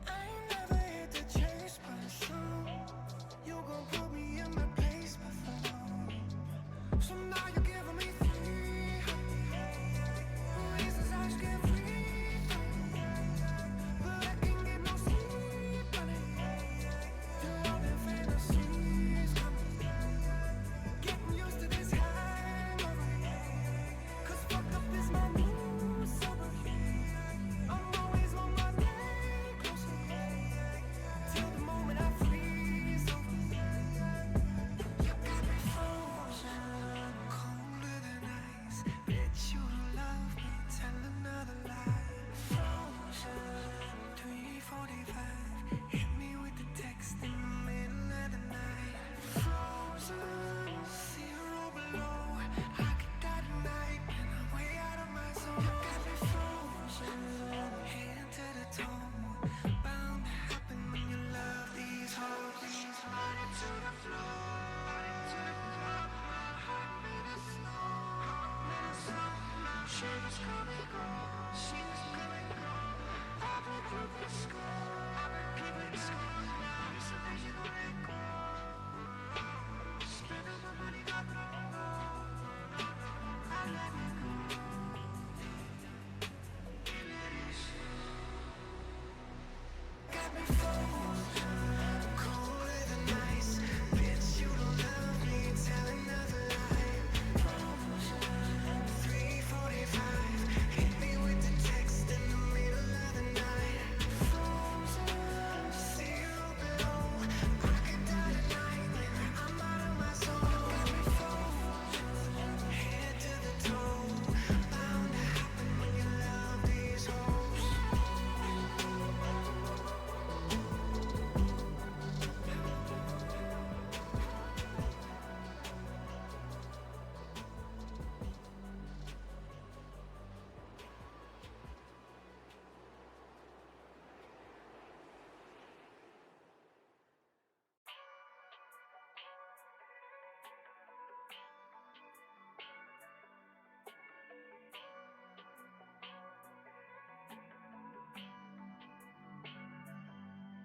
I ain't never hit the chase, but soon you gon' put me in my place before. So now you're giving me 300 reasons I should get free. But I can't get no sleep, honey. Through all the fantasies coming. Getting used to this hangover. Cause fucked up is my new sober. I'm always on my day closer. Till the moment I freeze over. You got me frozen, colder than ice. Bet you don't love me, tell another lie. Frozen, 3:45. Hit me with the text in the middle of the night. Frozen, 0 below. I could die tonight, and I'm way out of my zone. You got me frozen, hand to the toe. Bound to happen when you love these hoes. Running to the floor, running to the floor. My heart made of snow, heart made of snow. She was coming home, she was coming home. I've been keeping score, I've been keeping score. Now it's a vision of it go. Spending my money, got no, I let it go. Got me frozen, colder than ice. Bitch, you don't love me, tell another lie. Frozen, 3:45. Hit me with the text in the middle of the night. Frozen, 0 below. I could die tonight, I'm out of my zone. Got me frozen, head to the toe. Bound to happen when you love these hoes.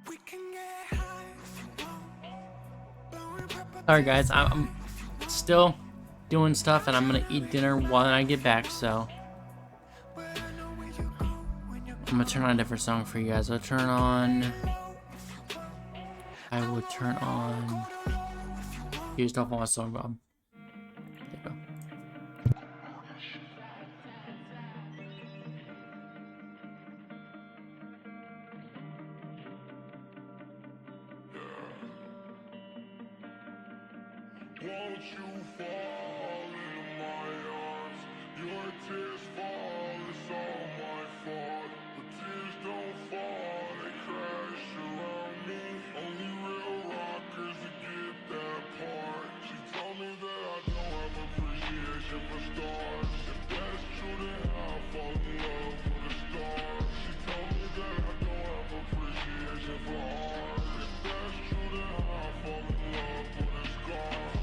We can get high if you want. Blowing pepper. Alright guys, I'm still doing stuff and I'm gonna eat dinner while I get back, so I'm gonna turn on a different song for you guys. I will turn on You just don't want a song, Bob. There you go. Won't you fall into my arms? Your tears fall, it's all my fault. But tears don't fall, they crash around me. Only real rockers that get that part. She told me that I don't have appreciation for stars. If that's true, then I'll fall in love with a star. She told me that I don't have appreciation for art. If that's true, then I'll fall in love with a scar.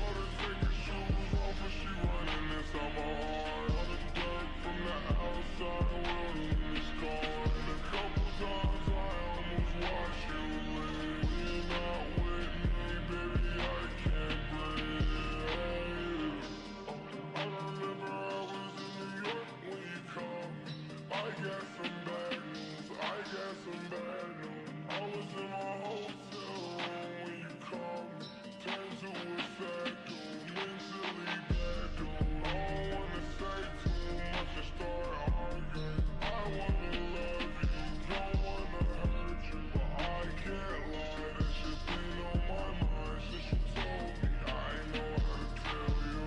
got some bad news. I was in my hotel room when you called me. Turned to a sad dude, mentally bad dude. I don't wanna say too much and start arguing. I wanna love you, don't wanna hurt you, but I can't lie. That shit been on my mind since you told me. I ain't know how to tell you.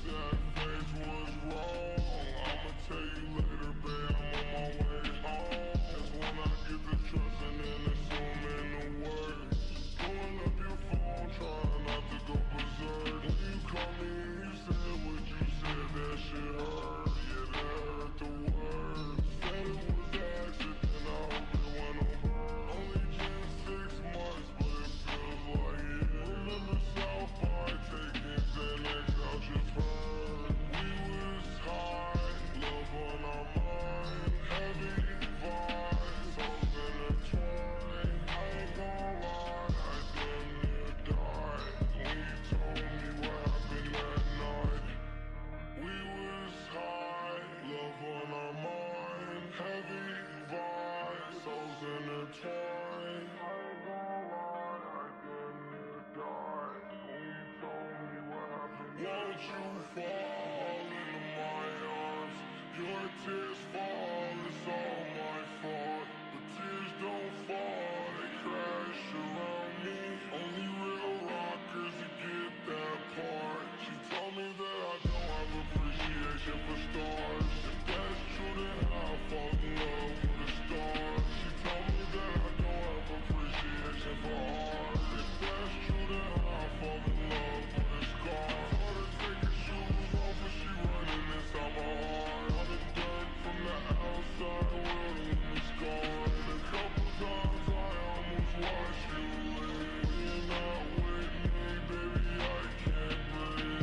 That face was wrong. I'ma tell you later, babe. I'm on my way home. That's when I get to trusting and assuming the words. Pulling up your phone, trying not to go berserk. When you called me and you said what you said, that shit hurt. Yeah, that hurt the words. Said it was an accident, I hope it went over. Only just 6 months, but it feels like it. Remember South by taking Xanax out your fur. We was high, love on our mind, heavy vibes, souls intertwined. I ain't gon' lie, I damn near died when you told me what happened that night. We was high, love on our mind, heavy vibes, souls intertwined. I ain't gon' lie, I damn near died when you told me what happened. Won't you fall into my arms? Your tears fall, it's all my fault. But tears don't fall, they crash around me. Only real rockers that get that part. She told me that I don't have appreciation for stars. If that's true, then I'll fall in love with a star. She told me that I don't have appreciation for art. If that's true, then I'll fall in love with a scar. Told her take her shoes off, but she running inside my heart. All the dirt from the outside world in the scar. And a couple times I almost watched you leave. When you're not with me, baby, I can't breathe.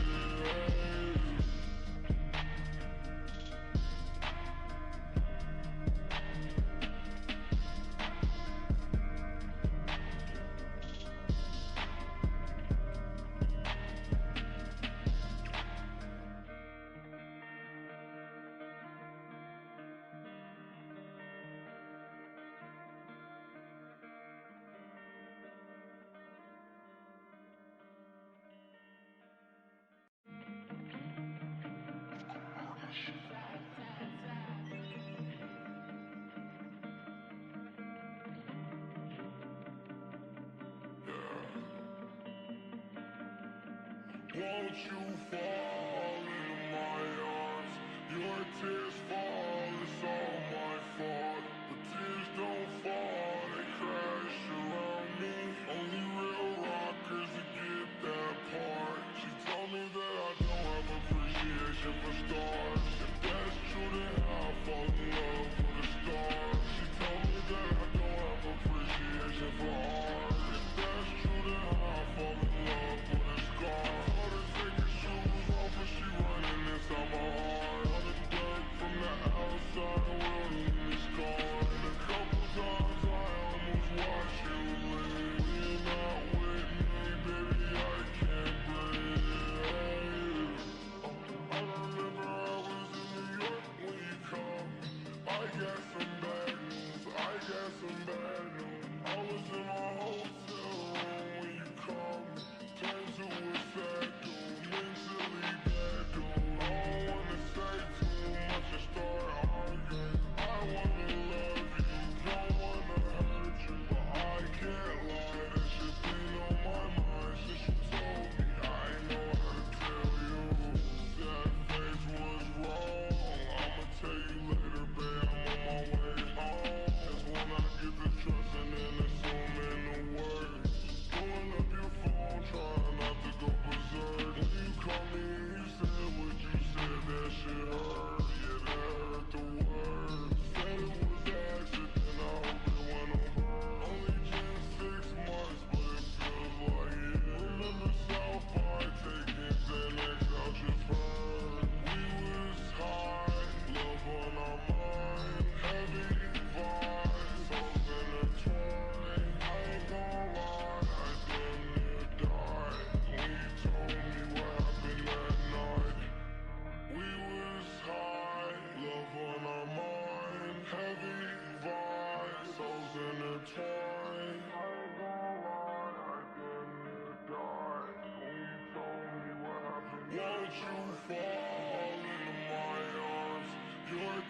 Won't you fall into my arms? Your tears fall, it's all my fault. But tears don't fall, they crash around me. Only real rockers that get that part. She told me that I don't have appreciation for stars. If that's true, then I'll fall in love with a star. She told me that I don't have appreciation for art. If that's true, then I'll fall in love with a scar. Told her take her shoes off,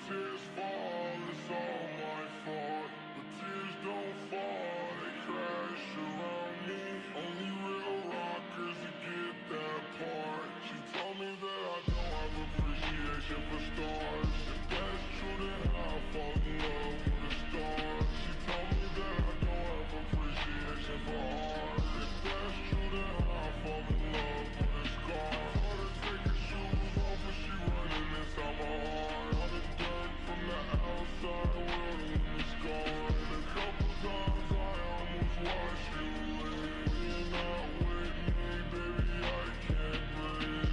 tears fall, it's all my fault. But tears don't fall, they crash around me. Only real rockers that get that part. She told me that I don't have appreciation for stars. If that's true, then I'll fall in love with a star. She told me that I don't have appreciation for art. If that's true, then I'll fall in love with a scar. Told her take her shoes off, but she running inside my heart. All the dirt from the outside world in the scar. And a couple times I almost watched you leave. You're not with me, baby, I can't breathe.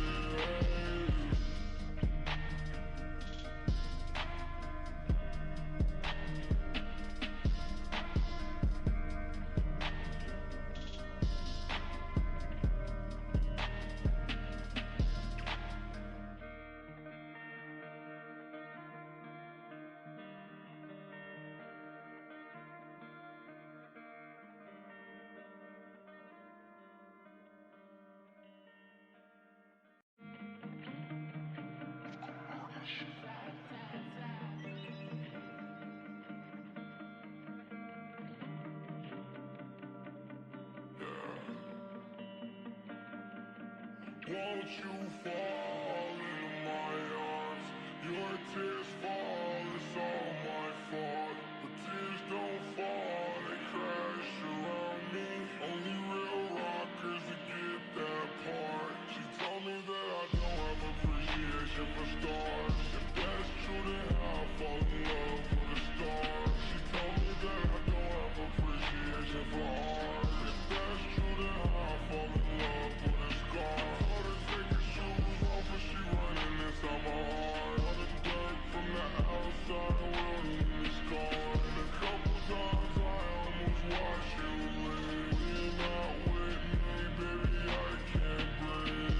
Won't you fall into my arms? Your tears fall, it's all my fault. But tears don't fall, they crash around me. Only real rockers that get that part. She told me that I don't have appreciation for stars. If that's true, then I'll fall in love with a star. She told me that I don't have appreciation for art. If that's true, then I'll fall in love with a scar. Take her shoes off, but she running inside my heart. All the dirt from the outside world in the scar. And a couple times I almost watched you leave. You're not with me, baby, I can't breathe.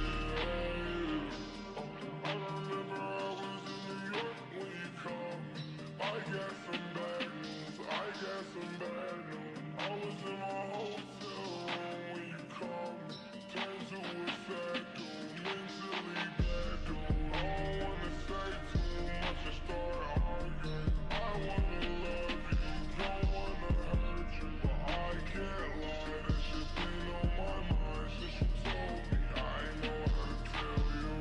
I remember I was in New York when you called me. I got some bad news, I got some bad news. I was in my hotel room when you called me. Turned to a sad dude, mentally bad dude. I don't wanna say too much and start arguing. I wanna love you, don't wanna hurt you, but I can't lie. That shit been on my mind since you told me. I ain't know how to tell you.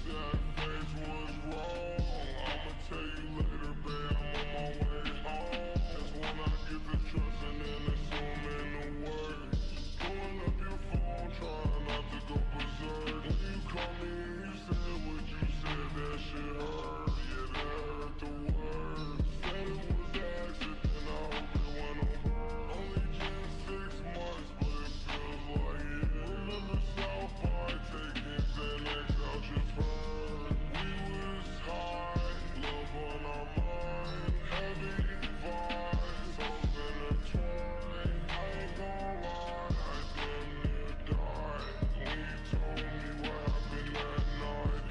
That face was wrong. I'ma tell you later, babe. I'm on my way home. That's when I get to trusting and assuming the worst. Pulling up your phone, trying not to go berserk. When you called me and you said what you said, that shit hurt. Yeah, that hurt the worst. Said it was an accident, I hope it went over. Only just 6 months, but it feels like it. Remember South Park taking Xanax out your fur. We was high, love on our mind, heavy vibes, souls intertwined. I ain't gon' lie, I damn near died when you told me what happened that night.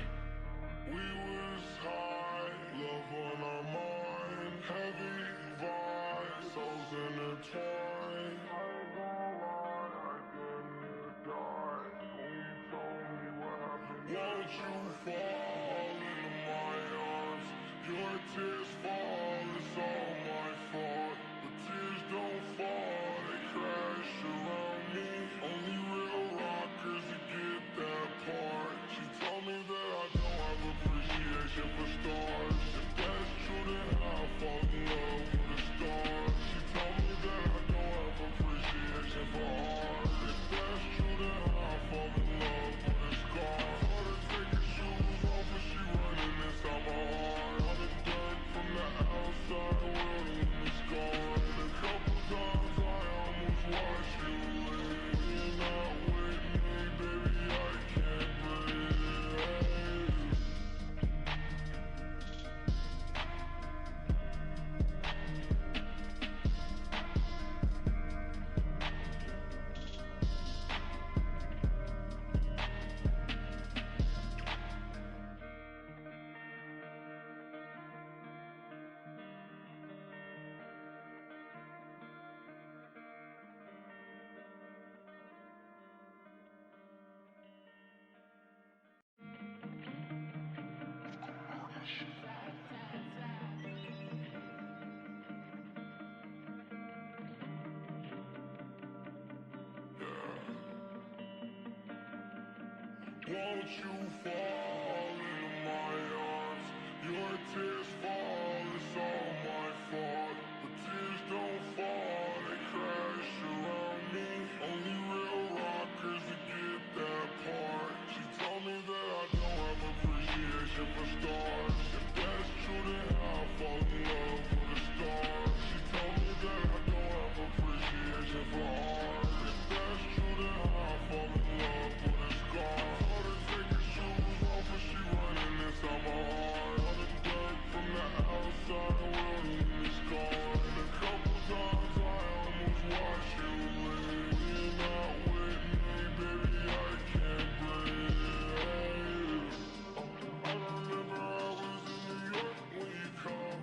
We was high, love on our mind, heavy vibes, souls intertwined. I ain't gon' lie, I damn near died when you told me what happened. Won't you fall into my arms? Your tears fall, it's all my fault. But tears don't fall, they crash around me. Only real rockers that get that part. She told me that I don't have appreciation for stars. If that's true, then I'll fall in love with a star. She told me that I don't Won't you fall into my arms? Your tears fall, it's all my fault. But tears don't fall, they crash around me. Only real rockers that get that part. She told me that I don't have appreciation for stars. If that's true, then I'll fall in love with a star. She told me that I don't have appreciation for art. If that's true, then I'll fall in love with a scar. Told her take her shoes off and she running inside my heart. On the dirt from the outside, will leave me scarred. A couple times I almost watched you leave. You're not with me, baby, I can't breathe. I remember I was in New York when you called.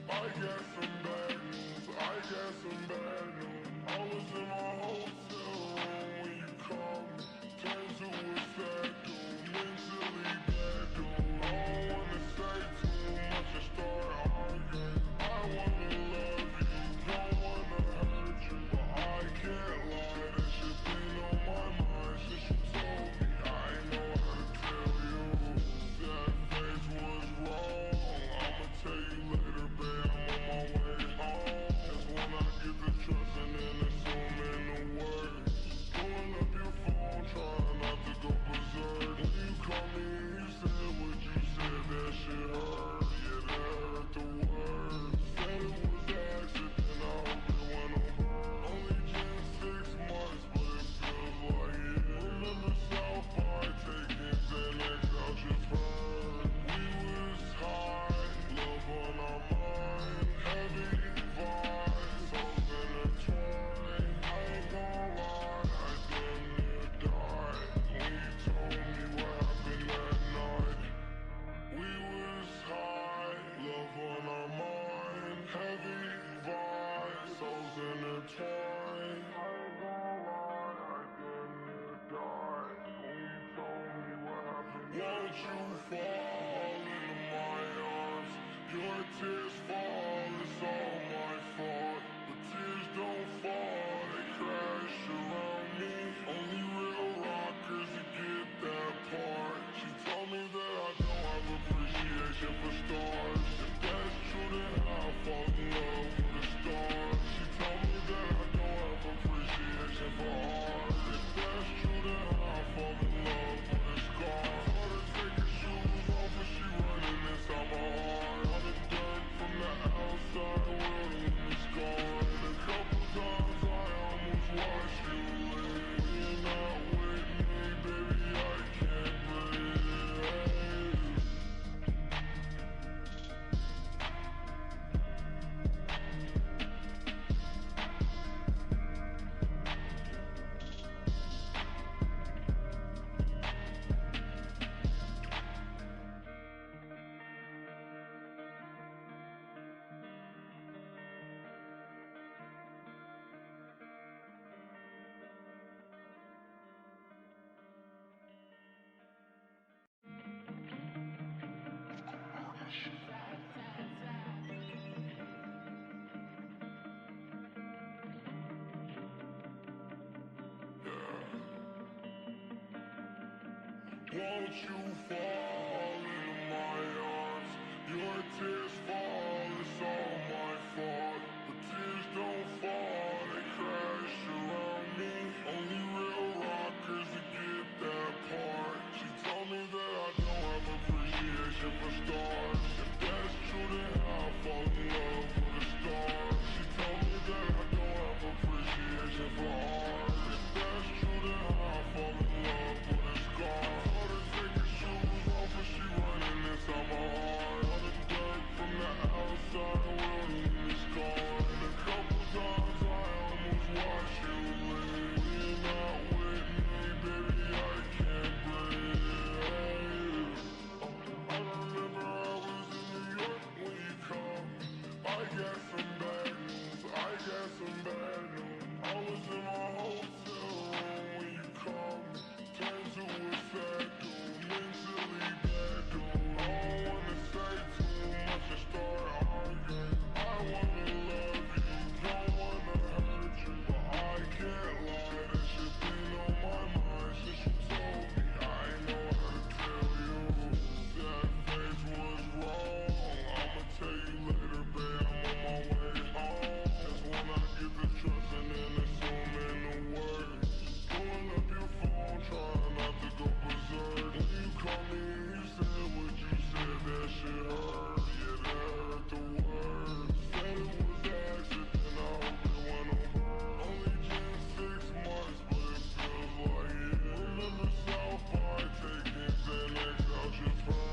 I got some bad news, I got some bad news. I was in my hotel room when you called me. Turned to a sad dude, mentally bad dude. I don't wanna say too much and start arguing. I wanna love you, don't wanna hurt you, but I can't lie. That shit been on my mind since you told me. I know how to tell you that face was wrong. I'ma tell you later, babe, I'm on my way home. That's when I get to trusting and assuming the worst. Pulling up your phone, trying not to go berserk. When you called me and you said what you said, that shit hurt. Yeah, that hurt the worst. Said it was an accident, I hope it went over. Only been 6 months, but it feels like it. Remember South Park taking Xanax out your fur. We was high, love on our mind, heavy vibes, souls intertwined. I ain't gonna lie, I damn near died when you told me what happened that night. We was high, love on our mind, heavy vibes, souls intertwined. I ain't gonna lie, I damn near died when you told me what happened. Won't you fall into my arms? Your tears fall, it's all my fault. But tears don't fall, they crash around me. Only real rockers that get that part. She told me that I don't have appreciation for stars. If that's true, then I'll fall in love with a star. She told me that I don't have appreciation for art. If that's true, then I'll fall in love with a scar. Told her take her shoes off and she running inside my heart. On the dirt from the outside, will leave me scarred. A couple times I almost watched you leave. You're not with me, baby, I can't breathe. Won't you fall into my arms? Your tears fall, it's all my fault. But tears don't fall, they crash around me. Only real rockers that get that part. She told me that I don't have appreciation for stars. If that's true, then I'll fall in love with a star. She told me that I don't have appreciation for art. If that's true, then I'll fall in love with a scar. Told her take her shoes off and she running inside my heart. On the dirt from the outside, will leave me scarred. A couple times I almost watched you leave. You're not with me, baby, I can't breathe. I remember I was in New York when you called. I got some bad news, I got some bad news. I was in my hotel room when you called me. Turned to a sad dude, mentally bad dude. I don't wanna say too much and start arguing. I wanna love you, don't wanna hurt you, but I can't lie. That shit been on my mind since you told me. I know trusting and assuming the worst. Pulling up your phone, trying not to go berserk. When you call me, you said what you said, that shit hurt. Yeah, that hurt the worst. Said it was an accident, I hope it went over. Only just 6 months, but it feels like it. Remember South Park taking Xanax out your fur.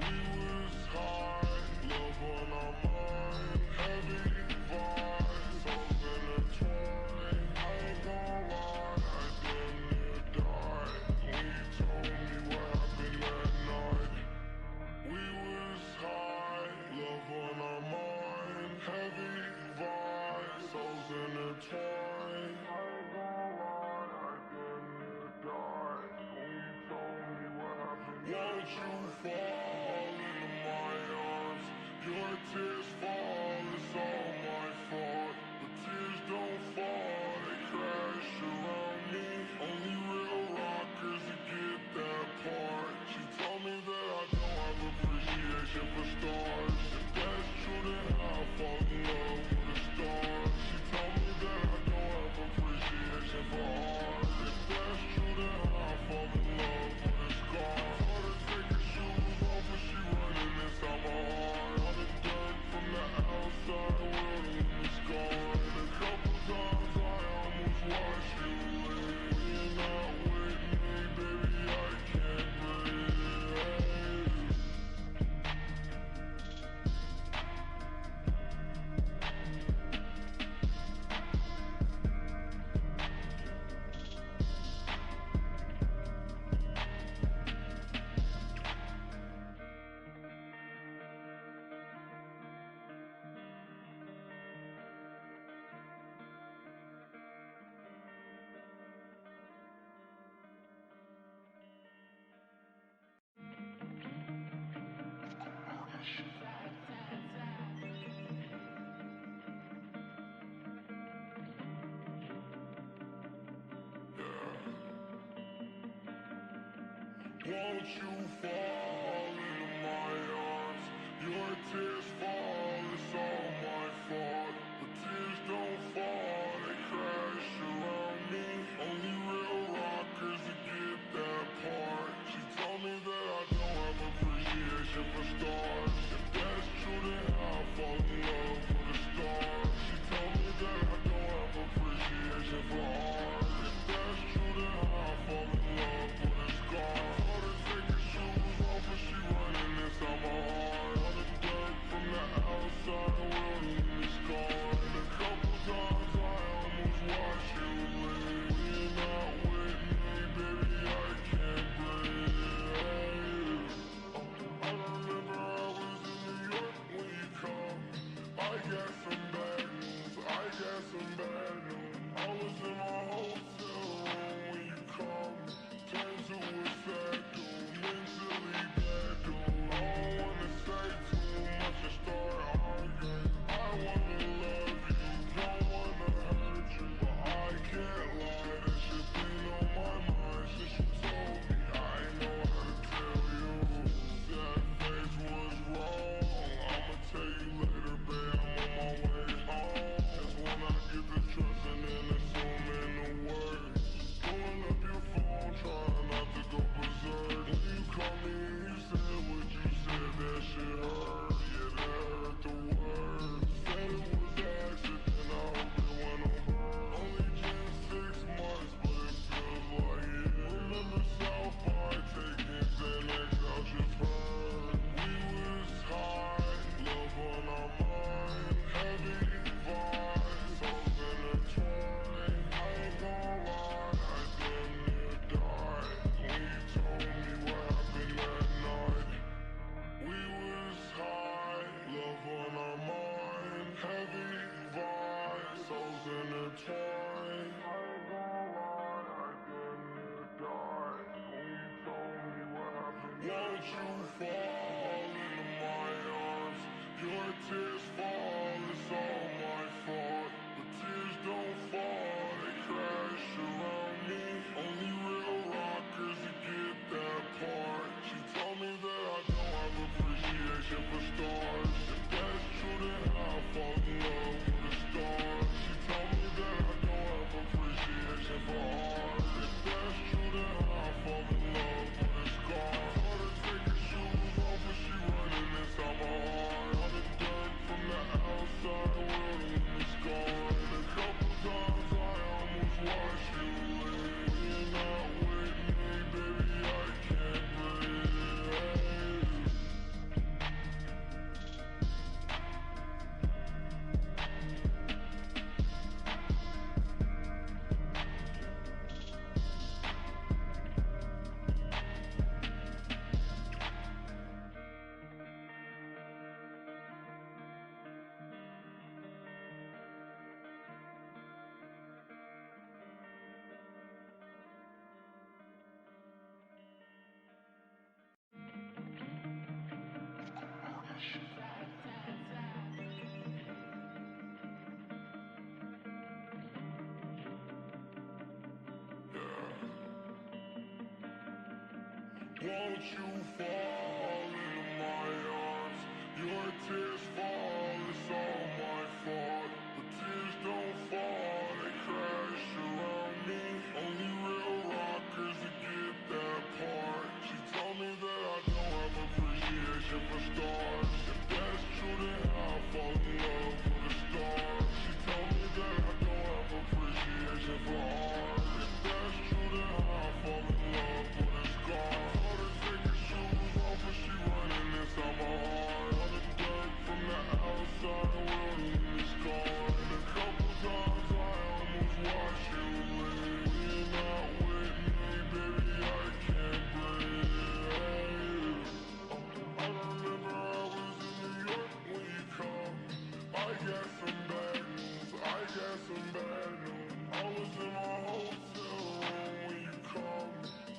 We was high, love on our mind, heavy vibes, souls intertwined. I ain't gon' lie, I damn near died when you told me what happened that night. We was high, love on our mind, heavy vibes, souls intertwined. I ain't gon' lie, I damn near died when you told me what happened. Won't you fall into my arms? Your tears fall, it's all my fault. But tears don't fall, they crash around me. Only real rockers that get that part. She told me that I don't have appreciation for stars. If that's true, then I'll fall in love with a star. She told me that I don't have appreciation for art. If that's true, then I'll fall in love with a scar. Told her take her shoes off, but she running inside my heart. All the dirt from the outside will leave me scarred. And a couple times I almost watched you leave. When you're not with me, baby, I can't breathe. Won't you fall into my arms? Your tears fall, it's all my fault. But tears don't fall, they crash around me. Only real rockers that get that part. She told me that I don't have appreciation for stars. If that's true, then I'll fall in love with a star. She told me that I don't have appreciation for art. If that's true, then I'll fall in love with a scar. Told her take her shoes off, but she running inside my heart. All the dirt from the outside will leave me scarred. And a couple times I almost watched you leave. When you're not with me, baby, I can't breathe. I remember I was in New York when you called me. I got some bad news, I got some bad news. I was in my hotel room when you called me. Turned to a sad dude, mentally bad dude. I don't wanna say too much and start arguing. I wanna love you, don't wanna hurt you. But I can't lie, that shit been on my mind since you told me. I know how to tell you that face was wrong. I'ma tell you later, babe, I'm on my way home. That's when I get to trusting and assuming the worst. Pulling up your phone, trying not to go berserk. When you call me, you said what you said, that shit hurt. Yeah, that hurt the worst. Said it was an accident, I hope it went over. Only just 6 months, but it feels like it. Remember South Park taking Xanax out your fur. We was high, love on our mind, heavy vibes, souls intertwined. I ain't gon' lie, I damn near died when you told me what happened that night. We was high, love on our mind, heavy vibes, souls intertwined. I ain't gon' lie, I damn near died when you told me what happened. Won't you fall into my arms? Your tears fall, it's all my fault. But tears don't fall, they crash around me. Only real rockers that get that part. She told me that I don't have appreciation for stars. If that's true, then I'll fall in love with a star. She told me Won't you fall into my arms? Your tears fall, it's all my fault. But tears don't fall, they crash around me. Only real rockers that get that part. She told me that I don't have appreciation for stars. If that's true, then I'll fall in love with a star. She told me that I don't have appreciation for art. If that's true, then I'll fall in love with a scar. Told her take her shoes off, but she running inside my heart. On the dirt from the outside, we'll leave me scarred. And a couple times I almost watched you leave. When you're not with me, baby, I can't breathe. I remember I was in New York when you come. I got some bad news, I got some bad news. I was in my hotel room when you come.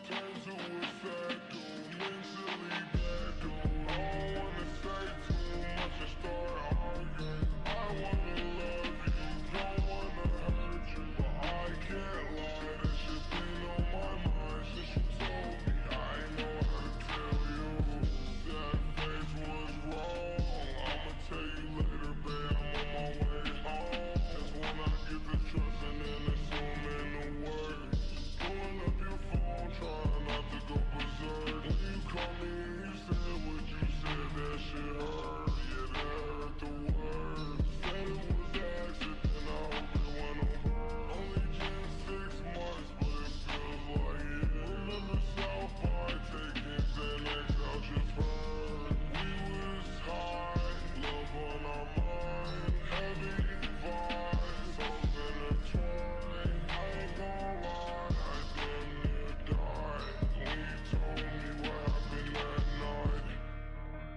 Turned to a sad dude, mentally bad dude. I don't wanna say too much and start arguing. I wanna love you, don't wanna hurt you. But I can't lie, that shit been on my mind since you told me. I know how to tell you that face was wrong. I'ma tell you later, babe, I'm on my way home. That's when I get to trusting and assuming the worst. Pulling up your phone, trying not to go berserk. When you call me and you said what you said, that shit hurt. Yeah, that hurt the worst. Said it was an accident, I hope it went on burn. Only been 6 months, but it feels like it. Remember South by taking Xanax out your fur. We was high, love on our mind, heavy vibes, souls intertwined. I ain't gon' lie, I damn near died when you told me what happened that night.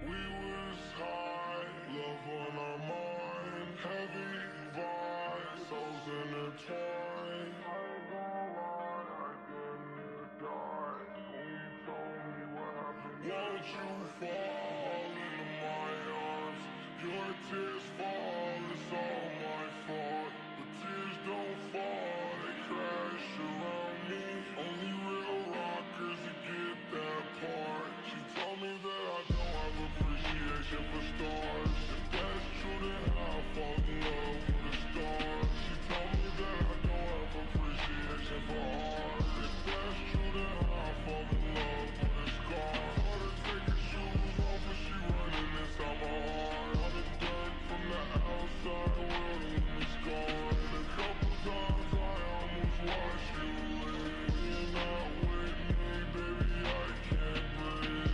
We was high, love on our mind, heavy vibes, souls intertwined. I ain't gon' lie, I damn near died when you told me what happened. Won't you fall into my arms? Your tears fall, it's all my fault. But tears don't fall, they crash around me. Only real rockers that get that part. She told me that I don't have appreciation for stars. If that's true, then I'll fall in love with a star. She told me that I don't have appreciation for art. If that's true, then I'll fall in love with a scar. Told her take her shoes off, but she running inside my heart. On the dirt from the outside, will leave me scarred. And a couple times I almost watched you leave. When you're not with me, baby, I can't breathe.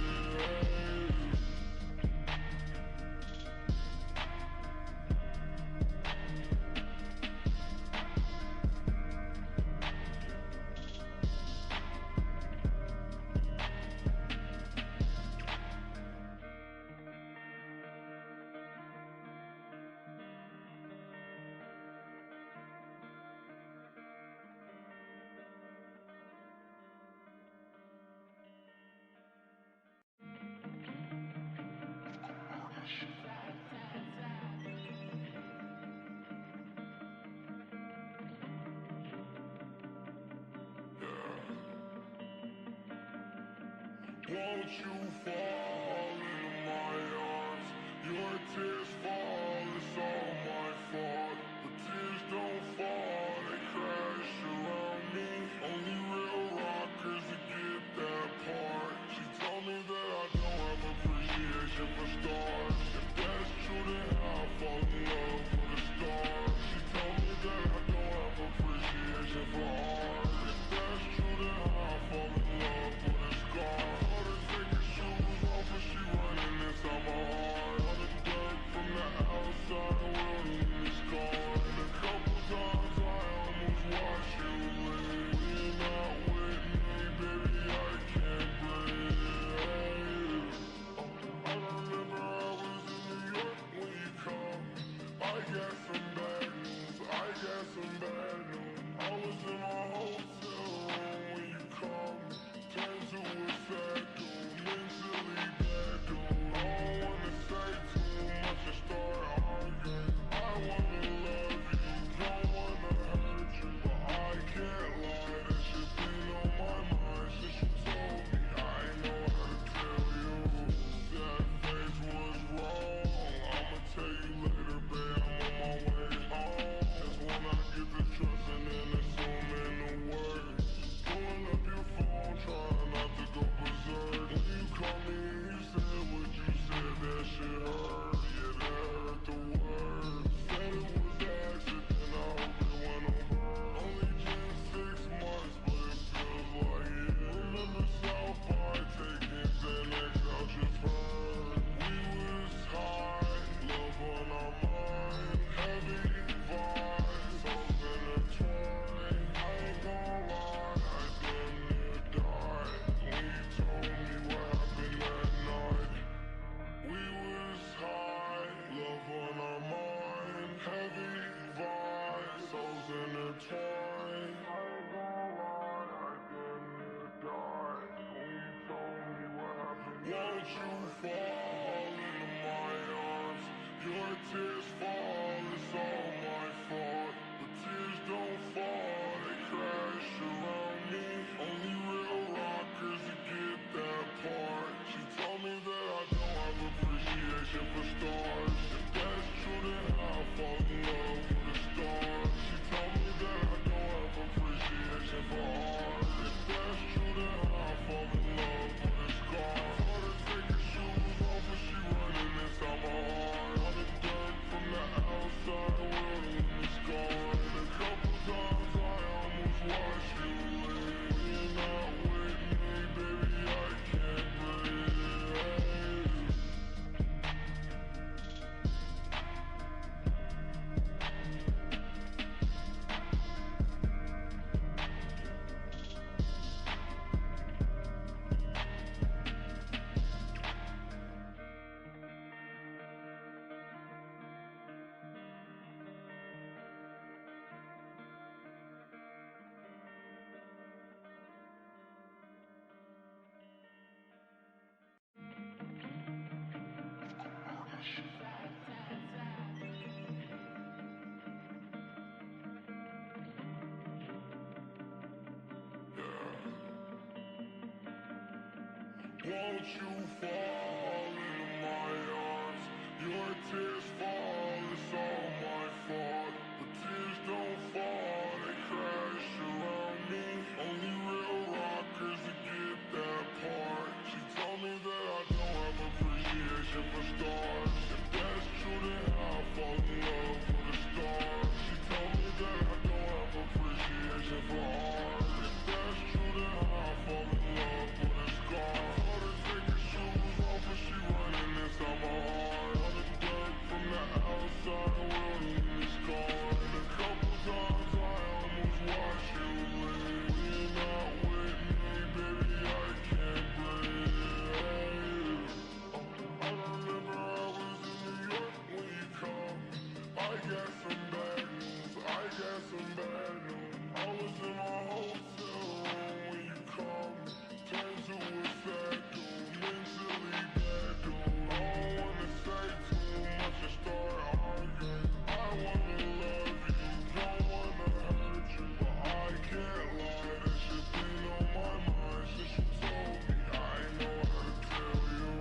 Won't you fall into my arms? Your tears fall, it's all my fault. But tears don't fall, they crash around me. Only real rockers that get that part. She told me that I don't have appreciation for stars. If that's true, then I'll fall in love with a star. She told me that I don't have appreciation for art. If that's true, then I'll fall in love with a scar. Told her take her shoes off, but she running inside my heart. On the dirt from the outside, will leave me scarred. And a couple times I almost watched you leave. When you're not with me, baby, I can't breathe. I remember I was in New York when you come. I got some bad news, I got some bad news. I was in my hotel room when you come. Turned to a sad dude, mentally bad dude. I don't wanna say too much and start arguing. I wanna love you, don't wanna hurt you. But I can't lie, that shit been on my mind since you told me. I know intertwined. I ain't gonna lie, I didn't need to die. When you told me what happened, won't you fall into my arms? Your tears fall, it's all my fault. But tears don't fall, they crash around me. Only real rockers that get that part. She told me that I don't have appreciation for stars. If that's true, then I'll fall in love with a star. She told me that I don't have appreciation for art. If that's true, then I'll fall in love with a scar. Told her take her shoes off, but she running inside my heart. All the dirt from the outside world leave me scarred. A couple times I almost watched you leave. You're not with me, baby, I can't breathe. Won't you fall into my arms? Your tears fall, it's all my fault. But tears don't fall, they crash around me. Only real rockers that get that part. She told me that I don't have appreciation for stars. If that's true, then I'll fall in love with a star. She told me that I don't have appreciation for art. If that's true, then I'll fall in love with a scar. Take her shoes off, but she running inside my heart. All the dirt from the outside world leave me scarred. A couple times I almost watched you leave. You're not with me, baby, I can't breathe. I remember I was in New York when you called me. I got some bad news, I got some bad news. I was in my hotel room when you called me. Turned to a sad dude, mentally bad dude. I don't wanna say too much and start arguing. I wanna love you, don't wanna hurt you, but I can't lie. That shit been on my mind since you told me. I know how to tell you.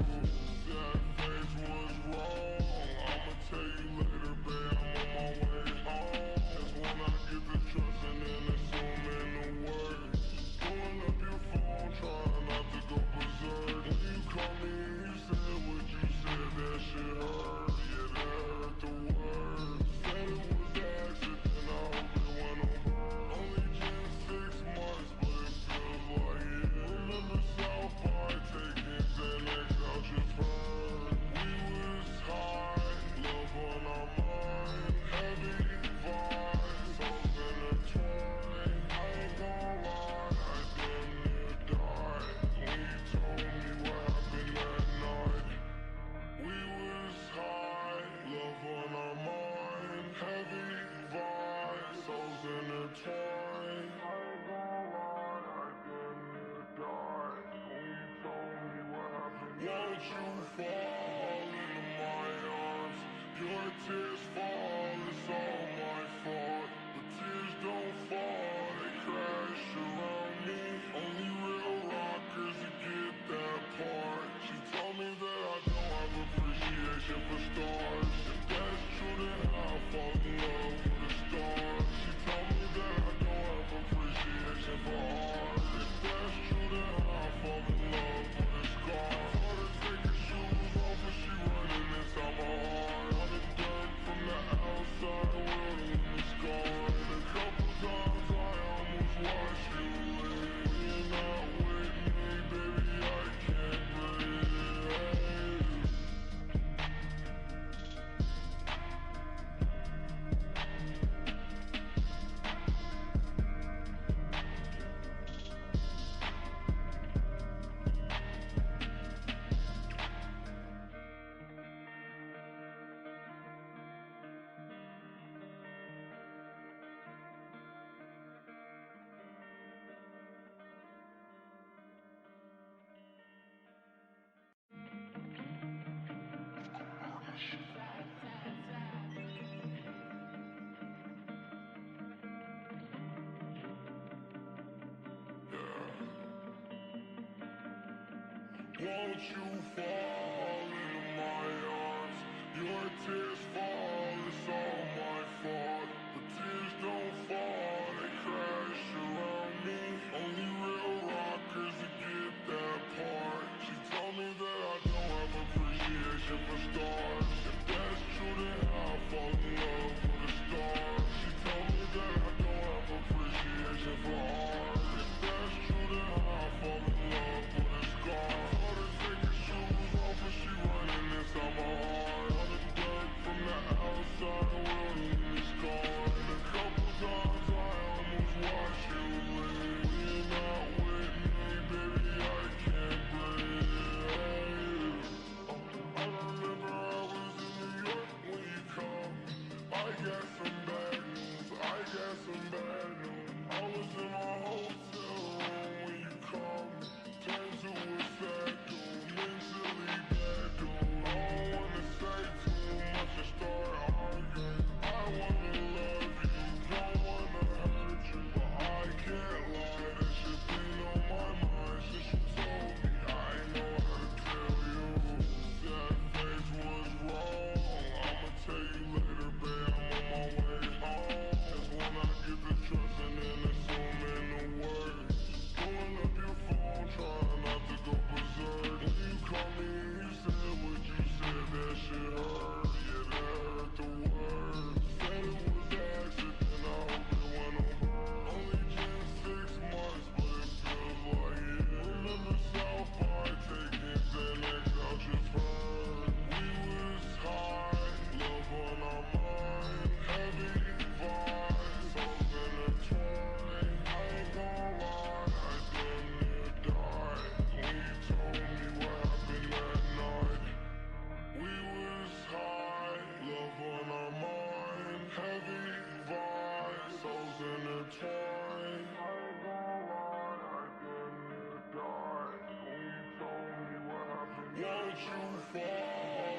That face was wrong. I'ma tell you later, babe. I'm on my way home. That's when I get to trusting and assuming the words. Pulling up your phone, trying not to go berserk. When you called me and you said what you said, that shit hurt. Yeah, that hurt the words. Said it was an accident, I hope it went over. Only been 6 months, but it feels like it. Remember South by taking Xanax out your fur. We was high, love on our mind. Heavy vibes, souls intertwined. I ain't gonna lie, I damn near died. When you told me what happened that night. We was high, love on our mind. Heavy vibes, souls intertwined. I ain't gonna lie, I damn near died. When you told me what happened, won't you fall into my arms? Your tears fall, it's all my fault. But tears don't fall, they crash around me. Only real rockers that get that part. She told me that I don't have appreciation for stars. If that's true, then I'll fall in love with a star. She told me that I don't have appreciation Won't you fall into my arms? Your tears fall, it's all my fault. But tears don't fall, they crash around me. Only real rockers that get that part. She told me that I don't have appreciation for stars. If that's true, then I'll fall in love with a star. She told me that I don't have appreciation for art. If that's true, then I'll fall in love with a scar. Told her take her shoes off, but she running inside my heart. On the dirt from the outside, the world is gone. And a couple times I almost watched you leave. When you're not with me, baby, I can't breathe. I remember I was in New York when you come. I got some bad news, I got some bad news. I was in my hotel room when you come. Turned to a sad dude, mentally bad dude. I don't wanna say too much and start arguing. I wanna love you, don't wanna hurt you, but I can't lie. That shit been on my mind since you told me. I know how to tell you. That face was wrong. I'ma tell you later, babe. I'm on my way home. That's when I get to trusting and assuming the worst. Pulling up your phone, trying not to go berserk. When you called me, you said what you said. That shit hurt. Yeah, that hurt the worst. Said it was an accident. I hope it went over. Only been 6 months, but it feels like it. Remember South Park taking Xanax out your fur. We was high, love on our mind, heavy vibes, souls intertwined. I ain't gon' lie, I damn near died when you told me what happened that night. We was high, love on our mind, heavy vibes, souls intertwined. I ain't gon' lie, I damn near died when you told me what happened. Won't you fall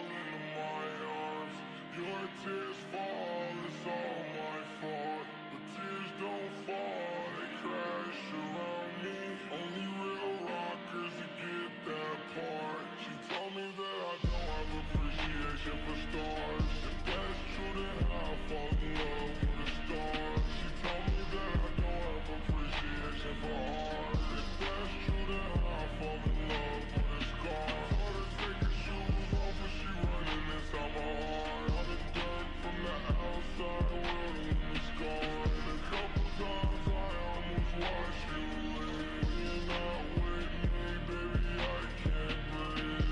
into my arms? Your tears fall, it's all my fault. But tears don't fall, they crash around me. Only real rockers that get that part. She told me that I don't have appreciation for stars. If that's true, then I'll fall in love with a star. She told me that I don't have appreciation for art. If that's true, then I'll fall in love with a scar. Told her take her shoes off, but she running inside my heart. On the dirt from the outside, the world is gone. And a couple times I almost watched you leave. When you're not with me, baby, I can't breathe.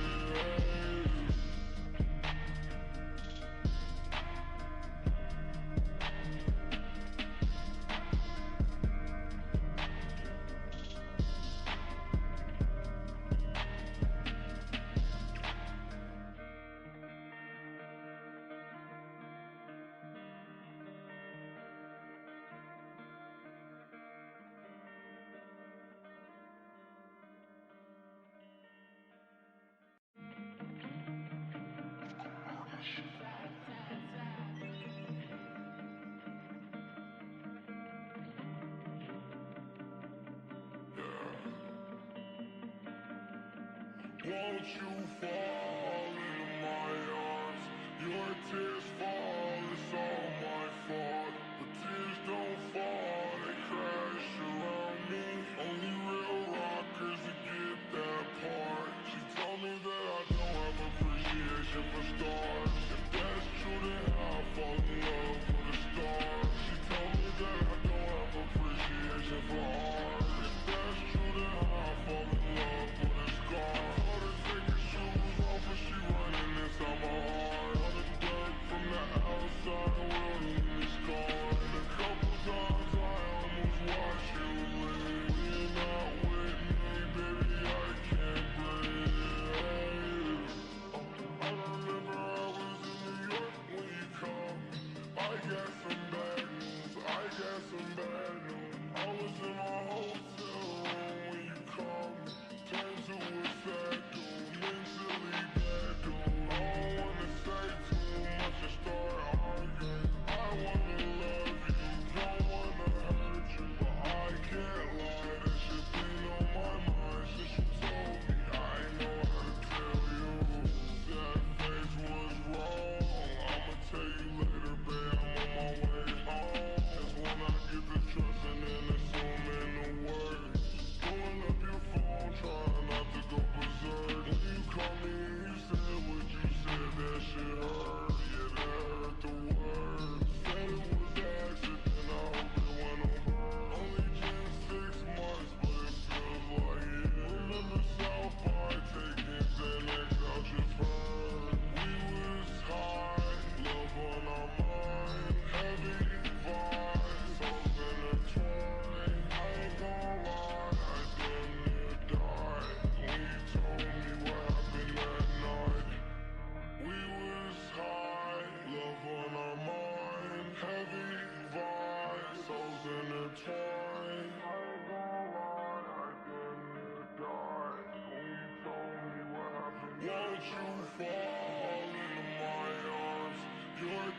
Won't you fall into my arms? Your tears fall, it's all my fault. But tears don't fall, they crash around me. Only real rockers that get that part. She told me that I don't have appreciation for stars. If that's true, then I'll fall in love with a star. She told me that I don't have appreciation for art. If that's true, then I'll fall in love with a scar. Told her take her shoes off,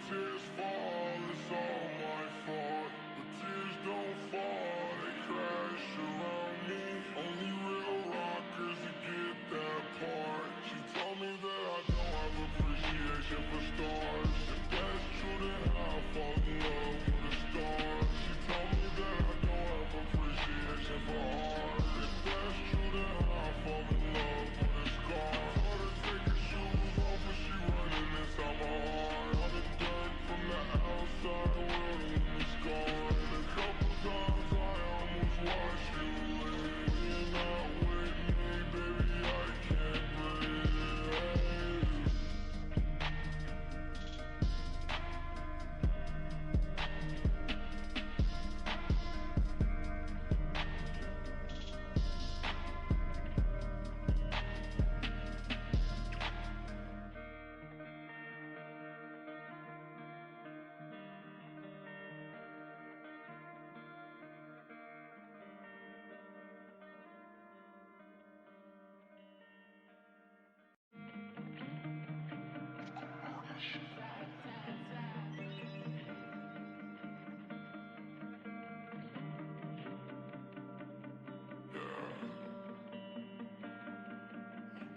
tears fall, it's all my fault. But tears don't fall, they crash around me. Only real rockers that get that part. She told me that I don't have appreciation for stars. If that's true, then I'll fall in love with a star. She told me that I don't have appreciation for art. If that's true, then I'll fall in love with a scar. Told her take her shoes off, but she running inside my heart. All the dirt from the outside world in the scar. And a couple times I almost watched you leave. You're not with me, baby, I can't breathe.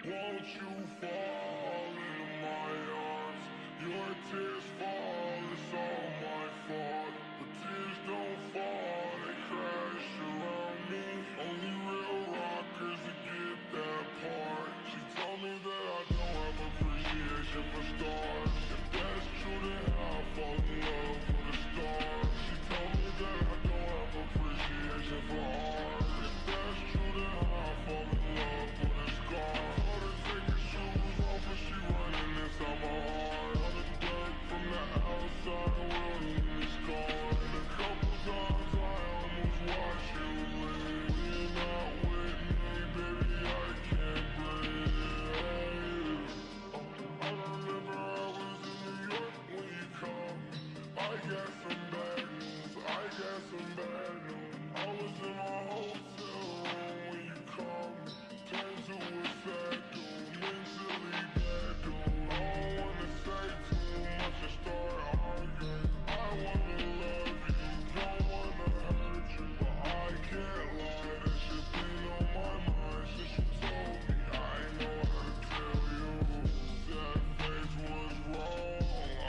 Won't you fall into my arms? Your tears fall, it's all my fault. But tears don't fall, they crash around me. Only real rockers that get that part. She told me that I don't have appreciation for stars. If that's true, then I'll fall in love with a star. She told me that I don't have appreciation for art. If that's true, then I'll fall in love with a scar. Told her take her shoes off, but she running inside my heart. All the dirt from the outside world in the scar. And a couple times I almost watched you leave. You're not with me, baby, I can't breathe. I remember I was in New York when you come. I got some bad news, I got some bad news. I was in my hotel room when you come. Turned to a sad dude, mentally bad dude. I don't wanna say too much and start arguing. I wanna love you, don't wanna hurt you. But I can't lie, that shit been on my mind since you told me. I ain't know how to tell you. That face was wrong.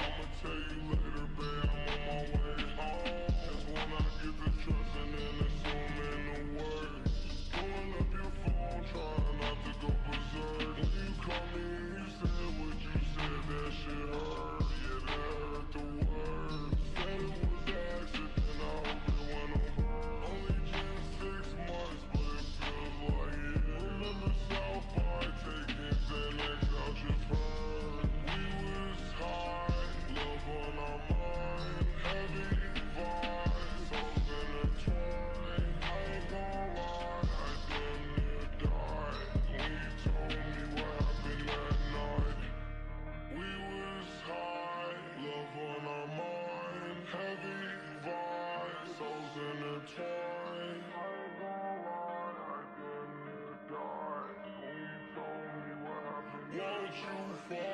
I'ma tell you later, babe, I'm on my way home. That's when I get to trusting and assuming the worst. Pulling up your phone, trying not to go berserk. When you called me and you said what you said, that shit hurt. Yeah, that hurt the worst. Said it was an accident, I hope it went on burn. Only been 6 months, but it feels like it. Remember South by taking Xanax out your fur. We was high, love on our mind, heavy vibes, souls intertwined. I ain't gon' lie, I damn near died when you told me what happened that night. We was high, love on our mind, heavy vibes, souls intertwined. I ain't gon' lie, I damn near died when you told me what happened. Won't you fall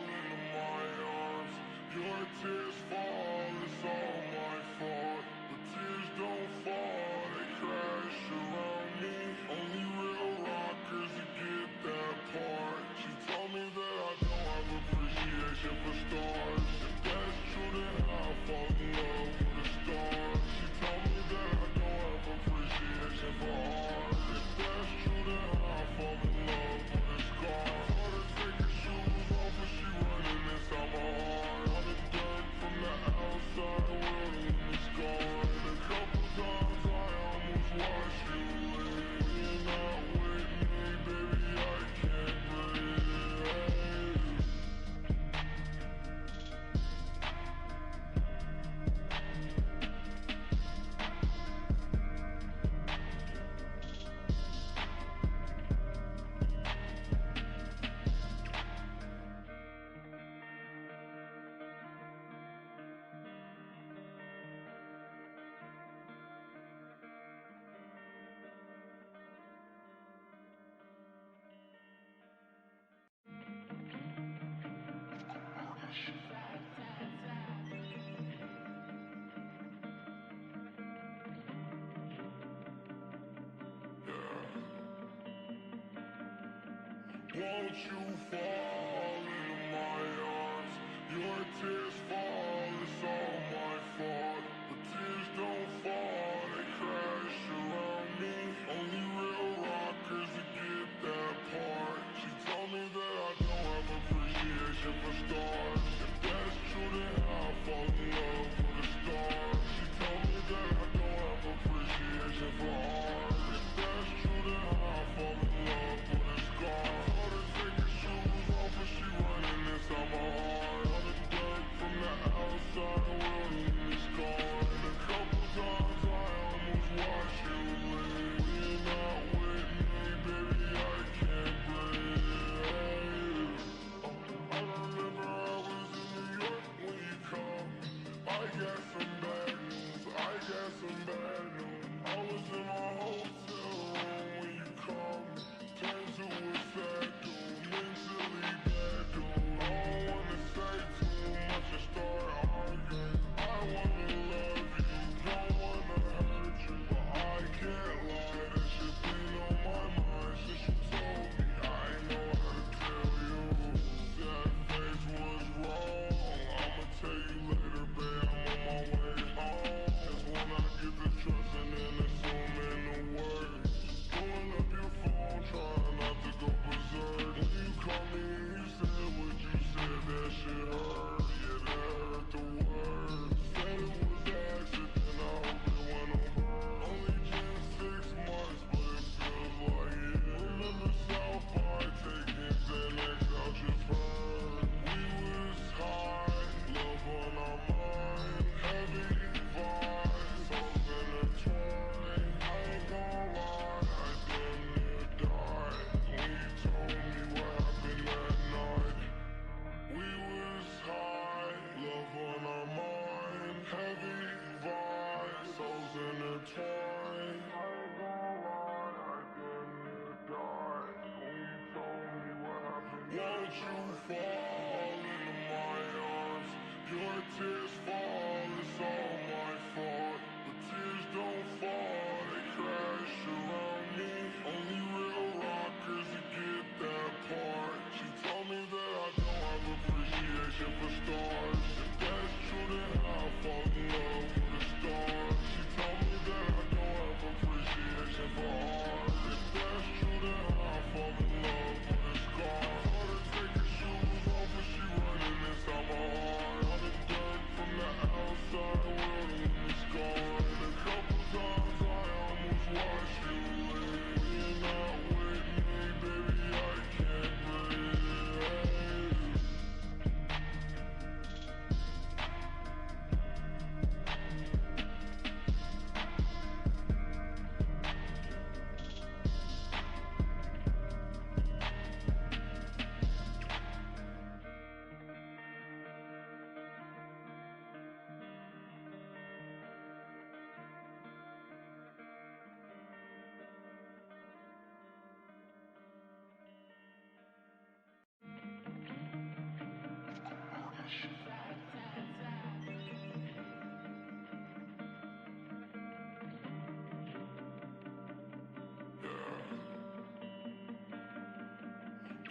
into my arms? Your tears fall, it's all my fault. But tears don't fall, they crash around me. Only real rockers that get that part. She told me that I don't have appreciation for stars. If that's true, then I'll fall in love with a star. She told me that I don't Won't you fall into my arms? Your tears fall, it's all my fault. But tears don't fall, they crash around me. Only real rockers that get that part. She told me that I don't have appreciation for stars. If that's true, then I'll fall in love with a star. She told me that I don't have appreciation for art. If that's true, then I'll fall in love with a scar. Told her take her shoes off, but she running inside my heart. All the dirt from the outside, world in this car. And a couple times I almost watched you leave. When you're not with me, baby, I can't breathe. I remember I was in New York when you called. I got some bad news, I got some bad news. I was in my hotel room when you called me. Turned to a sad dude, mentally bad dude. I don't wanna say too much and start arguing. I wanna love you, don't wanna hurt you, but I can't lie. That shit been on my mind since you told me. I know how to tell you. That face was wrong. I'ma tell you later, babe. I'm on my way home. That's when I get to trusting and assuming the worst. Pulling up your phone, trying not to go berserk. When you called me and you said what you said, that shit hurt. Yeah, that hurt the worst. Said it was an accident, I hope it went over. Only just 6 months, but it feels like it. Remember South Park taking Xanax out your fur. We was high, love on our mind, heavy vibes, souls intertwined. I ain't gon' lie, I damn near died when you told me what happened that night. We was high, love on our mind, heavy vibes, souls intertwined. I ain't gon' lie, I damn near died when you told me what happened. Won't you fall into my arms? Your tears fall, it's all my fault. But tears don't fall, they crash around me. Only real rockers that get that part. She told me that I don't have appreciation for stars. If that's true, then I'll fall in love with a star. She told me that I don't have appreciation for art. If that's true, then I'll fall in love with a scar. Told her take her shoes off, but she running inside my heart. All the dirt from the outside, world in this car. And a couple times I almost watched you leave. When you're not with me, baby, I can't breathe.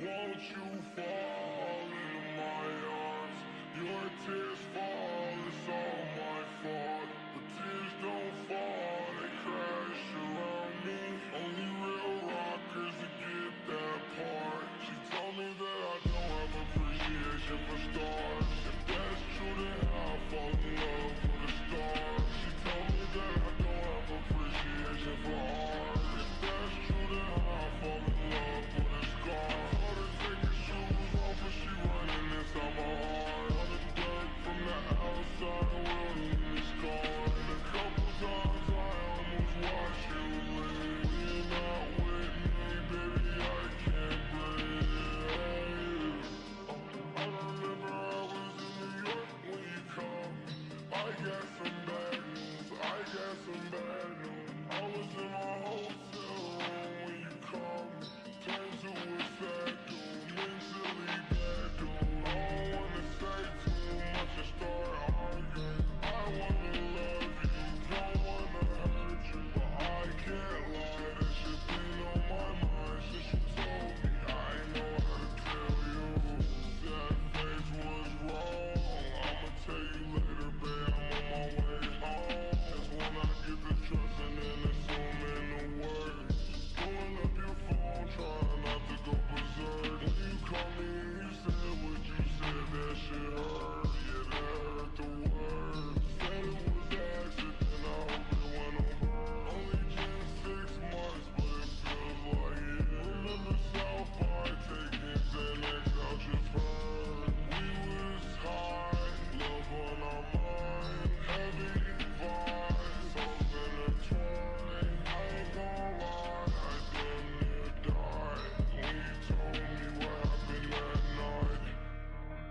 Won't you fall into my arms? Your tears fall, it's all my fault. But tears don't fall, they crash around me. Only real rockers that get that part. She told me that I don't have appreciation for stars. If that's true, then I'll fall in love with a star. She told me that I don't have appreciation for art. If that's true, then I'll fall in love with a scar. Told her take her shoes off, but she running inside my heart. All the dirt from the outside, world in this car. And a couple times I almost watched you leave. When you're not with me, baby, I can't breathe. I remember I was in New York when you called. I got some bad news, I got some bad news. I was in my hotel room when you called me. Turned to a sad dude, mentally bad dude. I don't wanna say too much and start arguing. I wanna love you, don't wanna hurt you, but I can't lie. That shit been on my mind since you told me. I know trusting and assuming the worst. Pulling up your phone, trying not to go berserk. When you called me and you said what you said, that shit hurt. Yeah, that hurt the worst. Said it was an accident, I hope it went over. Only been 6 months, but it feels like it. Remember Southby taking Xanax out your fur. We was high, love on our mind, heavy vibes, souls intertwined. I ain't gon' lie, I damn near died when you told me what happened that night.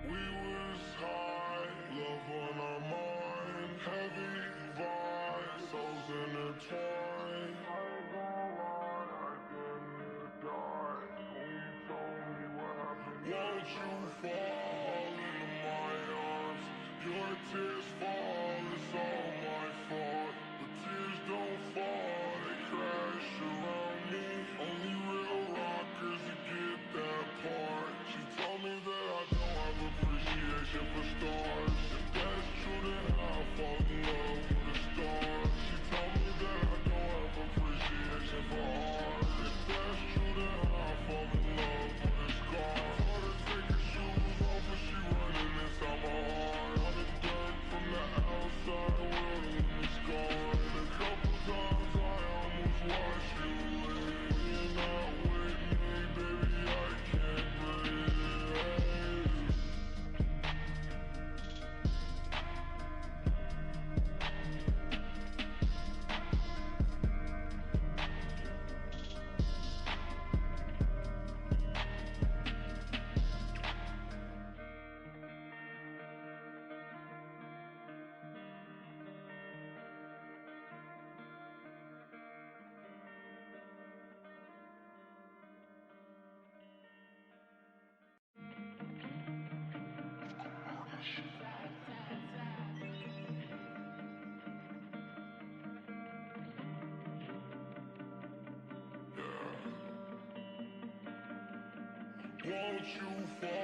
We was high, love on our mind, heavy vibes, souls intertwined. I ain't gon' lie, I damn near died when you told me what happened. Won't you fall into my arms? Your tears fall, it's all my fault. But tears don't fall, they crash around me. Only real rockers that get that part. She told me that I don't have appreciation for stars. If that's true, then I'll fall in love with a star. She told me that I don't have appreciation for art. If that's true, then I'll fall in love with a scar. Told her take her shoes off, but she running inside my heart. On the dirt from the outside, world in the scarred. A couple times I almost watched you leave. You're not with me, baby, I can't breathe. Won't you fall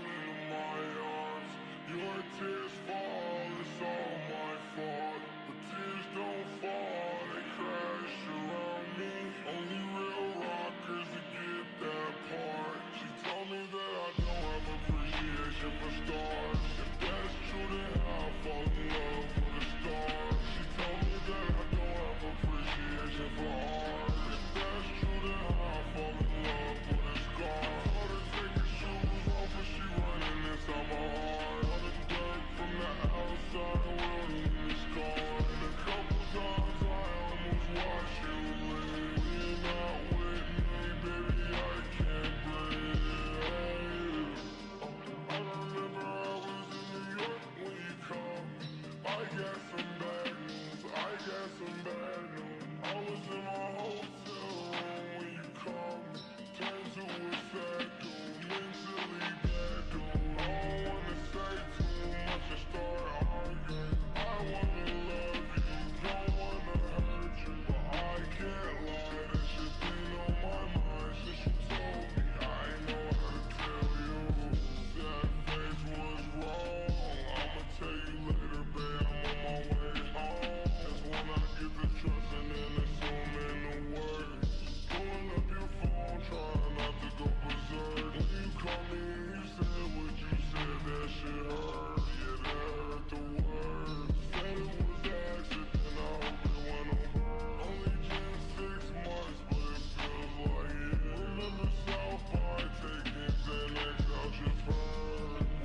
into my arms? Your tears fall, it's all my fault. But tears don't fall, they crash around me. Only real rockers that get that part. She told me that I don't have appreciation for stars. If that's true, then I'll fall in love with a star. She told me that I don't have appreciation for art. If that's true, then I'll fall in love with a scar. Told her take her shoes off, but she running inside my heart. On the dirt from the outside, world in the scarred. A couple times I almost watched you leave. When you're not with me, baby, I can't breathe. I remember I was in New York when you called me. I got some bad news, I got some bad news. I was in my hotel room when you called me. Turned to a sad dude, mentally bad dude. I don't wanna say too much and start arguing. I wanna love you, don't wanna hurt you, but I can't lie. That shit been on my mind since you told me. I ain't know how to tell you. That face was wrong. I'ma tell you later, babe. I'm on my way home. That's when I get to trusting and assuming the worst. Pulling up your phone, trying not to go berserk. When you called me and you said what you said, that shit hurt. Yeah, that hurt the worst. Said it was an accident, I hope it went over. Only been 6 months, but it feels like it. Remember Southby taking Xanax out your fur.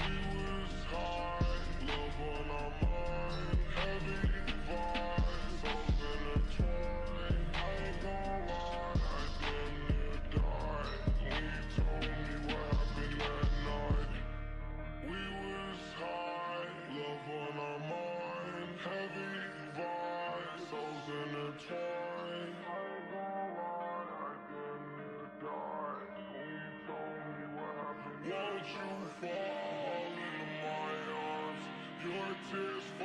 We was high, love on our mind, heavy vibes, souls intertwined. I ain't gon' lie, I damn near died when you told me what happened that night. We was high, love on our mind, heavy vibes, souls intertwined. I ain't gon' lie, I damn near died when you told me what happened. Won't you fall into my arms? Your tears fall.